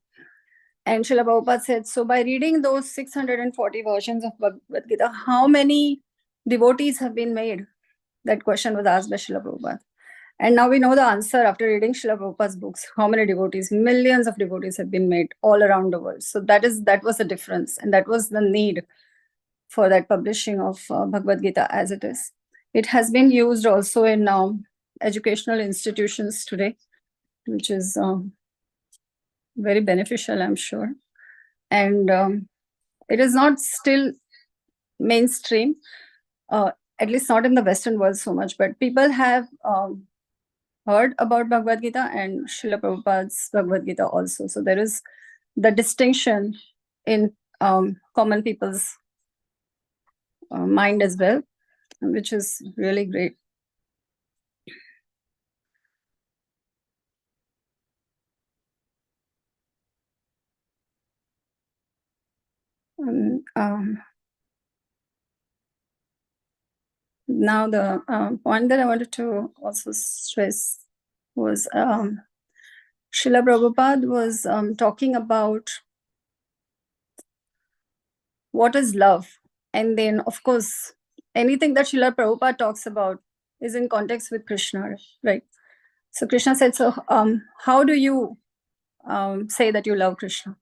And Srila Prabhupada said, so by reading those 640 versions of Bhagavad Gita, how many devotees have been made? That question was asked by Srila Prabhupada. And now we know the answer after reading Srila Prabhupada's books. How many devotees? Millions of devotees have been made all around the world. So that was the difference, and that was the need for that publishing of Bhagavad Gita as it is. It has been used also in educational institutions today, which is very beneficial, I'm sure. And it is not still mainstream, at least not in the Western world so much, but people have heard about Bhagavad Gita and Srila Prabhupada's Bhagavad Gita also. So there is the distinction in common people's mind as well, which is really great. Now the point that I wanted to also stress was Srila Prabhupada was talking about what is love. And then, of course, anything that Srila Prabhupada talks about is in context with Krishna, right? So Krishna said, so how do you say that you love Krishna?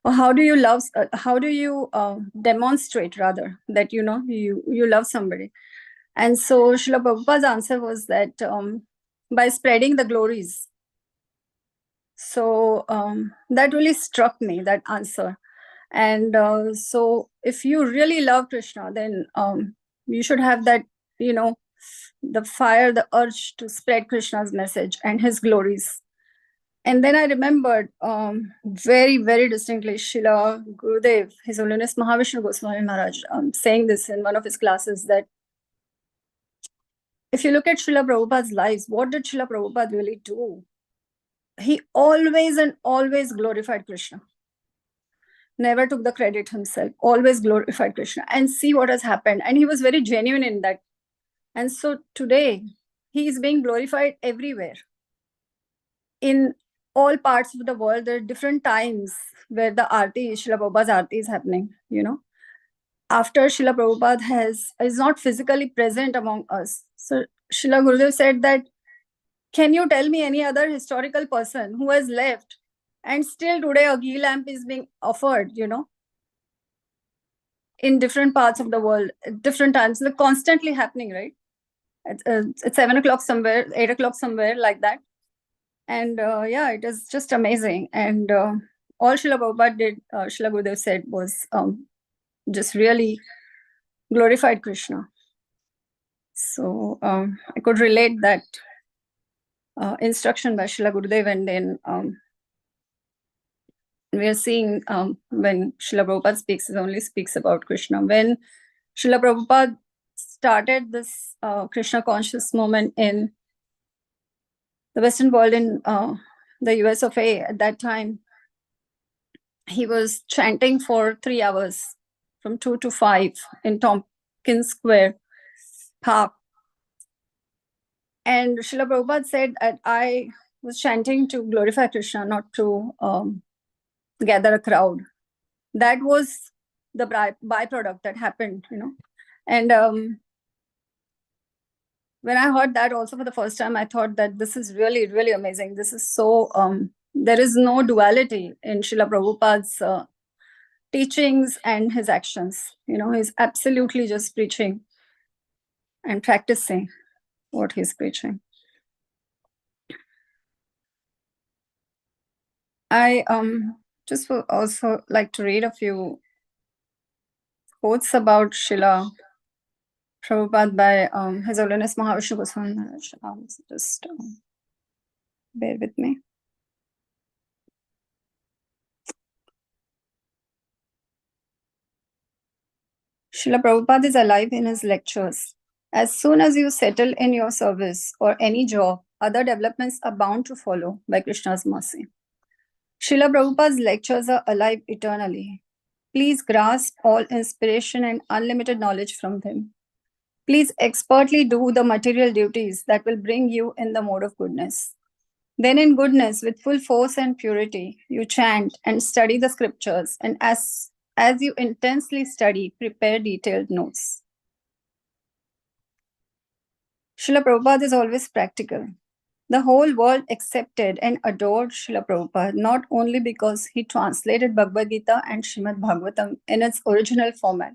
Or how do you demonstrate rather that, you know, you love somebody? And so Srila Prabhupada's answer was that by spreading the glories. So that really struck me, that answer. And so if you really love Krishna, then you should have that, you know, the fire, the urge to spread Krishna's message and his glories. And then I remembered very, very distinctly Srila Gurudev, His Holiness Mahavishnu Goswami Maharaj, saying this in one of his classes, that if you look at Srila Prabhupada's lives, what did Srila Prabhupada really do? He always and always glorified Krishna. Never took the credit himself, always glorified Krishna. And see what has happened. And he was very genuine in that. And so today, he is being glorified everywhere. In all parts of the world, there are different times where the Aarti, Srila Prabhupada's Aarti is happening, you know. after Srila Prabhupada is not physically present among us. So Srila Gurudev said that, can you tell me any other historical person who has left and still today a ghee lamp is being offered, in different parts of the world, at different times, like constantly happening, right? It's 7 o'clock somewhere, 8 o'clock somewhere, like that. And yeah, it is just amazing. And all Srila Prabhupada did, Srila Gurudev said, was just really glorified Krishna. So I could relate that instruction by Srila Gurudev, and then we are seeing when Srila Prabhupada speaks, he only speaks about Krishna. When Srila Prabhupada started this Krishna conscious movement in the Western world, in the US of A, at that time, he was chanting for 3 hours, from 2 to 5 in Tompkins Square Park. And Srila Prabhupada said that I was chanting to glorify Krishna, not to gather a crowd. That was the byproduct that happened, And when I heard that also for the first time, I thought that this is really, really amazing. This is so, there is no duality in Srila Prabhupada's teachings and his actions. He's absolutely just preaching and practicing what he's preaching. I just would also like to read a few quotes about Srila Prabhupada by His Holiness Mahavishnu Goswami Maharaj. Just bear with me. Srila Prabhupada is alive in his lectures. As soon as you settle in your service or any job, other developments are bound to follow by Krishna's mercy. Srila Prabhupada's lectures are alive eternally. Please grasp all inspiration and unlimited knowledge from them. Please expertly do the material duties that will bring you in the mode of goodness. Then in goodness, with full force and purity, you chant and study the scriptures, and as you intensely study, prepare detailed notes. Srila Prabhupada is always practical. The whole world accepted and adored Srila Prabhupada, not only because he translated Bhagavad Gita and Srimad Bhagavatam in its original format,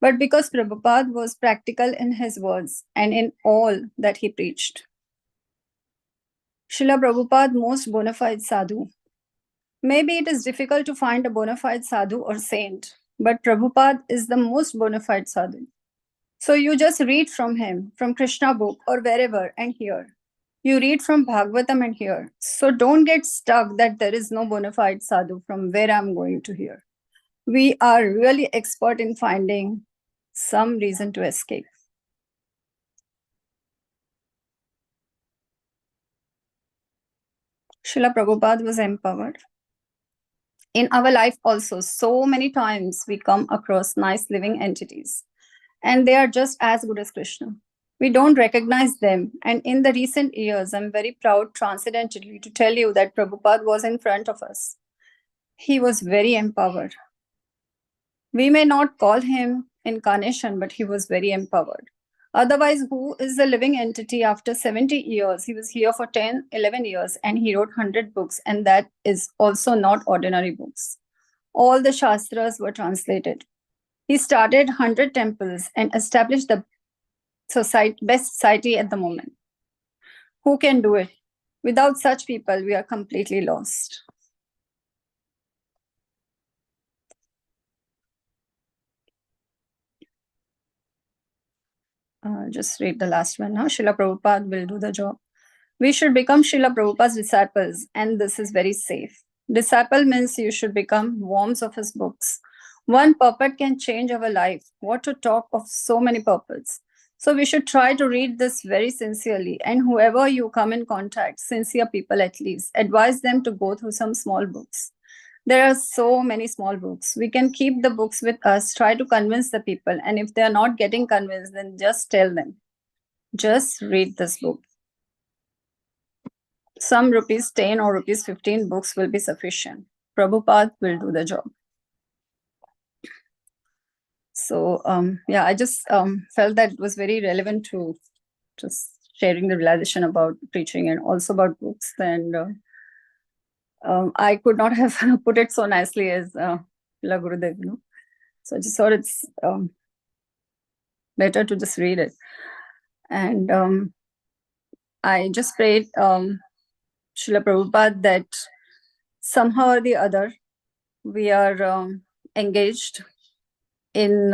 but because Prabhupada was practical in his words and in all that he preached. Srila Prabhupada, most bona fide sadhu. Maybe it is difficult to find a bona fide sadhu or saint, but Prabhupada is the most bona fide sadhu. So you just read from him, from Krishna book or wherever, and hear. You read from Bhagavatam and hear. So don't get stuck that there is no bona fide sadhu from where I'm going to hear. We are really expert in finding some reason to escape. Srila Prabhupada was empowered. In our life also, so many times we come across nice living entities, and they are just as good as Krishna. We don't recognize them. And in the recent years, I'm very proud transcendentally to tell you that Prabhupada was in front of us. He was very empowered. We may not call him incarnation, but he was very empowered. Otherwise, who is the living entity after 70 years? He was here for 10, 11 years, and he wrote 100 books, and that is also not ordinary books. All the Shastras were translated. He started 100 temples and established the best society at the moment. Who can do it? Without such people, we are completely lost. Just read the last one now. Srila Prabhupada will do the job. We should become Srila Prabhupada's disciples, and this is very safe. Disciple means you should become worms of his books. One purport can change our life. What to talk of so many purports? So we should try to read this very sincerely, and whoever you come in contact, sincere people at least, advise them to go through some small books. There are so many small books. We can keep the books with us, try to convince the people, and if they are not getting convinced, then just tell them, just read this book. Some rupees 10 or rupees 15 books will be sufficient. Prabhupada will do the job. So yeah, I just felt that it was very relevant to just sharing the realization about preaching and also about books. And I could not have put it so nicely as Srila Gurudev, you know. So I just thought it's better to just read it. And I just prayed Srila Prabhupada that somehow or the other we are engaged in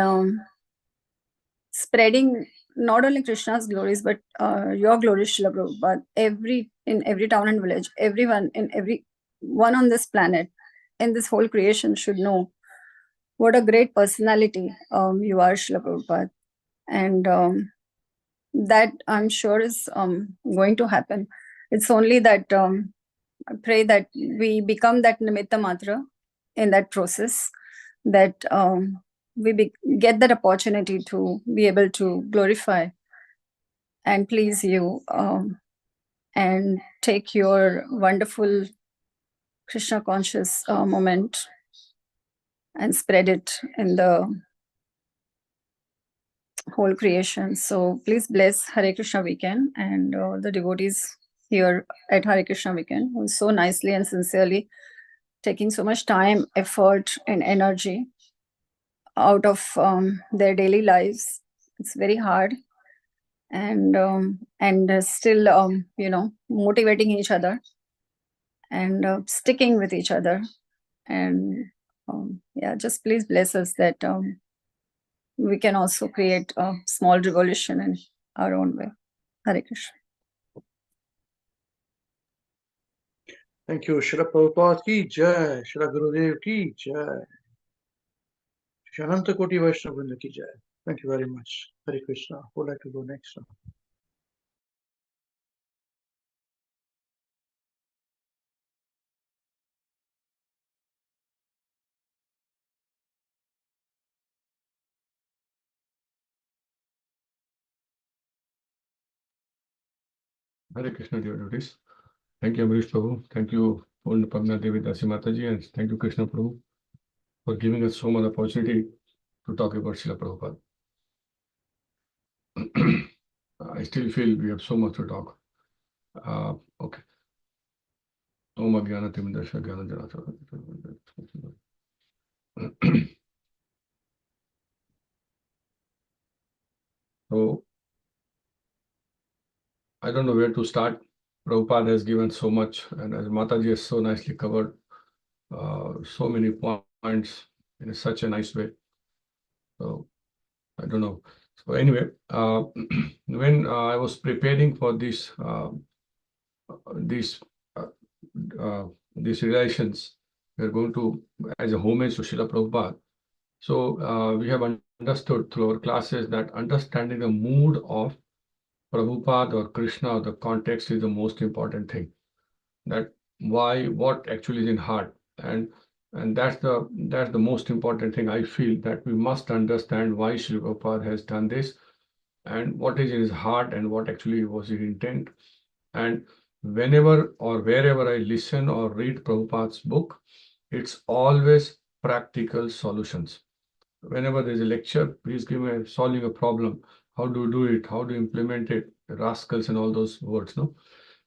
spreading not only Krishna's glories, but your glories, Srila Prabhupada. In every town and village, everyone in every one on this planet, in this whole creation should know what a great personality you are, Srila Prabhupada. And that I'm sure is going to happen. It's only that I pray that we become that nimitta matra in that process, that we get that opportunity to be able to glorify and please you, and take your wonderful Krishna conscious moment and spread it in the whole creation. So please bless Hare Krishna WECAN and the devotees here at Hare Krishna WECAN, who so nicely and sincerely taking so much time, effort, and energy out of their daily lives. It's very hard, and still you know, motivating each other and sticking with each other. And yeah, just please bless us that we can also create a small revolution in our own way. Hare Krishna. Thank you. Srila Prabhupada ki jai. Srila Gurudev ki jai. Shananta Koti Vaishnava Vrinda ki jai. Thank you very much. Hare Krishna. Who would like to go next? Hare Krishna, dear devotees. Thank you, Amrish Prabhu. Thank you, Purna Pagna Devi Dasi Mataji, and thank you, Krishna Prabhu, for giving us so much opportunity to talk about Srila Prabhupada. I still feel we have so much to talk. Okay. Om Ajnana Timidasya Jnana Jana. So, I don't know where to start. Prabhupada has given so much, and as Mataji has so nicely covered so many points in such a nice way. So, I don't know. So anyway, when I was preparing for these relations, we are going to, as a homage to Srila Prabhupada. So we have understood through our classes that understanding the mood of Prabhupada or Krishna or the context is the most important thing. That what actually is in heart, and that's the most important thing. I feel that we must understand why Srila Prabhupada has done this, and what is in his heart, and what actually was his intent. And whenever or wherever I listen or read Prabhupada's book, it's always practical solutions. Whenever there's a lecture, please give me solving a problem. How do you do it? How do you implement it? Rascals and all those words, no?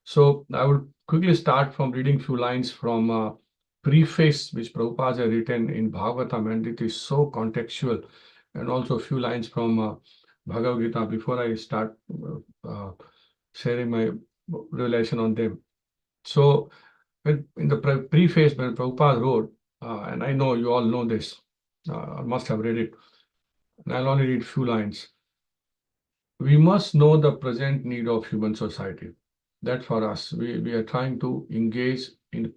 So I would quickly start from reading few lines from preface which Prabhupada has written in Bhagavatam, and it is so contextual, and also a few lines from Bhagavad Gita before I start sharing my revelation on them. So in the preface, when Prabhupada wrote, and I know you all know this, I must have read it, and I'll only read few lines. We must know the present need of human society. That for us, we are trying to engage in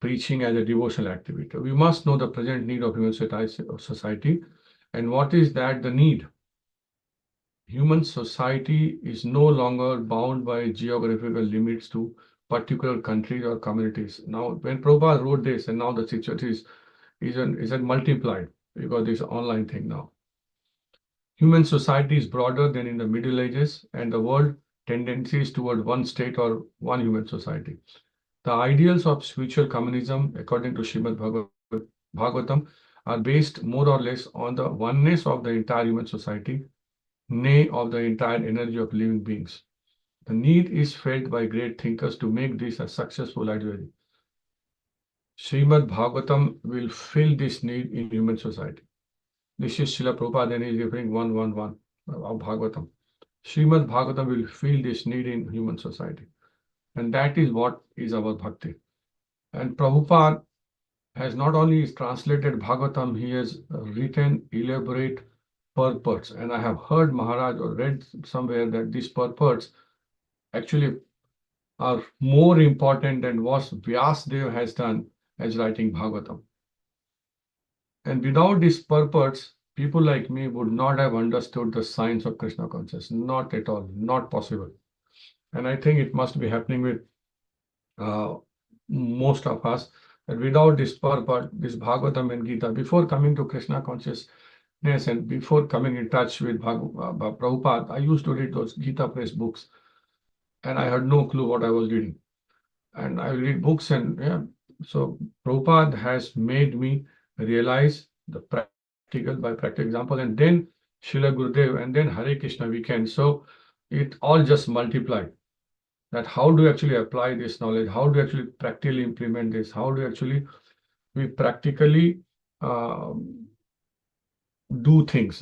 preaching as a devotional activity. We must know the present need of human society. And what is that? The need. Human society is no longer bound by geographical limits to particular countries or communities. Now, when Prabhupada wrote this, and now the situation is multiplied because this online thing now. Human society is broader than in the Middle Ages, and the world tendencies toward one state or one human society. The ideals of spiritual communism, according to Srimad Bhagavatam, are based more or less on the oneness of the entire human society, nay, of the entire energy of living beings. The need is felt by great thinkers to make this a successful ideology. Srimad Bhagavatam will fill this need in human society. This is Srila Prabhupada and he is referring 111 of Bhagavatam. Srimad Bhagavatam will fill this need in human society. And that is what is our bhakti. And Prabhupada has not only translated Bhagavatam, he has written elaborate purports. And I have heard Maharaj or read somewhere that these purports actually are more important than what Vyasdev has done as writing Bhagavatam. And without these purports, people like me would not have understood the science of Krishna consciousness. Not at all, not possible. And I think it must be happening with most of us, that without this purport, this Bhagavatam and Gita, before coming to Krishna consciousness and before coming in touch with Prabhupada, I used to read those Gita Press books and I had no clue what I was reading. And I read books and so Prabhupada has made me realize the practical by practical example, and then Srila Gurudev, and then Hare Krishna WECAN. So it all just multiplied. That how do you actually apply this knowledge? How do you actually practically implement this? How do you actually we practically do things?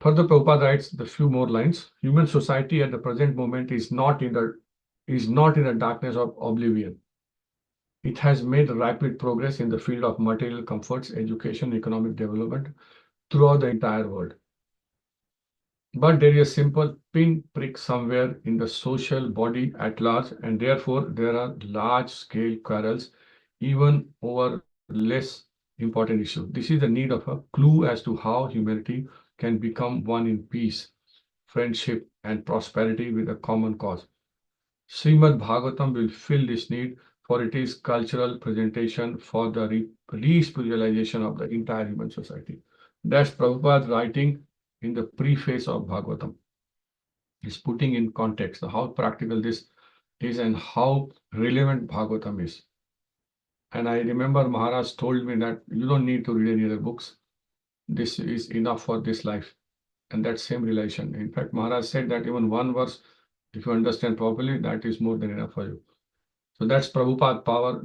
Further, Prabhupada writes the few more lines. Human society at the present moment is not in the darkness of oblivion. It has made rapid progress in the field of material comforts, education, economic development throughout the entire world. But there is a simple pinprick somewhere in the social body at large, and therefore there are large-scale quarrels, even over less important issues. This is the need of a clue as to how humanity can become one in peace, friendship, and prosperity with a common cause. Srimad Bhagavatam will fill this need, for it is cultural presentation for the re-spiritualization of the entire human society. That's Prabhupada writing in the preface of Bhagavatam. He's putting in context how practical this is and how relevant Bhagavatam is. And I remember Maharaj told me that you don't need to read any other books. This is enough for this life. And that same relation. In fact, Maharaj said that even one verse, if you understand properly, that is more than enough for you. So that's Prabhupada power.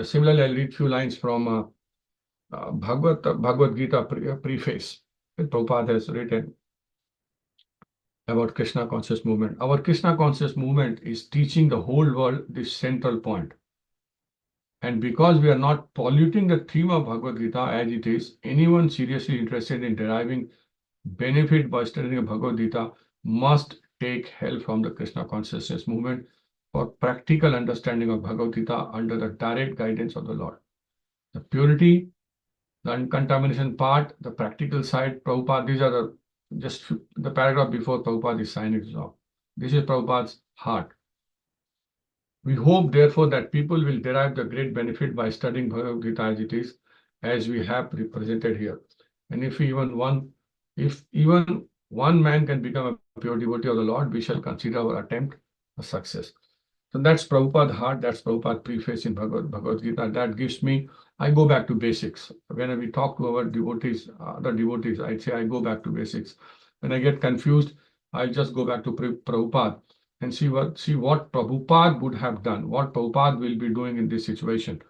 Similarly, I'll read few lines from Bhagavad Gita preface that Prabhupada has written about Krishna conscious movement. Our Krishna conscious movement is teaching the whole world this central point. And because we are not polluting the theme of Bhagavad Gita as it is, anyone seriously interested in deriving benefit by studying Bhagavad Gita must take help from the Krishna consciousness movement for practical understanding of Bhagavad Gita under the direct guidance of the Lord. The purity, the uncontamination part, the practical side, Prabhupada, these are just the paragraph before Prabhupada is signing this off. This is Prabhupada's heart. We hope, therefore, that people will derive the great benefit by studying Bhagavad Gita as it is, as we have represented here. And if even one man can become a pure devotee of the Lord, we shall consider our attempt a success. So that's Prabhupada's heart, that's Prabhupada's preface in Bhagavad Gita. That gives me, I go back to basics. When we talk to our devotees, other devotees, I'd say I go back to basics. When I get confused, I just go back to Prabhupada and see what Prabhupada would have done, what Prabhupada will be doing in this situation.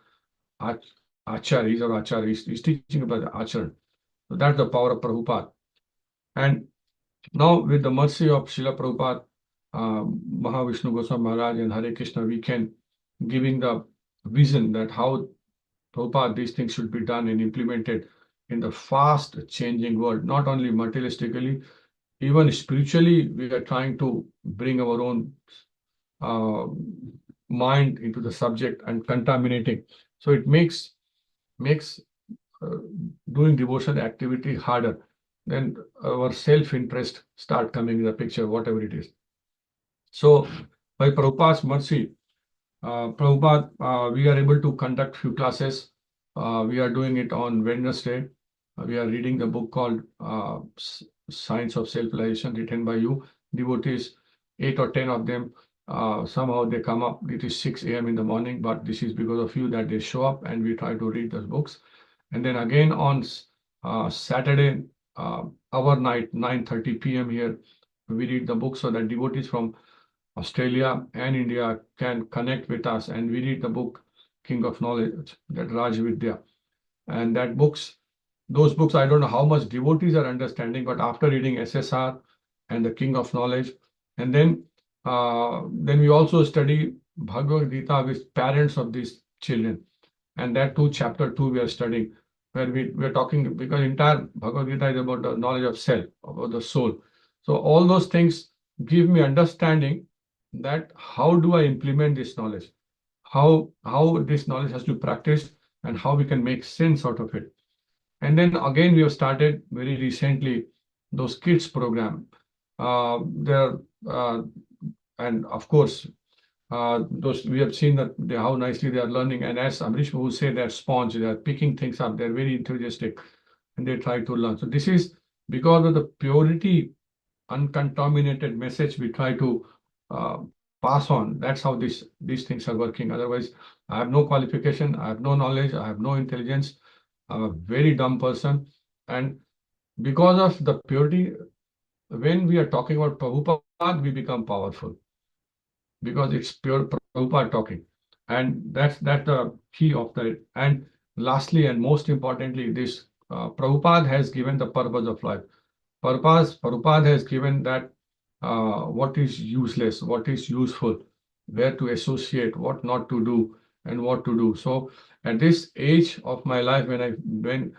Acharya, he's our Acharya, he's teaching about the Acharya. So that's the power of Prabhupada. And now with the mercy of Srila Prabhupada, Mahavishnu Goswami Maharaj and Hare Krishna WECAN giving the vision that how Prabhupada these things should be done and implemented in the fast changing world, not only materialistically, even spiritually, we are trying to bring our own mind into the subject and contaminating. So it makes doing devotional activity harder. Then our self-interest start coming in the picture, whatever it is. So by Prabhupada's mercy, Prabhupada, we are able to conduct few classes. We are doing it on Wednesday. We are reading the book called Science of Self-Realization, written by you devotees, 8 or 10 of them. Somehow they come up. It is 6 a.m. in the morning, but this is because of you that they show up and we try to read those books. And then again on Saturday, our night, 9:30 p.m. here, we read the book so that devotees from Australia and India can connect with us, and we read the book King of Knowledge, that Raj Vidya. And those books, I don't know how much devotees are understanding, but after reading SSR and the King of Knowledge, and then we also study Bhagavad Gita with parents of these children. And that too, chapter 2 we are studying, where we're talking, because entire Bhagavad Gita is about the knowledge of self, about the soul. So all those things give me understanding that how do I implement this knowledge, how this knowledge has to be practiced, and how we can make sense out of it. And then again, we have started very recently those kids program. And of course, those we have seen that how nicely they are learning. And as Amrish Babu said, they're sponge, they are picking things up, they're very enthusiastic, and they try to learn. So this is because of the purity, uncontaminated message we try to pass on. That's how these things are working. Otherwise, I have no qualification, I have no knowledge, I have no intelligence. I'm a very dumb person. And because of the purity, when we are talking about Prabhupada, we become powerful, because it's pure Prabhupada talking. And that's the key of that. And lastly, and most importantly, this Prabhupada has given the purpose of life. Prabhupada has given that what is useless, what is useful, where to associate, what not to do, and what to do. So at this age of my life, when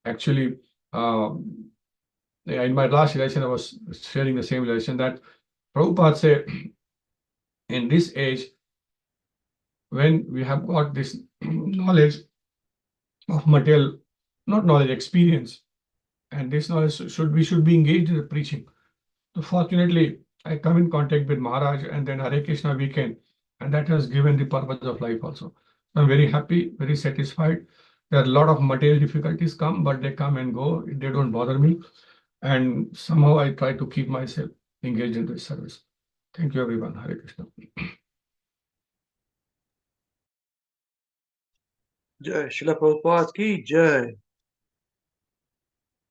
actually in my last relation, I was sharing the same relation that Prabhupada said, in this age, when we have got this knowledge of material, not knowledge, experience, and this knowledge we should be engaged in the preaching. So fortunately, I come in contact with Maharaj, and then Hare Krishna WECAN, and that has given the purpose of life also. I'm very happy, very satisfied. There are a lot of material difficulties come, but they come and go. They don't bother me. And somehow I try to keep myself engaged in this service. Thank you, everyone. Hare Krishna. Jai Srila Prabhupada ki Jai.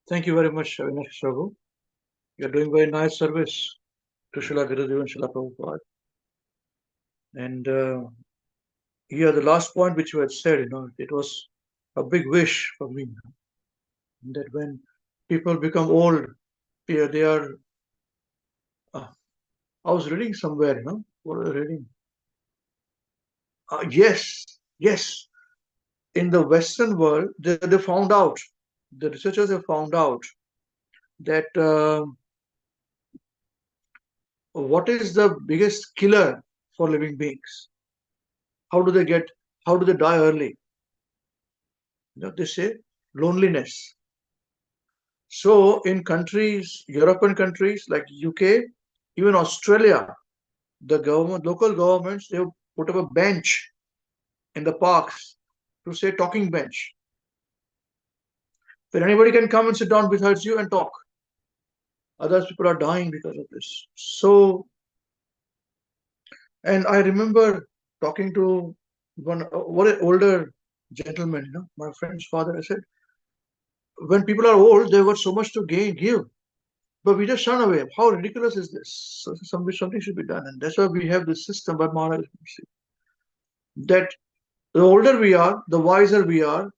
Thank you very much, Avinash Prabhu. You're doing very nice service to Srila Gurudev and Srila Prabhupada. And here, the last point which you had said, it was a big wish for me, that when people become old, they are. I was reading somewhere, what was I reading? Yes. In the Western world, they found out, the researchers have found out that what is the biggest killer for living beings? How do they die early? They say loneliness. So in countries, European countries like UK, even Australia, local governments, they put up a bench in the parks to say talking bench, where anybody can come and sit down beside you and talk. Other people are dying because of this. So, and I remember talking to one older gentleman, my friend's father. I said, when people are old, they've got so much to give, but we just run away. How ridiculous is this? So something should be done, and that's why we have this system by Maharaj, that the older we are, the wiser we are.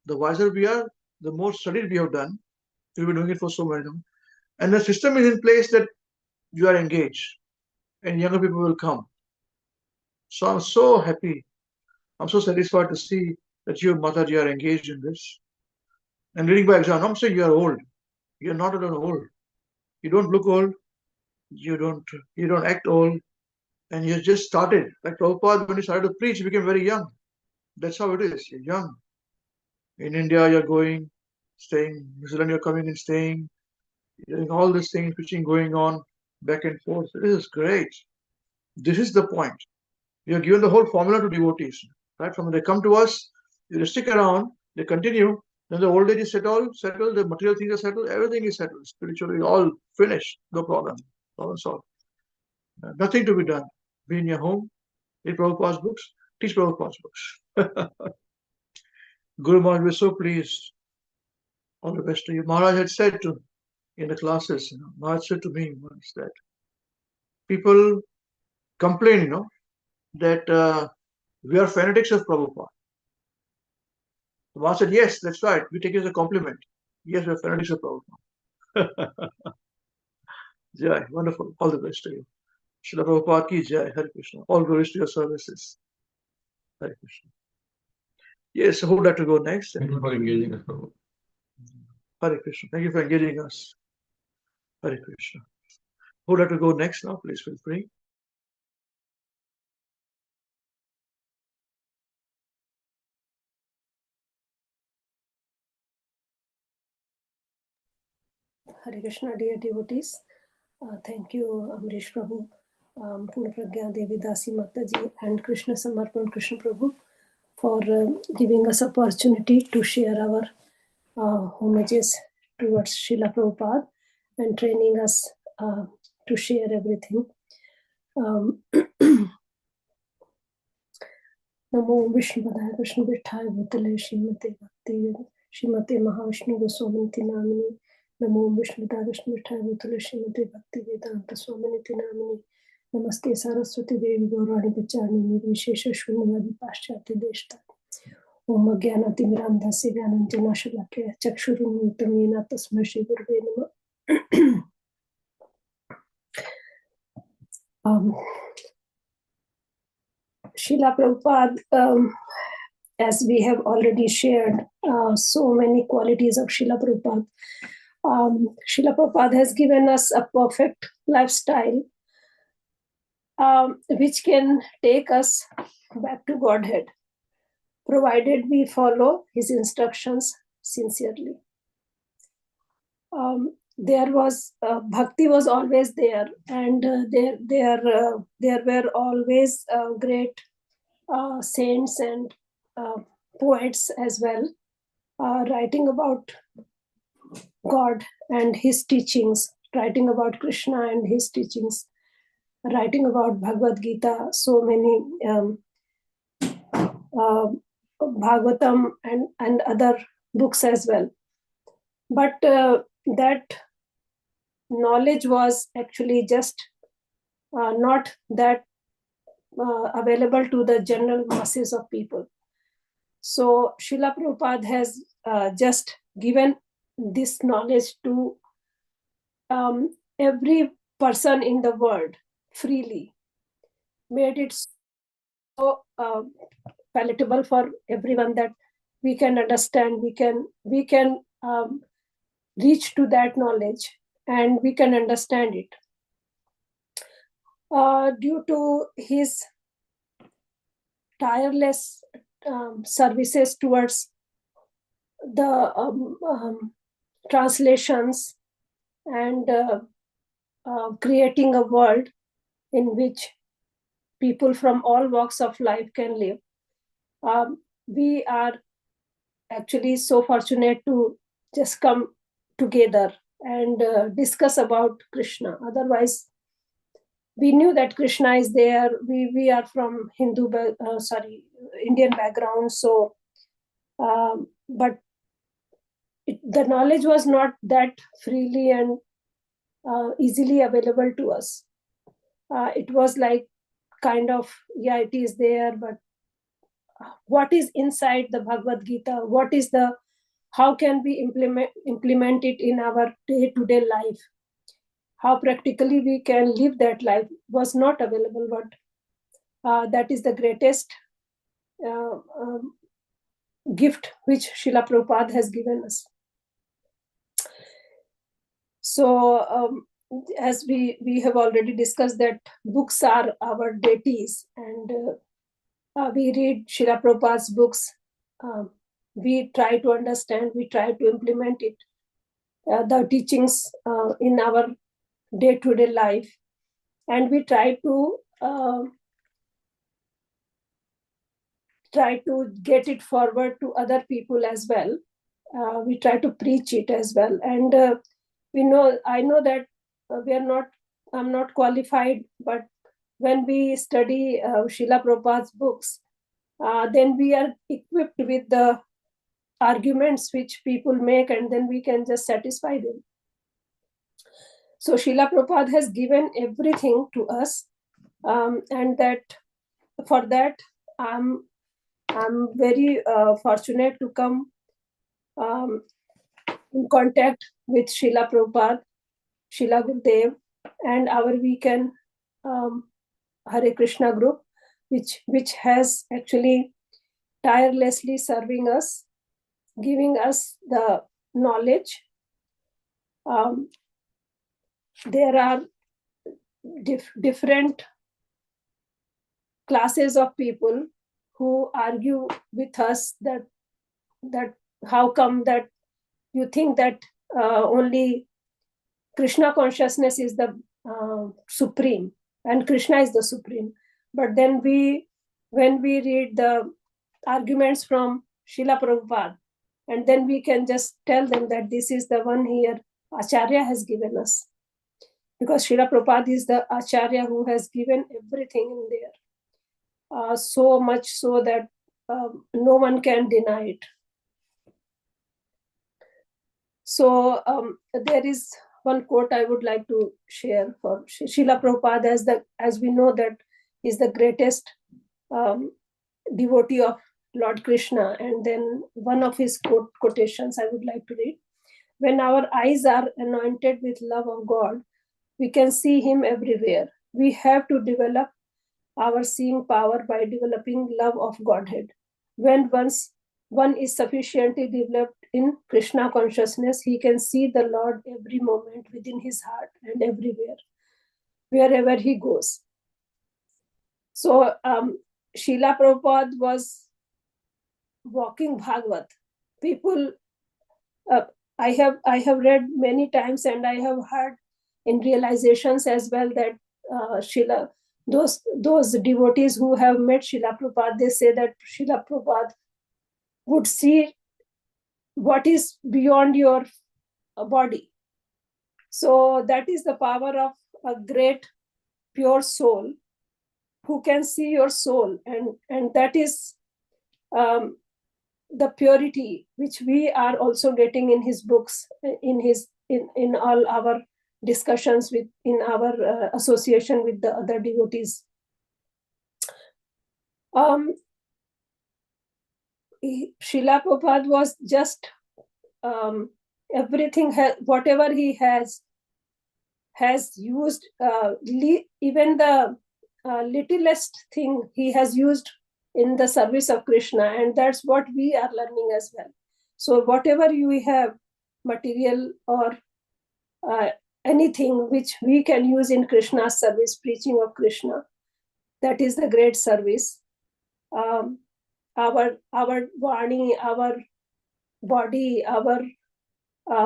The wiser we are, the more studies we have done. We've been doing it for so many years. And the system is in place that you are engaged and younger people will come. So I'm so happy. I'm so satisfied to see that you, Mataji, are engaged in this. And reading by example, I'm saying you are old. You're not at all old. You don't look old. You don't act old. And you just started. Like Prabhupada, when he started to preach, he became very young. That's how it is. You're young. In India, you're going, staying. New Zealand, you're coming and staying. Doing all these things, preaching going on back and forth. This is great. This is the point. We are given the whole formula to devotees. Right? From when they come to us, they stick around, they continue. Then the old age is settled, the material things are settled, everything is settled. Spiritually, all finished. No problem. Problem solved. Nothing to be done. Be in your home, read Prabhupada's books, teach Prabhupada's books. Guru Maharaj, we're so pleased. All the best to you. Maharaj had said to in the classes, Maharaj said to me once that people complain, that we are fanatics of Prabhupada. Maharaj said, yes, that's right. We take it as a compliment. Yes, we're fanatics of Prabhupada. Jai, wonderful. All the best to you. Srila Prabhupada ki Jai, Hare Krishna. All glories to your services. Hare Krishna. Yes, who would like to go next? Thank you for engaging us, Prabhu. Hare Krishna. Thank you for engaging us. Hare Krishna. Who would like to go next now? Please feel free. Hare Krishna, dear devotees. Thank you, Amrish Prabhu, Purna Pragya Devi Dasi Mataji, and Krishna Samarpan Krishna Prabhu for giving us opportunity to share our homages towards Srila Prabhupada and training us to share everything. Namo Vishnu Padaya Krishna Vitthaya Bhutale Srimate Mahavishnu Goswaminiti Namini. Namo Vishnu Padaya Krishna Vitthaya Bhutale Srimate Bhakti Vedanta Swaminiti Namini. Namaste Saraswati Devi Gaurani Pacharni Nirvishesha Shunyavadi Paschati Deshta. Om Jnanati Mirandhasya Jnananjana Shalakya Chakshurunmitam Yena Tasmai Shri Gurave Namah. Srila Prabhupada, as we have already shared so many qualities of Srila Prabhupada. Srila Prabhupada has given us a perfect lifestyle which can take us back to Godhead, provided we follow his instructions sincerely. There was bhakti was always there, and there were always great saints and poets as well, writing about God and his teachings, writing about Krishna and his teachings, writing about Bhagavad Gita, so many Bhagavatam and other books as well. But that knowledge was actually just not that available to the general masses of people. So Srila Prabhupada has just given this knowledge to every person in the world freely, made it so palatable for everyone that we can understand, we can reach to that knowledge and we can understand it. Due to his tireless services towards the translations and creating a world in which people from all walks of life can live, we are actually so fortunate to just come together and discuss about Krishna. Otherwise, we knew that Krishna is there. We are from Indian background, so but the knowledge was not that freely and easily available to us. It was like kind of, yeah, it is there, but what is inside the Bhagavad Gita? What is how can we implement it in our day-to-day life? How practically we can live that life was not available, but that is the greatest gift which Srila Prabhupada has given us. So as we have already discussed that books are our deities, and we read Srila Prabhupada's books, we try to understand, we try to implement it, the teachings in our day-to-day life, and we try to get it forward to other people as well. We try to preach it as well, and I know that I'm not qualified, but when we study Srila Prabhupada's books, then we are equipped with the arguments which people make, and then we can just satisfy them. So Srila Prabhupada has given everything to us, and that for that I'm very fortunate to come in contact with Srila Prabhupada, Srila Gurudev, and our WECAN Hare Krishna group, which has actually tirelessly serving us, giving us the knowledge. There are different classes of people who argue with us that how come that you think that only Krishna consciousness is the supreme and Krishna is the supreme. But then when we read the arguments from Srila Prabhupada, and then we can just tell them that this is the one here Acharya has given us. Because Srila Prabhupada is the Acharya who has given everything in there. So much so that no one can deny it. So there is one quote I would like to share for Srila Prabhupada, as we know that is the greatest devotee of Lord Krishna. And then one of his quotations I would like to read. When our eyes are anointed with love of God, we can see him everywhere. We have to develop our seeing power by developing love of Godhead. When once one is sufficiently developed in Krishna consciousness, he can see the Lord every moment within his heart and everywhere, wherever he goes. So Srila Prabhupada was walking Bhagavad. People, I have read many times, and I have heard in realizations as well that Srila, those devotees who have met Srila Prabhupada, they say that Srila Prabhupada would see what is beyond your body. So that is the power of a great pure soul who can see your soul, and that is the purity which we are also getting in his books, in all our discussions in our association with the other devotees. Srila Prabhupada was just everything, whatever he has used, even the littlest thing he has used in the service of Krishna, and that's what we are learning as well. So whatever you have, material or anything which we can use in Krishna's service, preaching of Krishna, that is the great service. Our Vani, our body, our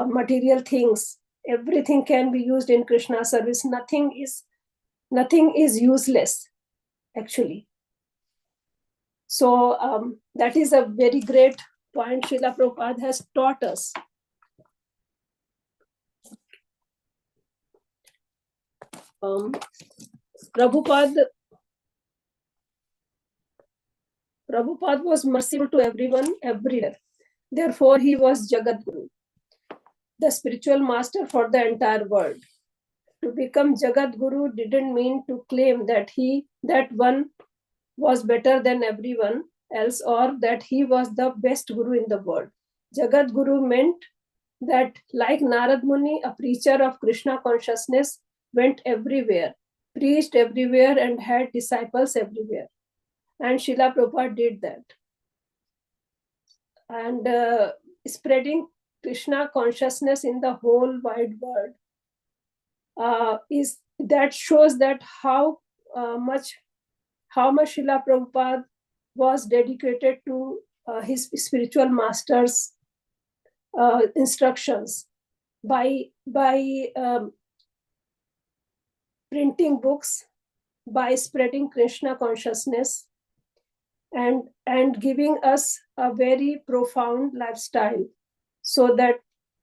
material things, everything can be used in Krishna service. Nothing is useless, actually. So that is a very great point Srila Prabhupada has taught us. Prabhupada was merciful to everyone, everywhere. Therefore, he was Jagat Guru, the spiritual master for the entire world. To become Jagat Guru didn't mean to claim that one was better than everyone else, or that he was the best Guru in the world. Jagat Guru meant that, like Narad Muni, a preacher of Krishna consciousness, went everywhere, preached everywhere, and had disciples everywhere. And Srila Prabhupada did that. And spreading Krishna consciousness in the whole wide world shows that how much Srila Prabhupada was dedicated to his spiritual master's instructions by printing books, by spreading Krishna consciousness, and giving us a very profound lifestyle, so that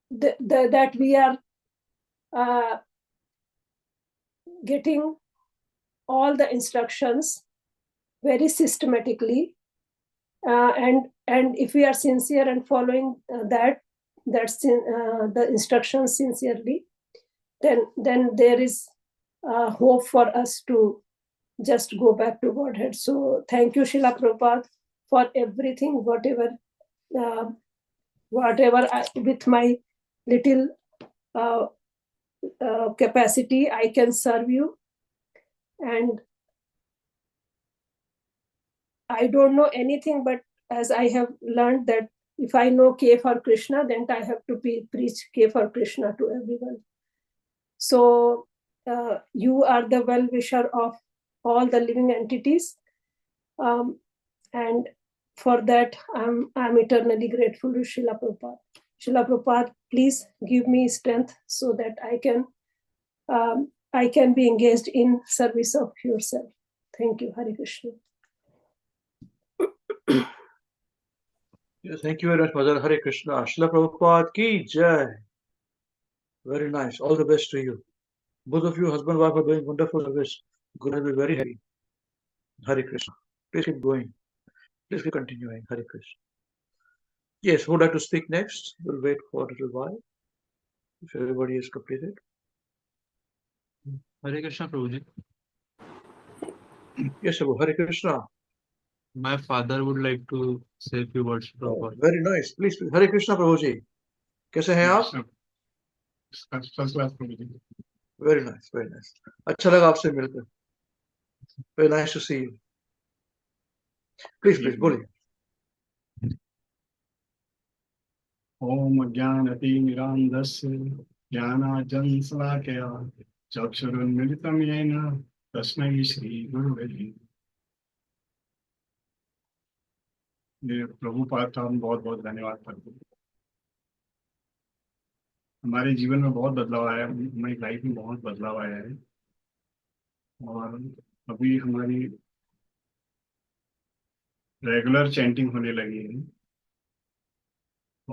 that we are getting all the instructions very systematically, and if we are sincere and following the instructions sincerely, then there is hope for us to just go back to Godhead. So thank you, Srila Prabhupada, for everything, whatever with my little capacity I can serve you. And I don't know anything, but as I have learned that if I know K for Krishna, then I have to preach K for Krishna to everyone. So you are the well-wisher of all the living entities. And for that, I'm eternally grateful to Srila Prabhupada. Srila Prabhupada, please give me strength so that I can be engaged in service of yourself. Thank you. Hare Krishna. Yes, thank you very much, Mother. Hare Krishna. Srila Prabhupada ki jai. Very nice. All the best to you. Both of you, husband and wife, are doing wonderful service. God will be very happy. Hare Krishna. Please keep going. Please keep continuing. Hare Krishna. Yes, who would like to speak next? We'll wait for a little while. If everybody is completed. Hare Krishna, Prabhuji. Yes, Prabhu. Hare Krishna. My father would like to say a few words to Prabhupada. Very nice. Please, Hare Krishna, Prabhuji. कैसे हैं आप? First class, Prabhuji. Very nice, very nice. अच्छा लगा आपसे मिलकर. Very nice to see you. Please, बोलिए. ओम अज्ञानतिमिरान्धस्य ज्ञानाञ्जनशलाकया चक्षुरुन्मिलितं येन तस्मै श्रीगुरवे नमः। प्रभुपाद का हम बहुत बहुत धन्यवाद करते हैं। हमारे जीवन में बहुत बदलाव आया है, हमारी लाइफ में बहुत बदलाव आया है और अभी हमारी रेगुलर चैंटिंग होने लगी है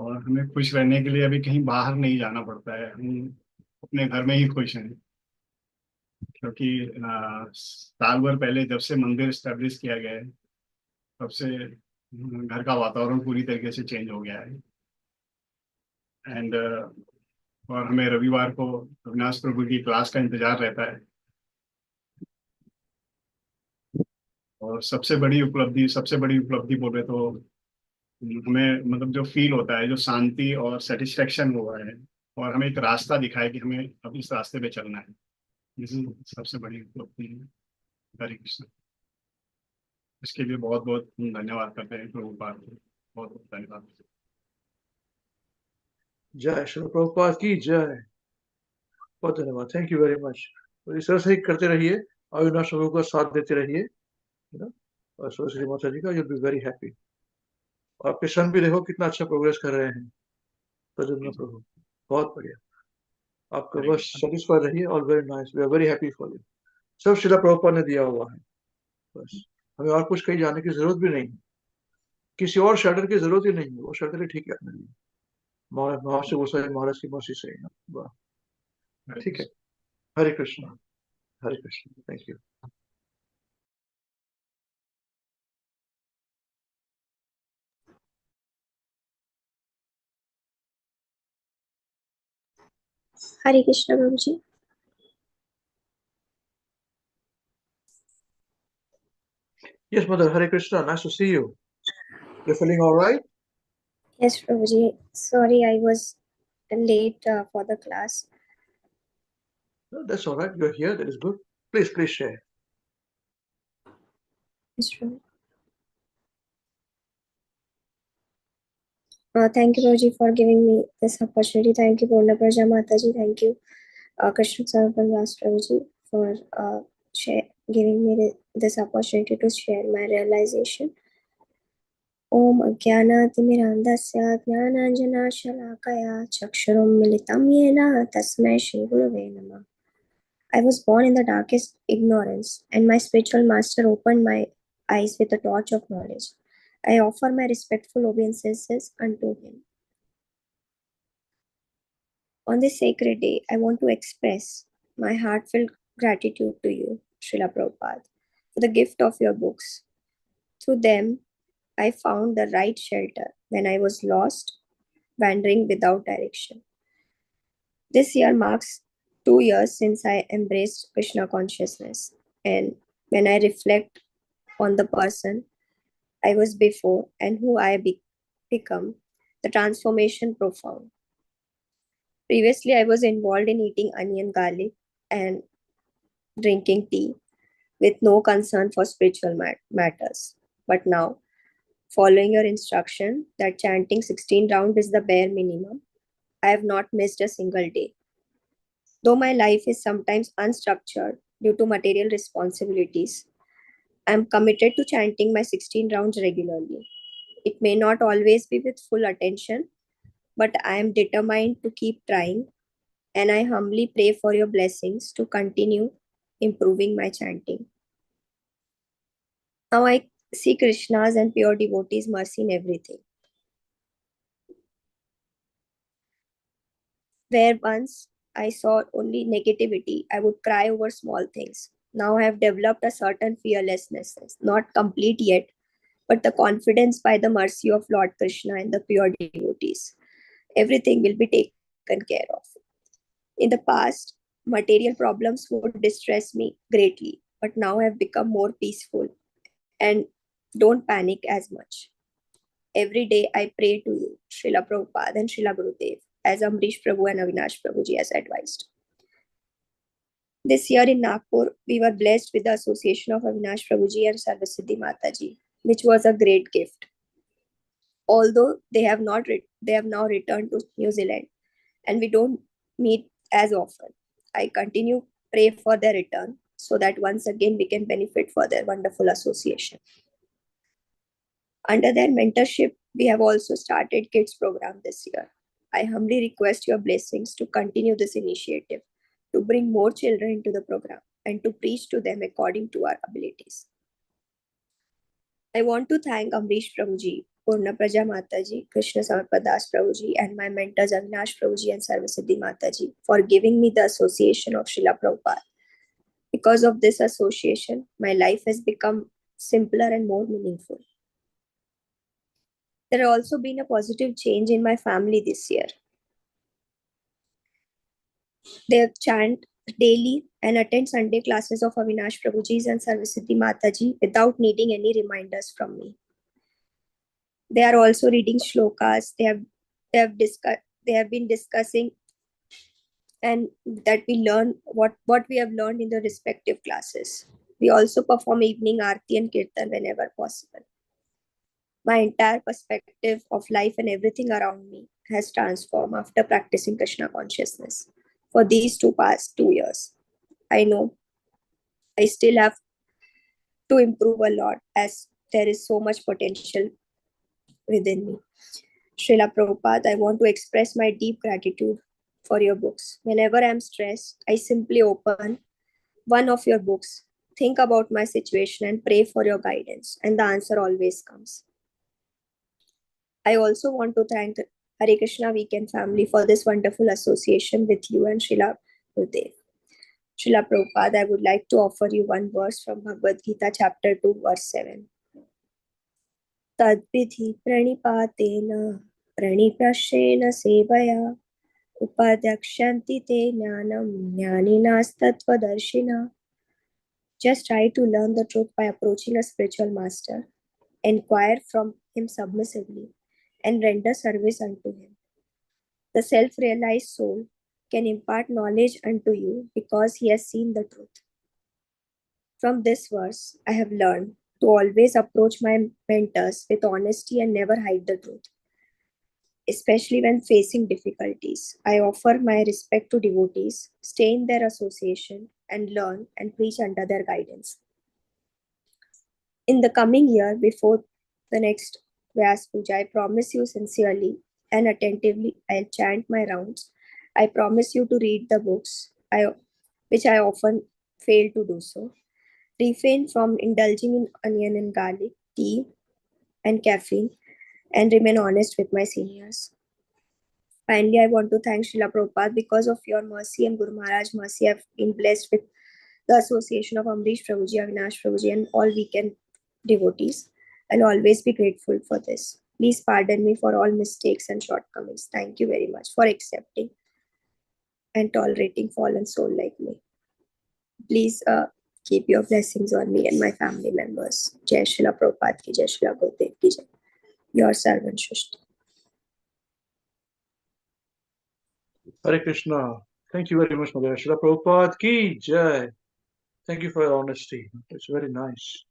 और हमें खुश रहने के लिए अभी कहीं बाहर नहीं जाना पड़ता है, हम अपने घर में ही खुश हैं। क्योंकि साल भर पहले जब से मंदिर एस्टेब्लिश किया गया है तब से घर का वातावरण पूरी तरीके से चेंज हो गया है। एंड और हमें रविवार को अविनाश प्रभु की क्लास का इंतजार रहता है और सबसे बड़ी उपलब्धि बोले तो हमें मतलब जो फील होता है, जो शांति और सेटिस्फेक्शन हुआ है और हमें एक रास्ता दिखा है कि हमें अब इस रास्ते पे चलना है, ये सबसे बड़ी उपलब्धि है। हरे कृष्ण। इसके लिए बहुत बहुत धन्यवाद करते हैं प्रभुपाद को, बहुत बहुत धन्यवाद। जय श्री प्रभुपाद की जय। बहुत धन्यवाद। Thank you very much. तो इस तरह से ही करते रहिए, अविनाश प्रभु का साथ देते रहिए, और सरस्वती माता जी का, you'll be very happy। और आपके सन भी देखो कितना अच्छा प्रोग्रेस कर रहे हैं प्रद्युम्न प्रभु, बहुत बढ़िया। आपका बस सेटिस्फाइड रहिए, all very nice, we are very happy for you. सब श्रीला प्रभुपाद ने दिया हुआ है, बस हमें और कुछ कहीं जाने की जरूरत भी नहीं, किसी और शेल्टर की जरूरत ही नहीं है, वो शेल्टर ही ठीक है अपने लिए। महाराज से गोसाई महाराज की मर्जी से, ठीक है। Hare Krishna, Hare Krishna. Thank you. Hare Krishna, Prabhuji. Yes, Mother. Hare Krishna. Nice to see you. You're feeling all right? Yes, Prabhuji. Sorry, I was late for the class. No, that's all right. You're here. That is good. Please share. Yes, Prabhuji. Thank you, Prabhuji, for giving me this opportunity. Thank you, Purna Praja Mataji. Thank you, Krishna Sarvan Ras Prabhuji, for giving me this opportunity to share my realization. Om Ajnanaatimirandasya Jnananjanashalakaya Chakshurum Militam Yena Tasmai Shri Gurave Namah. I was born in the darkest ignorance, and my spiritual master opened my eyes with a torch of knowledge. I offer my respectful obeisances unto him. On this sacred day, I want to express my heartfelt gratitude to you, Srila Prabhupada, for the gift of your books. Through them, I found the right shelter when I was lost, wandering without direction. This year marks 2 years since I embraced Krishna consciousness. And when I reflect on the person I was before and who I become, the transformation profound. Previously, I was involved in eating onion garlic and drinking tea with no concern for spiritual matters. But now, following your instruction that chanting 16 rounds is the bare minimum, I have not missed a single day. Though my life is sometimes unstructured due to material responsibilities, I am committed to chanting my 16 rounds regularly. It may not always be with full attention, but I am determined to keep trying, and I humbly pray for your blessings to continue improving my chanting. Now I see Krishna's and pure devotees' mercy in everything. Where once I saw only negativity, I would cry over small things. Now I have developed a certain fearlessness, not complete yet, but the confidence by the mercy of Lord Krishna and the pure devotees. Everything will be taken care of. In the past, material problems would distress me greatly, but now I have become more peaceful and don't panic as much. Every day I pray to you, Srila Prabhupada and Srila Gurudev, as Amrish Prabhu and Avinash Prabhuji has advised. This year in Nagpur, we were blessed with the association of Avinash Prabhuji and Sarvasiddhi Mataji, which was a great gift. Although they have now returned to New Zealand, and we don't meet as often. I continue pray for their return so that once again we can benefit for their wonderful association. Under their mentorship, we have also started kids program this year. I humbly request your blessings to continue this initiative, to bring more children into the program and to preach to them according to our abilities. I want to thank Amrish Prabhuji, Purna Praja Mataji, Krishna Samarpadas Prabhuji, and my mentors Avinash Prabhuji and Sarvasiddhi Mataji for giving me the association of Srila Prabhupada. Because of this association, my life has become simpler and more meaningful. There has also been a positive change in my family this year. They chant daily and attend Sunday classes of Avinash Prabhuji's and Sarvasiddhi Mataji without needing any reminders from me. They are also reading shlokas. They have been discussing, and that we learn what we have learned in the respective classes. We also perform evening aarti and kirtan whenever possible. My entire perspective of life and everything around me has transformed after practicing Krishna consciousness for these past 2 years. I know I still have to improve a lot as there is so much potential within me. Srila Prabhupada, I want to express my deep gratitude for your books. Whenever I'm stressed, I simply open one of your books, think about my situation and pray for your guidance, and the answer always comes. I also want to thank the Hare Krishna WECAN family for this wonderful association with you and Srila Gurudev. Srila Prabhupada, I would like to offer you one verse from Bhagavad Gita, chapter 2, verse 7. Tadvidhi pranipatena praniprashena sevaya upadyakshanti te jnanam jnaninastatvadarshina. Just try to learn the truth by approaching a spiritual master, inquire from him submissively, and render service unto him. The self-realized soul can impart knowledge unto you because he has seen the truth. From this verse, I have learned to always approach my mentors with honesty and never hide the truth. Especially when facing difficulties, I offer my respect to devotees, stay in their association, and learn and preach under their guidance. In the coming year, before the next Vyas Puja, I promise you sincerely and attentively, I'll chant my rounds. I promise you to read the books, which I often fail to do so. Refrain from indulging in onion and garlic, tea, and caffeine, and remain honest with my seniors. Finally, I want to thank Srila Prabhupada because of your mercy and Guru Maharaj mercy. I've been blessed with the association of Amrish Prabhuji, Avinash Prabhuji, and all WECAN devotees. I'll always be grateful for this. Please pardon me for all mistakes and shortcomings. Thank you very much for accepting and tolerating fallen soul like me. Please keep your blessings on me and my family members. Jai Srila Prabhupada ki Jai, Srila Gurudev ki Jai. Your servant Shushti. Hare Krishna. Thank you very much, Mother. Srila Prabhupada ki Jai. Thank you for your honesty. It's very nice.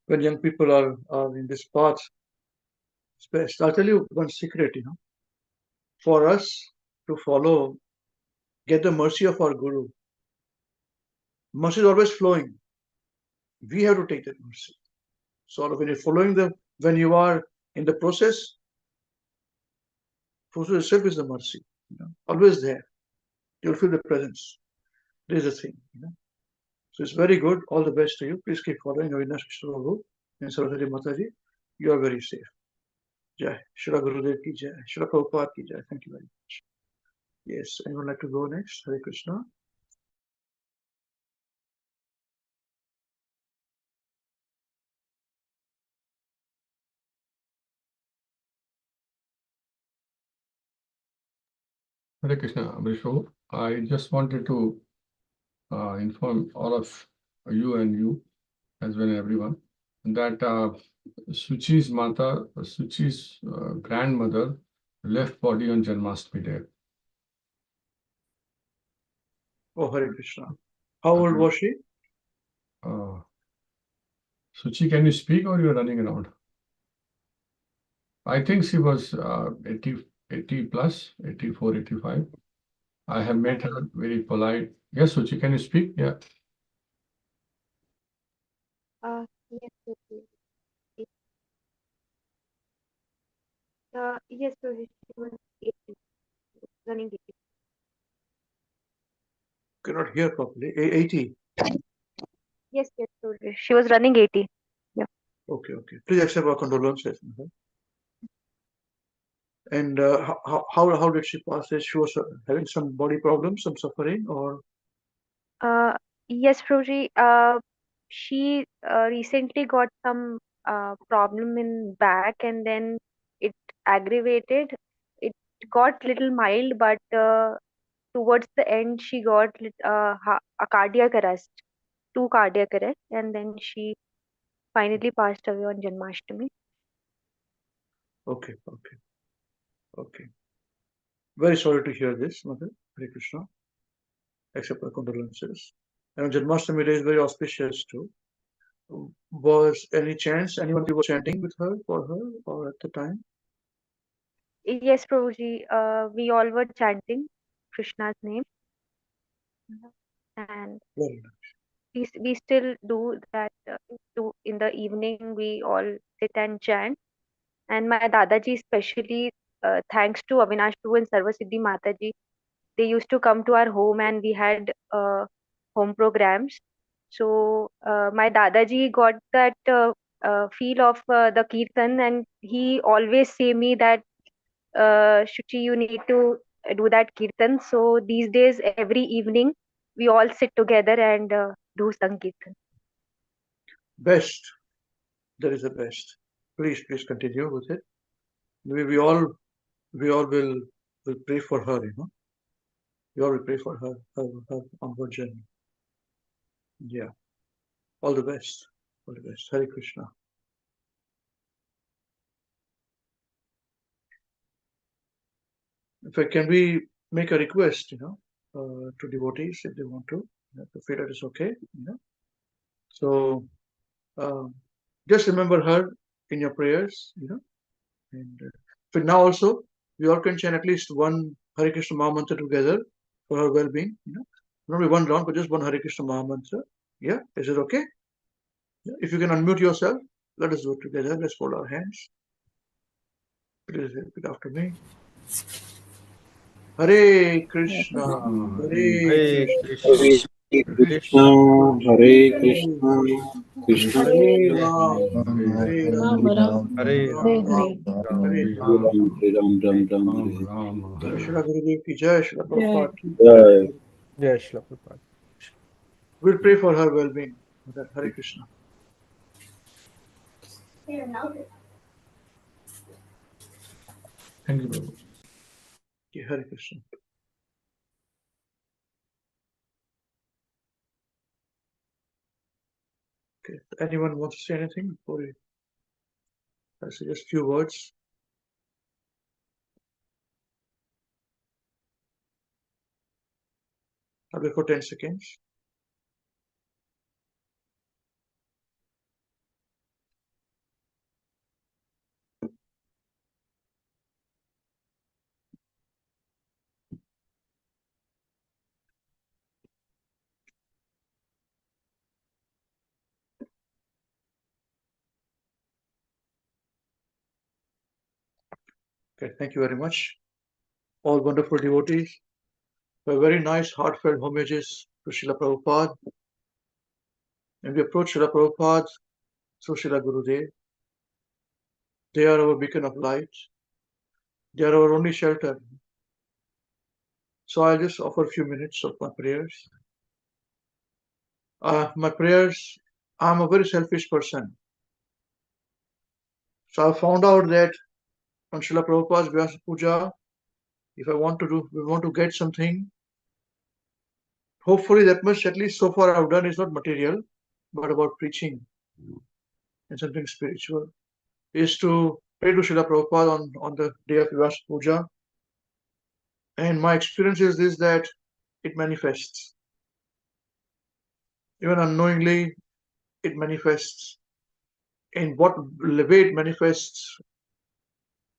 When young people are in this path, it's best. I'll tell you one secret, for us to follow, get the mercy of our Guru. Mercy is always flowing. We have to take that mercy. So when you're following when you are in the process itself is the mercy. Always there. You'll feel the presence. This is the thing. So it's very good. All the best to you. Please keep following Avinash Krishna Prabhu and Saraswati Mataji. You are very safe. Jai. Srila Gurudev ki Jai. Srila Prabhupada ki Jai. Thank you very much. Yes. Anyone like to go next? Hare Krishna. Hare Krishna, Abhisho. I just wanted to inform all of you and you, as well as everyone, that Suchi's grandmother left body on Janmashtami Day. Oh, Hare Krishna. How old was she? Suchi, can you speak or you're running around? I think she was 80 plus, 84, 85. I have met her very polite. Yes, Suchi, can you speak? Yeah. Yes, yes, so she was 80, running 80. Cannot hear properly. 80. Yes, so she was running 80. Yeah. Okay. Please accept our condolences. And how did she pass it? She was having some body problems, some suffering, or? Yes, Prabhuji. She recently got some problem in back, and then it aggravated. It got little mild, but towards the end, she got a cardiac arrest, 2 cardiac arrest, and then she finally passed away on Janmashtami. Okay. Very sorry to hear this, Mother. Hare Krishna. Accept our condolences. And Janmashtami Day is very auspicious too. Was any chance anyone was chanting with her for her or at the time? Yes, Prabhuji. We all were chanting Krishna's name, and Very nice. we still do that. In the evening, we all sit and chant. And my Dadaji, especially, thanks to Avinash Prabhu and Sarvasiddhi Mataji, they used to come to our home, and we had home programs. So my Dadaji got that feel of the kirtan, and he always say me that Shuchi, you need to do that kirtan. So these days, every evening, we all sit together and do Sankirtan. Best. That is the best. Please continue with it. We all will pray for her, We all will pray for her on her journey. Yeah. All the best. All the best. Hare Krishna. In fact, can we make a request, to devotees if they want to? If feel that is okay, So just remember her in your prayers, And so now also we all can chant at least one Hare Krishna Maha Mantra together for her well-being. Not only one round, but just one Hare Krishna Maha Mantra. Yeah, is it okay? Yeah. If you can unmute yourself, let us do it together. Let's hold our hands. Please repeat after me. Hare Krishna, Hare Krishna, Hare Krishna, Krishna Hare Ram, Ram, Hare Ram, Ram, Hare Ram Ram, Ram, Hare Hare Hare. Ram, Hare Ram, Ram Ram, Ram, Hare. Ram, Jai Hare Srila Gurudev ki Jai, Srila Prabhupada ki Jai. Jai Srila Prabhupada. We'll pray for her well-being. Hare Krishna. Thank you, Prabhu. Okay, Hare Krishna. Okay, anyone wants to say anything before I say just few words? I'll wait for 10 seconds. Okay, thank you very much. All wonderful devotees. A very nice heartfelt homages to Srila Prabhupada. And we approach Srila Prabhupada through Srila Gurudev. They are our beacon of light. They are our only shelter. So I'll just offer a few minutes of my prayers. My prayers, I'm a very selfish person. So I found out that on Srila Prabhupada's Vyasa Puja, if we want to get something, hopefully that much, at least so far I've done, is not material, but about preaching and something spiritual, is to pray to Srila Prabhupada on the day of Vyasa Puja. And my experience is this, that it manifests. Even unknowingly, it manifests. In what way it manifests,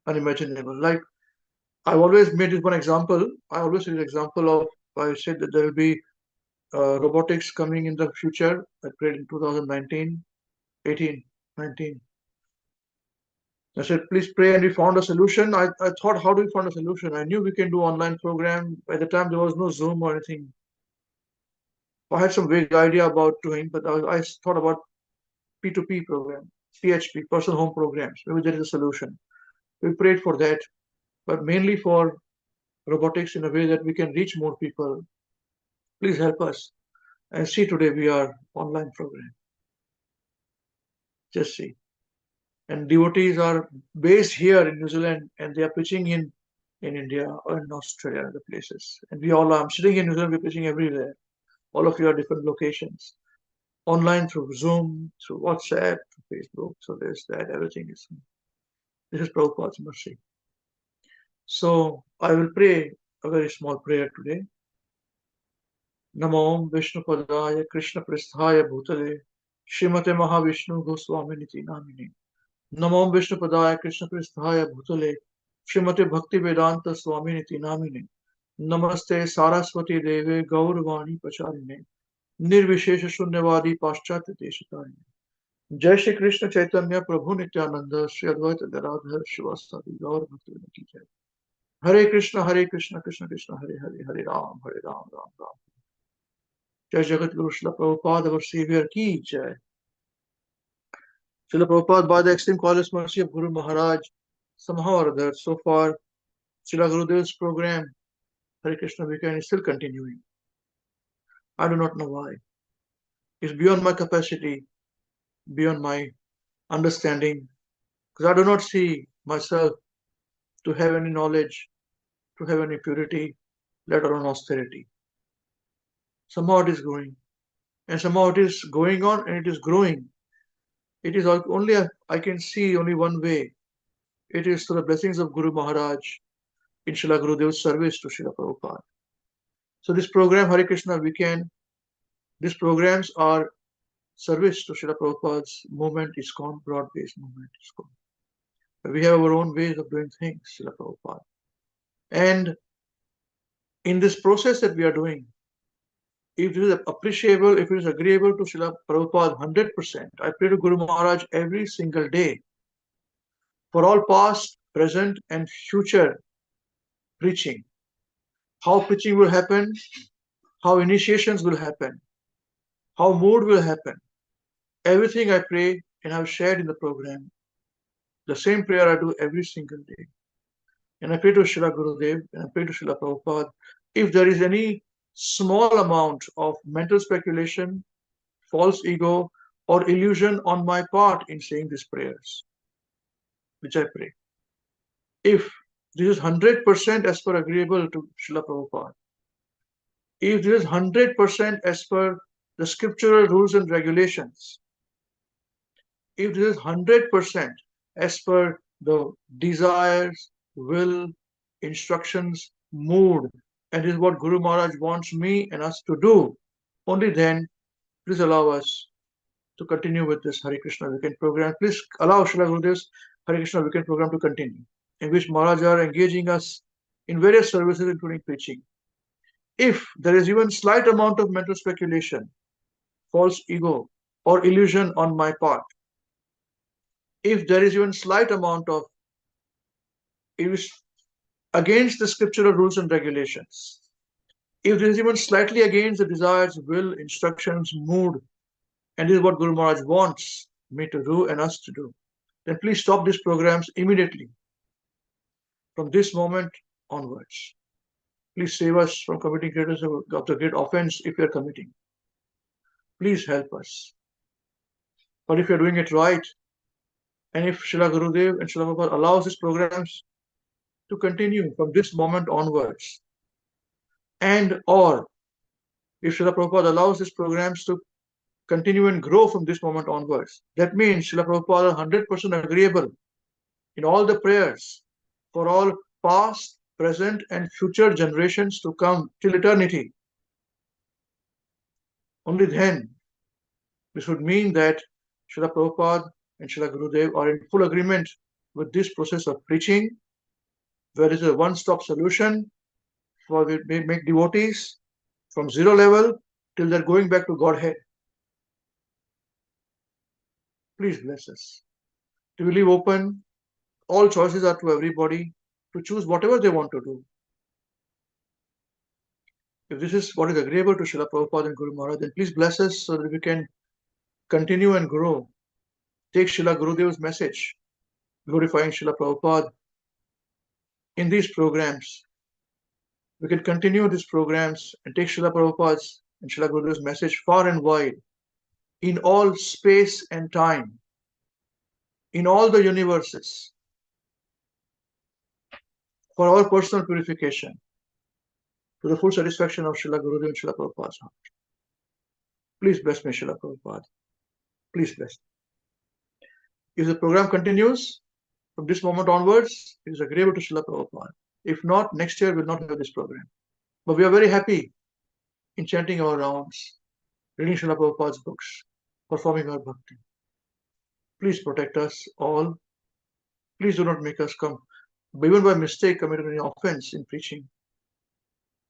unimaginable. Like, I've always made this one example. I always use example of, I said that there will be robotics coming in the future. I prayed in 2019, 18, 19. I said, please pray, and we found a solution. I thought, how do we find a solution? I knew we can do online program. By the time there was no Zoom or anything. I had some vague idea about doing, but I thought about P2P program, PHP, personal home programs. Maybe there is a solution. We prayed for that, but mainly for robotics in a way that we can reach more people. Please help us. And see, today we are online program. Just see. And devotees are based here in New Zealand, and they are preaching in India or in Australia and other places. And we all are. I'm sitting in New Zealand, we're preaching everywhere. All of you are different locations. Online through Zoom, through WhatsApp, through Facebook. So there's that. Everything is. This is Prabhupada's mercy. So I will pray a very small prayer today. Namo Vishnu Padaya Krishna Pristhaya Bhutale Srimate Mahavishnu Goswaminiti Namini. Namo Vishnu Padaya Krishna Pristhaya Bhutale Srimate Bhakti Vedanta Swaminiti Namini. Namaste Saraswati Deve Gauravani Pacharine Nirvishesha Shunyavadi Paschatya Deshatarine. Jai Shri Krishna Chaitanya Prabhu Nityananda Shri Advaita Gadadhar Shivasadi Gaur Bhakti Jai. Hare Krishna Krishna Krishna Hare Hare Hare Ram Ram Ram. Jai Jagat Guru Srila Prabhupada, our Savior Ki Jai. Srila Prabhupada, by the extreme causeless mercy of Guru Maharaj, somehow or other, so far, Srila Gurudev's program, Hare Krishna WECAN, is still continuing. I do not know why. It's beyond my capacity, beyond my understanding, because I do not see myself to have any knowledge, to have any purity, let alone austerity. Somehow it is growing, and somehow it is going on, and it is growing. It is only, I can see only one way. It is through the blessings of Guru Maharaj in Srila Gurudev's service to Srila Prabhupada. So this program, Hare Krishna WECAN, these programs are service to Srila Prabhupada's movement, ISKCON, broad-based movement, ISKCON. We have our own ways of doing things, Srila Prabhupada. And in this process that we are doing, if it is appreciable, if it is agreeable to Srila Prabhupada 100%, I pray to Guru Maharaj every single day for all past, present, and future preaching. How preaching will happen, how initiations will happen, how mood will happen. Everything I pray and I've shared in the program. The same prayer I do every single day. And I pray to Srila Gurudev and I pray to Srila Prabhupada. If there is any small amount of mental speculation, false ego, or illusion on my part in saying these prayers, which I pray. If this is 100% as per agreeable to Srila Prabhupada, if this is 100% as per the scriptural rules and regulations, if this is 100% as per the desires, will, instructions, mood, and this is what Guru Maharaj wants me and us to do, only then please allow us to continue with this Hare Krishna weekend program. Please allow Srila Gurudev's Hare Krishna weekend program to continue, in which Maharaj are engaging us in various services, including preaching. If there is even slight amount of mental speculation, false ego, or illusion on my part, if there is even slight amount of it is against the scriptural rules and regulations, if there is even slightly against the desires, will, instructions, mood, and this is what Guru Maharaj wants me to do and us to do, then please stop these programs immediately from this moment onwards. Please save us from committing the great offense if we are committing. Please help us. But if you're doing it right, and if Srila Gurudev and Srila Prabhupada allows these programs to continue from this moment onwards, and or if Srila Prabhupada allows these programs to continue and grow from this moment onwards, that means Srila Prabhupada are 100% agreeable in all the prayers for all past, present, and future generations to come till eternity. Only then this would mean that Srila Prabhupada and Srila Gurudev are in full agreement with this process of preaching, where it is a one-stop solution for make devotees from zero level till they're going back to Godhead. Please bless us. To leave open, all choices are to everybody to choose whatever they want to do. If this is what is agreeable to Srila Prabhupada and Guru Maharaj, then please bless us so that we can continue and grow. Take Srila Gurudev's message, glorifying Srila Prabhupada in these programs. We can continue these programs and take Srila Prabhupada's and Srila Gurudev's message far and wide, in all space and time, in all the universes, for our personal purification, to the full satisfaction of Srila Gurudev and Srila Prabhupada's heart. Please bless me, Srila Prabhupada. Please bless me. If the program continues from this moment onwards, it is agreeable to Srila Prabhupada. If not, next year we will not have this program. But we are very happy in chanting our rounds, reading Srila Prabhupada's books, performing our bhakti. Please protect us all. Please do not make us come, even by mistake, commit any offense in preaching,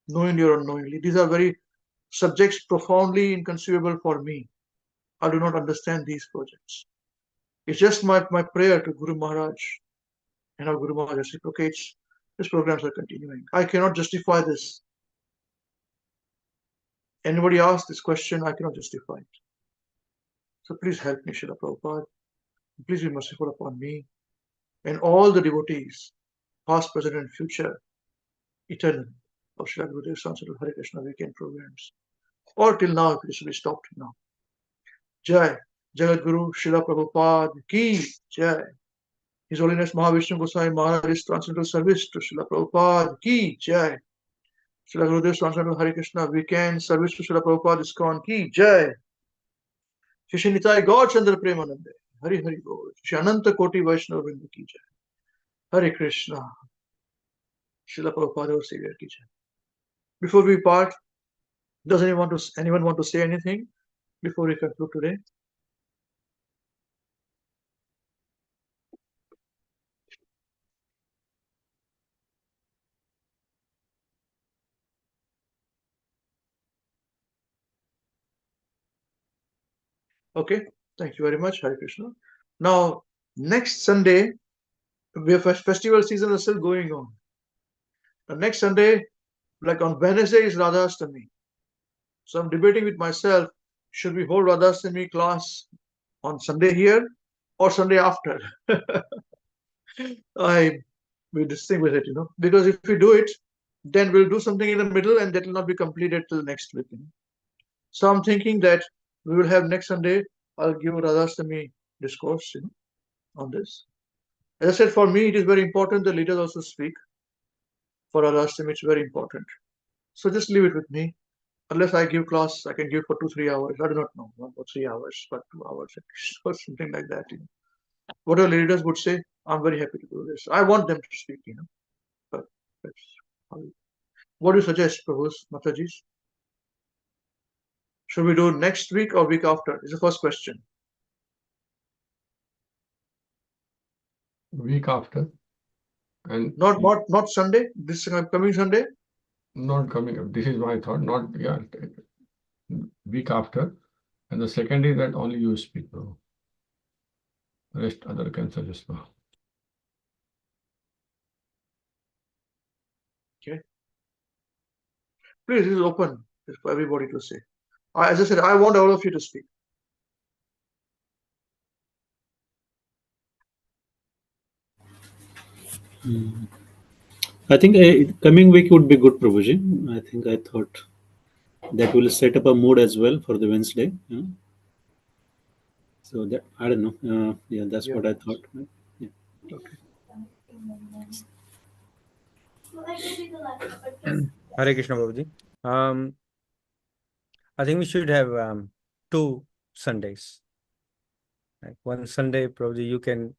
knowingly or unknowingly. These are very subjects profoundly inconceivable for me. I do not understand these projects. It's just my prayer to Guru Maharaj, and how Guru Maharaj reciprocates. These programs are continuing. I cannot justify this. Anybody ask this question, I cannot justify it. So please help me, Srila Prabhupada. Please be merciful upon me and all the devotees, past, present, and future, eternal, of Srila Gurudev Sanskrit Hare Krishna weekend programs. Or till now, if it should be stopped now. Jai, Jagat Guru Srila Prabhupada ki Jai. His Holiness Mahavishnu Goswami Maharaj's transcendental service to Srila Prabhupada ki Jai. Srila Gurudev Transcendental Hare Krishna weekend service to Srila Prabhupada ISKCON ki Jai. Shri Nitai Gaur Chandra Premanande. Hari Hari Bol. Shri Ananta Koti Vaishnava Vrinda ki Jai. Hare Krishna. Srila Prabhupada our Savior ki Jai. Before we part, does anyone want to say anything before we conclude today? Okay, thank you very much, Hare Krishna. Now, next Sunday, we have festival season is still going on. The next Sunday, like on Wednesday, is Radhastami. So I'm debating with myself, should we hold Radhastami class on Sunday here or Sunday after? I will distinguish it, because if we do it, then we'll do something in the middle and that will not be completed till next weekend. So I'm thinking that we will have next Sunday I'll give Radhastami discourse, on this. As I said, for me, it is very important the leaders also speak. For Radhastami, it's very important. So just leave it with me. Unless I give class, I can give for 2-3 hours. I do not know, not for 3 hours, but 2 hours or something like that. Whatever leaders would say, I'm very happy to do this. I want them to speak, But that's how. What do you suggest, Prabhus, Matajis? Should we do next week or week after? Is the first question. Week after. And not Sunday. This coming Sunday. Not coming up. This is my thought. Not week after. And the second is that only you speak, bro. Rest other can suggest. Okay. Please, this is open for everybody to say. As I said, I want all of you to speak. I think coming week would be good, Prabhuji. I thought that will set up a mood as well for the Wednesday. So that, I don't know. That's what I thought. Yeah. Okay. Hare Krishna, Prabhuji. I think we should have 2 Sundays. Like one Sunday, probably you can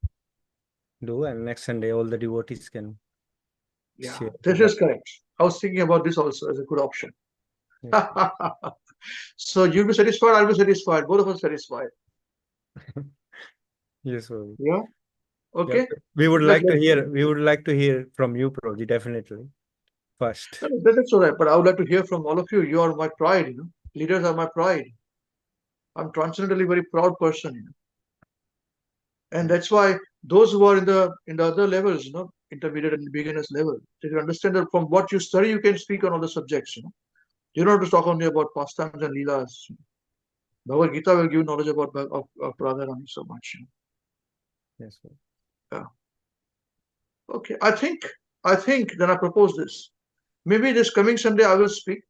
do, and next Sunday all the devotees can. Yeah, this is correct. I was thinking about this also as a good option. Yeah. So you'll be satisfied, I'll be satisfied, both of us satisfied. Yes, Prabhuji. Yeah. Okay. Yeah. We would like to hear from you, Prabhuji, definitely. First. That's all right, but I would like to hear from all of you. You are my pride, Leaders are my pride. I'm transcendently very proud person, And that's why those who are in the other levels, intermediate and beginners level, so you understand that from what you study, you can speak on all the subjects, You don't have to talk only about pastimes and leelas. Bhagavad Gita will give you knowledge about of Radharani so much. Yes, sir. Yeah. Okay. I think then I propose this. Maybe this coming Sunday I will speak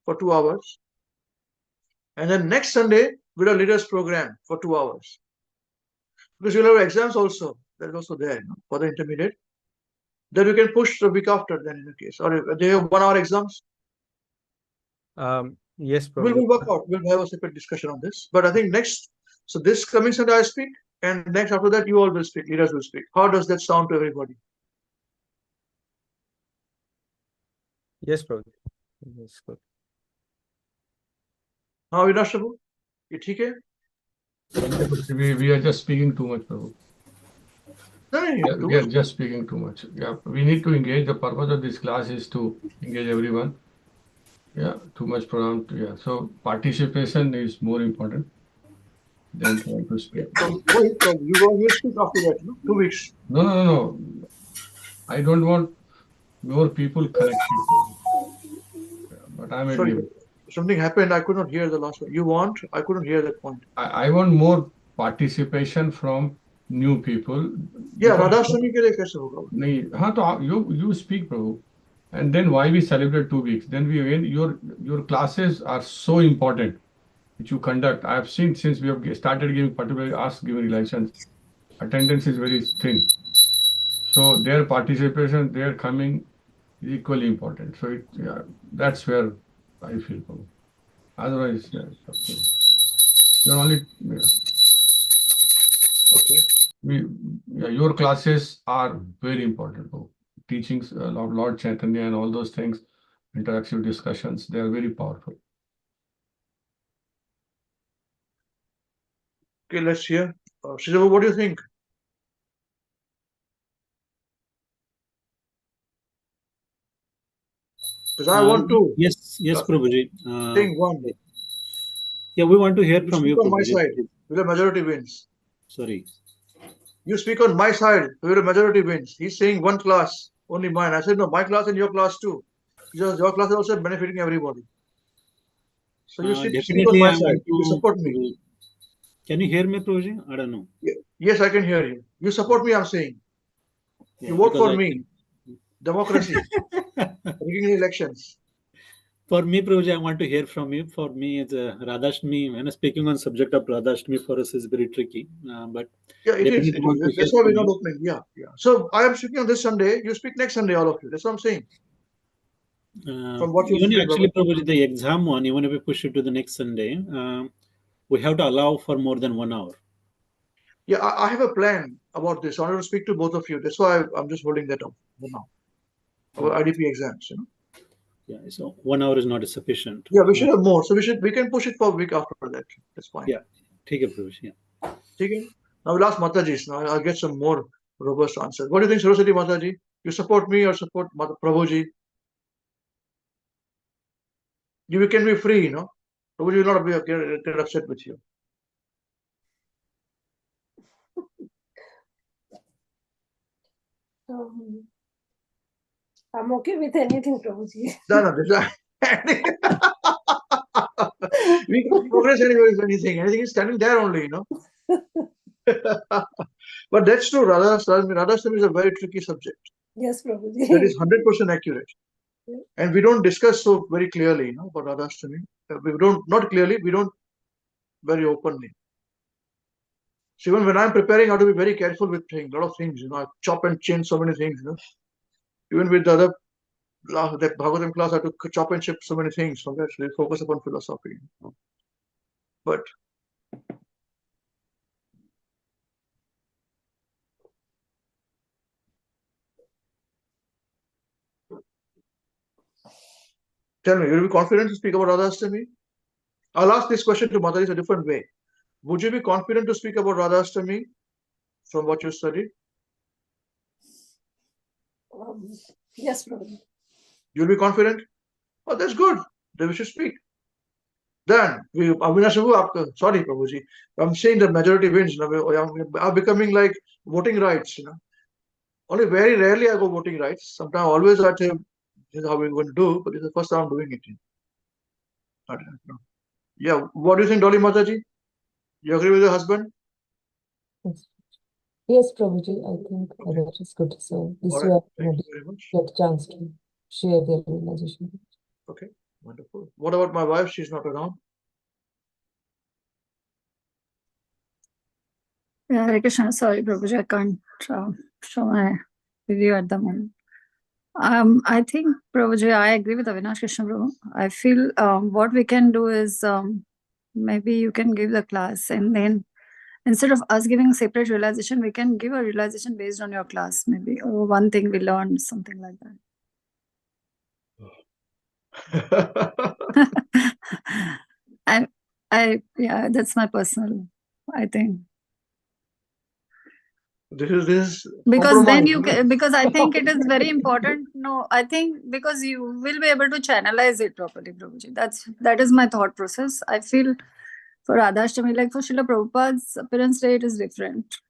for 2 hours. And then next Sunday we'll have leaders program for 2 hours. Because you'll have exams also. That is also there, for the intermediate. Then we can push the week after then in the case. Or they have 1 hour exams. Yes, probably. We'll work out. We'll have a separate discussion on this. But I think so this coming Sunday I speak, and next after that you all will speak, leaders will speak. How does that sound to everybody? Yes, probably. Yes, good. Now, Avinash Prabhu, you okay? We are just speaking too much, Prabhu. We are just speaking too much. Yeah, we need to engage. The purpose of this class is to engage everyone. Yeah, too much program. Yeah, so participation is more important than trying to speak. So you speak after that, 2 weeks. No. I don't want more people connected. But I'm agreeing. Something happened. I could not hear the last one. You want? I couldn't hear that point. I want more participation from new people. Yeah, Radhastami ke liye kaise hoga? नहीं, हाँ तो you speak, Prabhu. And then why we celebrate 2 weeks? Then your classes are so important, which you conduct. I have seen since we have started giving, particularly us giving license, attendance is very thin. So their participation, their coming is equally important. So that's where I feel, Prabhu. Otherwise, you're only. Okay. Your classes are very important, Prabhu. Teachings of Lord Chaitanya and all those things, interactive discussions, they are very powerful. Okay, let's hear. Srila, what do you think? Because I want to. Yes, Prabhuji. Thing one. Yeah, we want to hear from you, Prabhuji. On my Prabhuji. side, where the majority wins. Sorry. You speak on my side, where the majority wins. He's saying one class, only mine. I said, no, my class and your class too. Because your class is also benefiting everybody. So you speak on my side. You support me. Can you hear me, Prabhuji? I don't know. Yes, I can hear you. You support me, I'm saying. You vote for me. Democracy. Rigging elections. For me, Prabhuji, I want to hear from you. For me, it's Radhashtami. Speaking on subject of Radhashtami for us is very tricky. But Yeah, it is. definitely It want to is. hear That's why from we're not you. opening. Yeah, yeah. So I am speaking on this Sunday. You speak next Sunday, all of you. That's what I'm saying. From what you Even feel, actually, Baba. Prabhuji, the exam one, even if we push it to the next Sunday, we have to allow for more than 1 hour. Yeah, I have a plan about this. I want to speak to both of you. That's why I'm just holding that up for now. Our IDP exams, Yeah, so 1 hour is not sufficient. Yeah, we should have more. So we can push it for a week after that. That's fine. Yeah, take it, Prabhuji. Yeah. Okay. Now we'll ask Mataji. Now I'll get some more robust answers. What do you think, Saraswati Mataji? You support me or support Prabhuji? You can be free, Prabhuji will not get upset with you. I'm okay with anything, Prabhuji. No, we can progress anywhere with anything. Anything is standing there only, But that's true. Radhashtami is a very tricky subject. Yes, Prabhuji. That is 100% accurate. Yeah. And we don't discuss so very clearly, about Radhashtami. Not clearly, we don't very openly. So even when I'm preparing, I have to be very careful with things, a lot of things, I chop and change so many things, Even with the other that Bhagavatam class, I have to chop and chip so many things. So actually focus upon philosophy. But tell me, will you be confident to speak about Radhashtami? I'll ask this question to Mataji a different way. Would you be confident to speak about Radhashtami from what you studied? Yes, Prabhuji. You'll be confident? Oh, that's good. Then we should speak. Then, sorry, Prabhuji. I'm saying the majority wins. We are becoming like voting rights. Only very rarely I go voting rights. Sometimes always I say, this is how we're going to do, but this is the first time I'm doing it. Yeah, what do you think, Dolly Mataji? You agree with your husband? Yes, Prabhuji, I think that is good. So this All way right. Thank everybody you very much. get a chance to share their realization. Okay, wonderful. What about my wife? She's not around. Yeah, Hare Krishna. Sorry, Prabhuji, I can't show my review at the moment. I think, Prabhuji, I agree with Avinash Krishna Prabhu. I feel what we can do is maybe you can give the class, and then instead of us giving separate realization, we can give a realization based on your class, maybe, or one thing we learned, something like that. Yeah, that's my personal, I think. This is Because then compromise, you can, because I think it is very important. No, I think because you will be able to channelize it properly, Prabhuji. That is my thought process. I feel for Radhashtami, like for Srila Prabhupada's appearance day, it is different.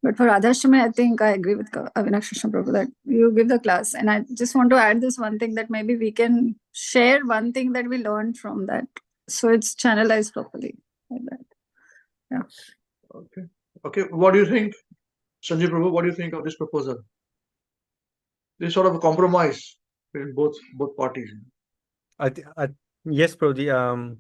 But for Radhashtami, I think I agree with Avinash Krishna Prabhu that you give the class. And I just want to add this one thing, that maybe we can share one thing that we learned from that. So it's channelized properly like that. Yeah. Okay. What do you think, Sanjay Prabhu? What do you think of this proposal? This sort of a compromise between both parties. Yes, Prabhuji.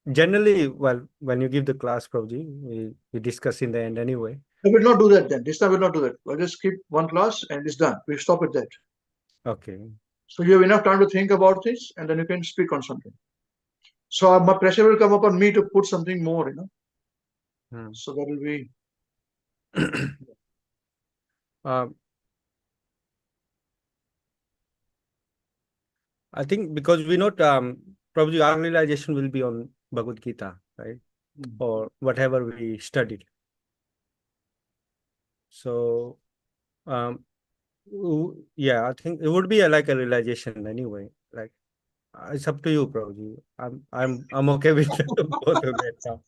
Generally, well, when you give the class, Prabhuji, we discuss in the end anyway. I will not do that then. This time we'll not do that. We'll just keep one class and it's done. We stop at that. Okay. So you have enough time to think about this and then you can speak on something. So my pressure will come upon me to put something more, So that will be. I think because we know probably our realization will be on Bhagavad Gita, right? Or whatever we studied. So, yeah, I think it would be like a realization anyway. Like, it's up to you, Prabhuji. I'm okay with both of that now.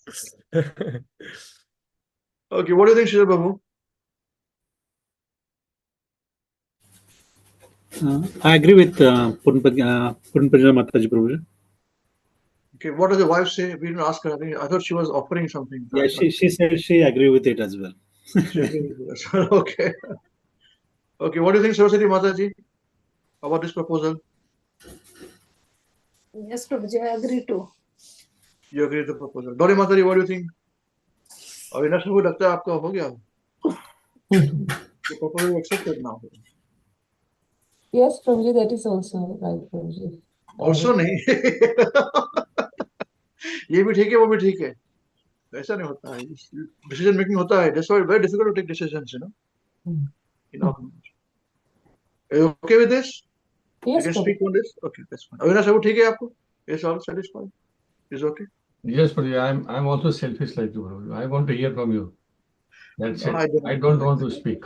Okay, what do you think, Srila Babu? I agree with Purnpaja Mataji Prabhuji. Okay, what does the wife say? We didn't ask her. I thought she was offering something. Yeah, she said she agree with it as well. She agreed with it as well. Okay. Okay, what do you think, Saraswati Mataji, about this proposal? Yes, Prabhuji, I agree too. You agree with the proposal. Dolly Mataji, what do you think? Avinash को लगता है आपका हो गया? The proposal is accepted now. Yes, Prabhuji, that is also right, Prabhuji. Also नहीं. ये भी ठीक है, वो भी ठीक है. ऐसा नहीं होता है. Decision making होता है. That's why it's very difficult to take decisions, you know. In our community. Are you okay with this? Yes, you can Prabhuji. speak on this. Okay, that's fine. Avinash वो ठीक है आपको? Is all satisfied? Is okay? Yes, Prabhuji, I'm also selfish like you, Prabhuji. I want to hear from you. That's No, it. I don't want to speak.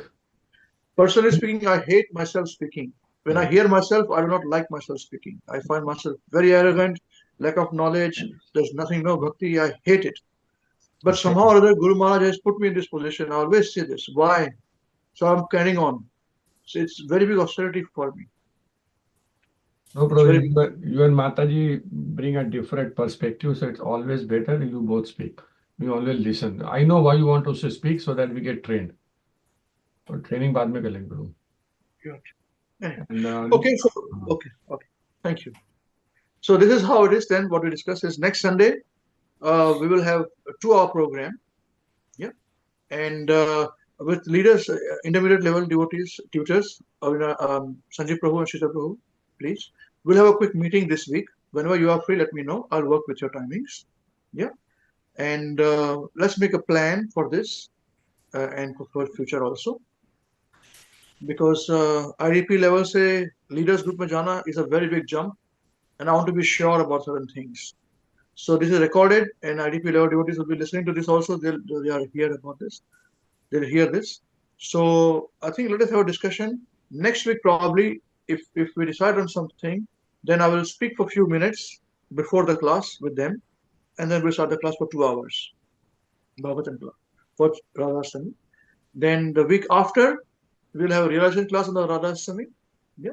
Personally speaking, I hate myself speaking. When I hear myself, I do not like myself speaking. I find myself very arrogant, lack of knowledge. There's nothing, no bhakti. I hate it. But somehow or other, Guru Maharaj has put me in this position. I always say this. Why? So I'm carrying on. So it's very big austerity for me. No, Prabhuji, you and Mataji bring a different perspective, so it's always better you both speak. We always listen. I know why you want us to speak so that we get trained. But training बाद में कर लेंगे Prabhu. Okay, so okay. Thank you. So this is how it is then. What we discuss is next Sunday, we will have a 2-hour program. Yeah. And with leaders, intermediate level devotees, tutors, Sanjeev Prabhu and Shita Prabhu, please. We'll have a quick meeting this week. Whenever you are free, let me know. I'll work with your timings. Yeah. And let's make a plan for this and for future also. Because IDP level say leaders group mein jana is a very big jump, and I want to be sure about certain things. So this is recorded, and IDP level devotees will be listening to this also. They are here about this. They'll hear this. So I think let us have a discussion next week. Probably, if we decide on something, then I will speak for a few minutes before the class with them, and then we'll start the class for 2 hours. Bhagavatam class for Radhastami. Then the week after, we'll have a realization class on the Radhastami. Yeah.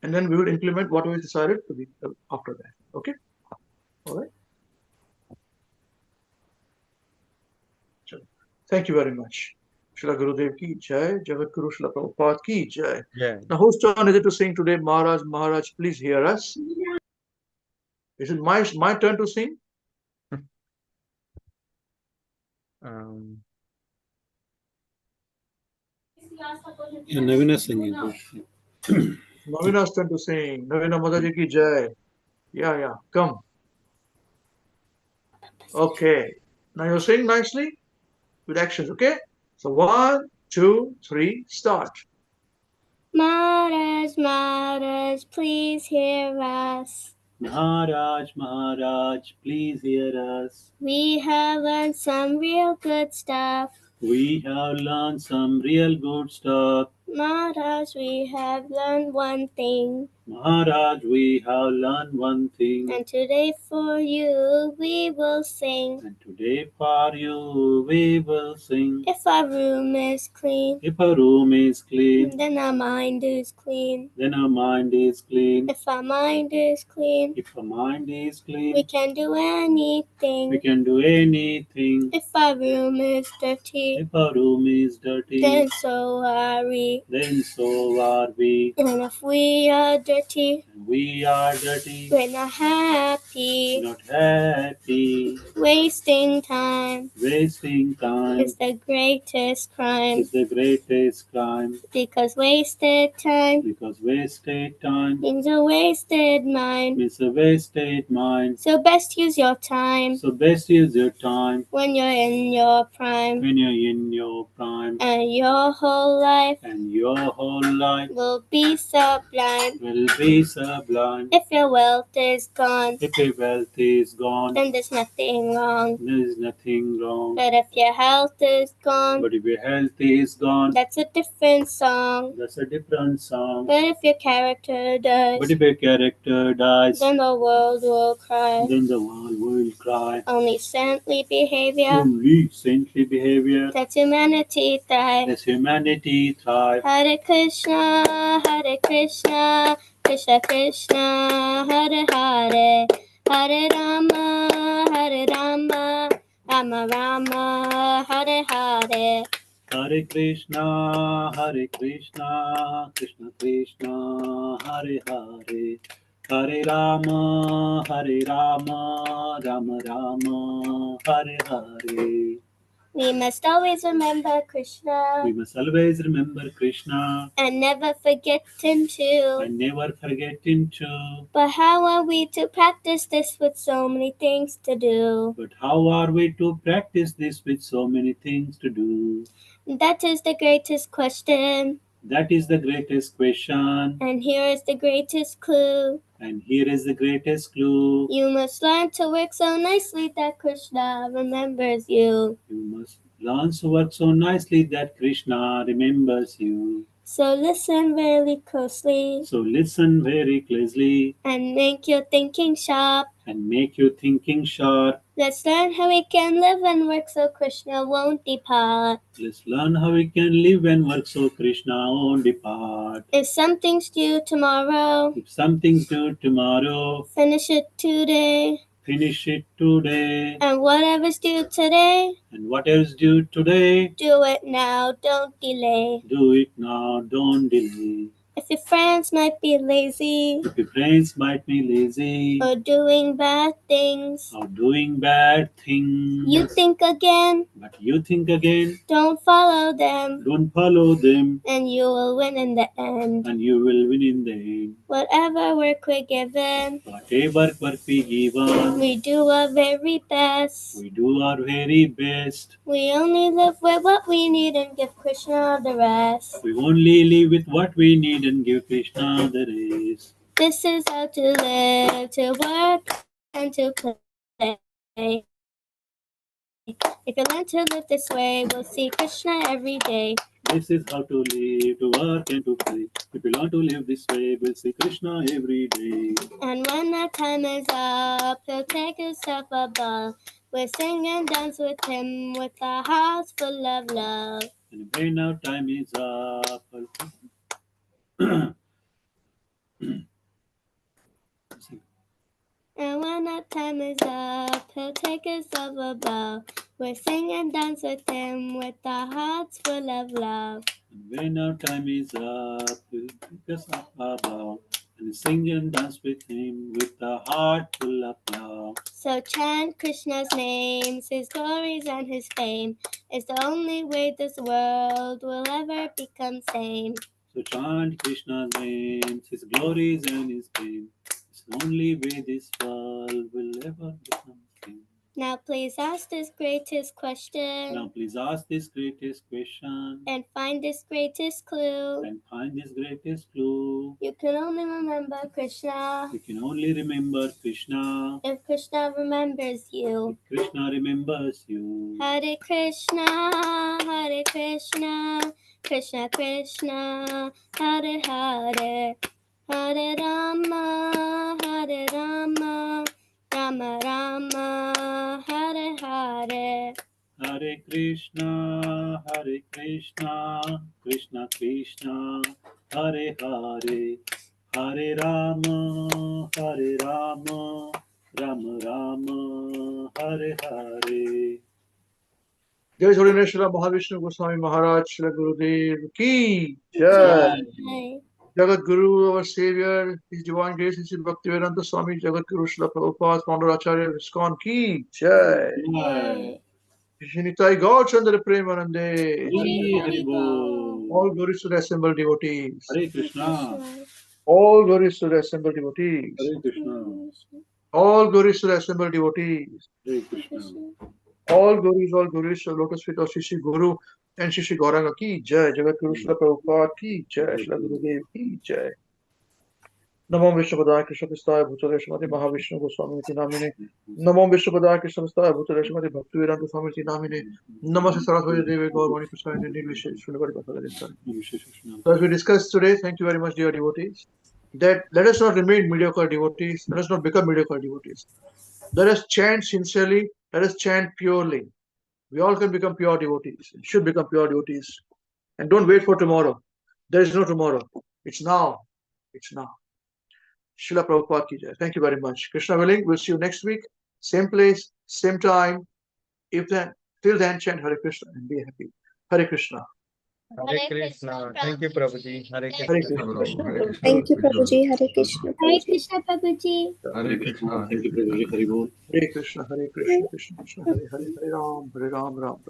And then we will implement what we decided the week after that. Okay. All right. Thank you very much. Srila Gurudev ki jai, Jagat Guru Srila Prabhupada ki jai. Now, whose turn is it to sing today? Maharaj, Maharaj, please hear us. Is it my turn to sing? Navina singing. Navina's turn to sing. Navina Mataji ki jai. Yeah. Come. Okay. Now you sing nicely with actions, okay? So 1, 2, 3, start. Maharaj, Maharaj, please hear us. Maharaj, Maharaj, please hear us. We have learned some real good stuff. We have learned some real good stuff. Maharaj, we have learned one thing. Maharaj, we have learned one thing. And today for you we will sing. And today for you we will sing. If our room is clean, If our room is clean, then our mind is clean. then our mind is clean. If our mind is clean, If our mind is clean, we can do anything. we can do anything. If our room is dirty, If our room is dirty, then so are we. then so are we. And if we are dirty, And we are dirty, we're not happy. not happy. Wasting time Wasting time is the greatest crime. is the greatest crime. Because wasted time Because wasted time means a wasted mind. means a wasted mind. So best use your time So best use your time when you're in your prime. when you're in your prime. And your whole life And your whole life will be sublime. will be sublime. If your wealth is gone, If your wealth is gone, then there's nothing wrong. there is nothing wrong. But if your health is gone, But if your health is gone, that's a different song. that's a different song. But if your character dies, But if your character dies, then the world will cry. then the world will cry. Only saintly behavior, Only saintly behavior, that's humanity thrive. lets humanity thrive. Hare Krishna, Krishna Krishna, Hare Hare, Hare Rama, Rama Rama, Hare Hare. Hare Krishna, Krishna Krishna, Hare Hare. Hare Rama, Rama Rama, Hare Hare. We must always remember Krishna. We must always remember Krishna And never forget him too. and never forget him too. But how are we to practice this with so many things to do? But how are we to practice this with so many things to do? That is the greatest question. That is the greatest question. And here is the greatest clue. And here is the greatest clue. You must learn to work so nicely that Krishna remembers you. You must learn to work so nicely that Krishna remembers you. So listen very closely. So listen very closely. And make your thinking sharp. And make your thinking sharp. Let's learn how we can live and work so Krishna won't depart. Let's learn how we can live and work so Krishna won't depart. If something's due tomorrow, If something's due tomorrow, finish it today. finish it today. And whatever's due today, And whatever's due today, do it now, don't delay. do it now, don't delay. If your friends might be lazy, If your friends might be lazy or doing bad things, or doing bad things, you think again, but you think again, don't follow them, don't follow them, and you will win in the end. and you will win in the end. Whatever work we're given, Whatever work we given, we do our very best. we do our very best. We only live with what we need and give Krishna the rest. We only live with what we need and give Krishna the rest. This is how to live, to work, and to play. If you learn to live this way, we'll see Krishna every day. This is how to live, to work and to play. If we learn to live this way, we'll see Krishna every day. And when our time is up, he'll take himself above. We'll sing and dance with him with our hearts full of love. And when our time is up, And when our time is up, he'll take us up above. We'll sing and dance with him with our hearts full of love. and when our time is up, we'll pick us up above and sing and dance with him with a heart full of love. So chant Krishna's names, his glories and his fame is the only way this world will ever become sane. So chant Krishna's names, his glories and his fame. It's the only way this world will ever become sane. Now please ask this greatest question. Now please ask this greatest question And find this greatest clue. and find this greatest clue. You can only remember Krishna You can only remember Krishna if Krishna remembers you. if Krishna remembers you. Hare Krishna, Krishna Krishna, Hare Hare, Hare Rama, Rama Rama, Hare Hare. Hare Krishna, Krishna Krishna, Hare Hare, Hare Rama, Rama Rama, Hare Hare. Jai Srila Srila Mahavishnu Goswami Maharaj Srila Gurudev Ki Jai. Jagat Guru, our Savior, His Divine Grace, His Bhaktivedanta Swami Jagat Guru Srila Prabhupada, Founder Acharya of ISKCON Ki Jai. Jai. Shinitai God Chandra Premanande. Hari Bol. All glories to the assembled devotees. Hare Krishna. All glories to the assembled devotees. Hare Krishna. All glories to the assembled devotees. Hare Krishna. All glories to lotus feet of Shishi Guru and Shishi Gauranga Ki Jai. Jagat Guru Srila Prabhupada Ki Jai. Srila Gurudev Ki Jai. Namo Vishnupadaya Krishna Pristaya Bhutale Srimati Mahavishnu Goswami Namine. Namo Vishnupadaya Krishna Pristaya Bhutale Srimati Bhaktivedanta Swami Namine. Namaste Saraswati Devi Gaurmani Prasad Nirvishesh Srinivadi Prasad. So as we discussed today, thank you very much, dear devotees, that let us not remain mediocre devotees, let us not become mediocre devotees. Let us chant sincerely, let us chant purely. We all can become pure devotees, should become pure devotees. And don't wait for tomorrow. There is no tomorrow. It's now. It's now. Srila Prabhupada ki jai. Thank you very much. Krishna willing, we'll see you next week. Same place, same time. Till then, chant Hare Krishna and be happy. Hare Krishna. Hare Krishna. Thank you, Prabhuji. Hare Hare Krishna. Krishna. Prabhu. Hare Krishna. Thank you, Prabhuji. Hare Krishna. Hare Krishna, Prabhuji. Hare Krishna. Thank you, Prabhuji. Hari Bol. Hare Krishna, Krishna Krishna, Hare Hare, Hare Ram, Ram Ram.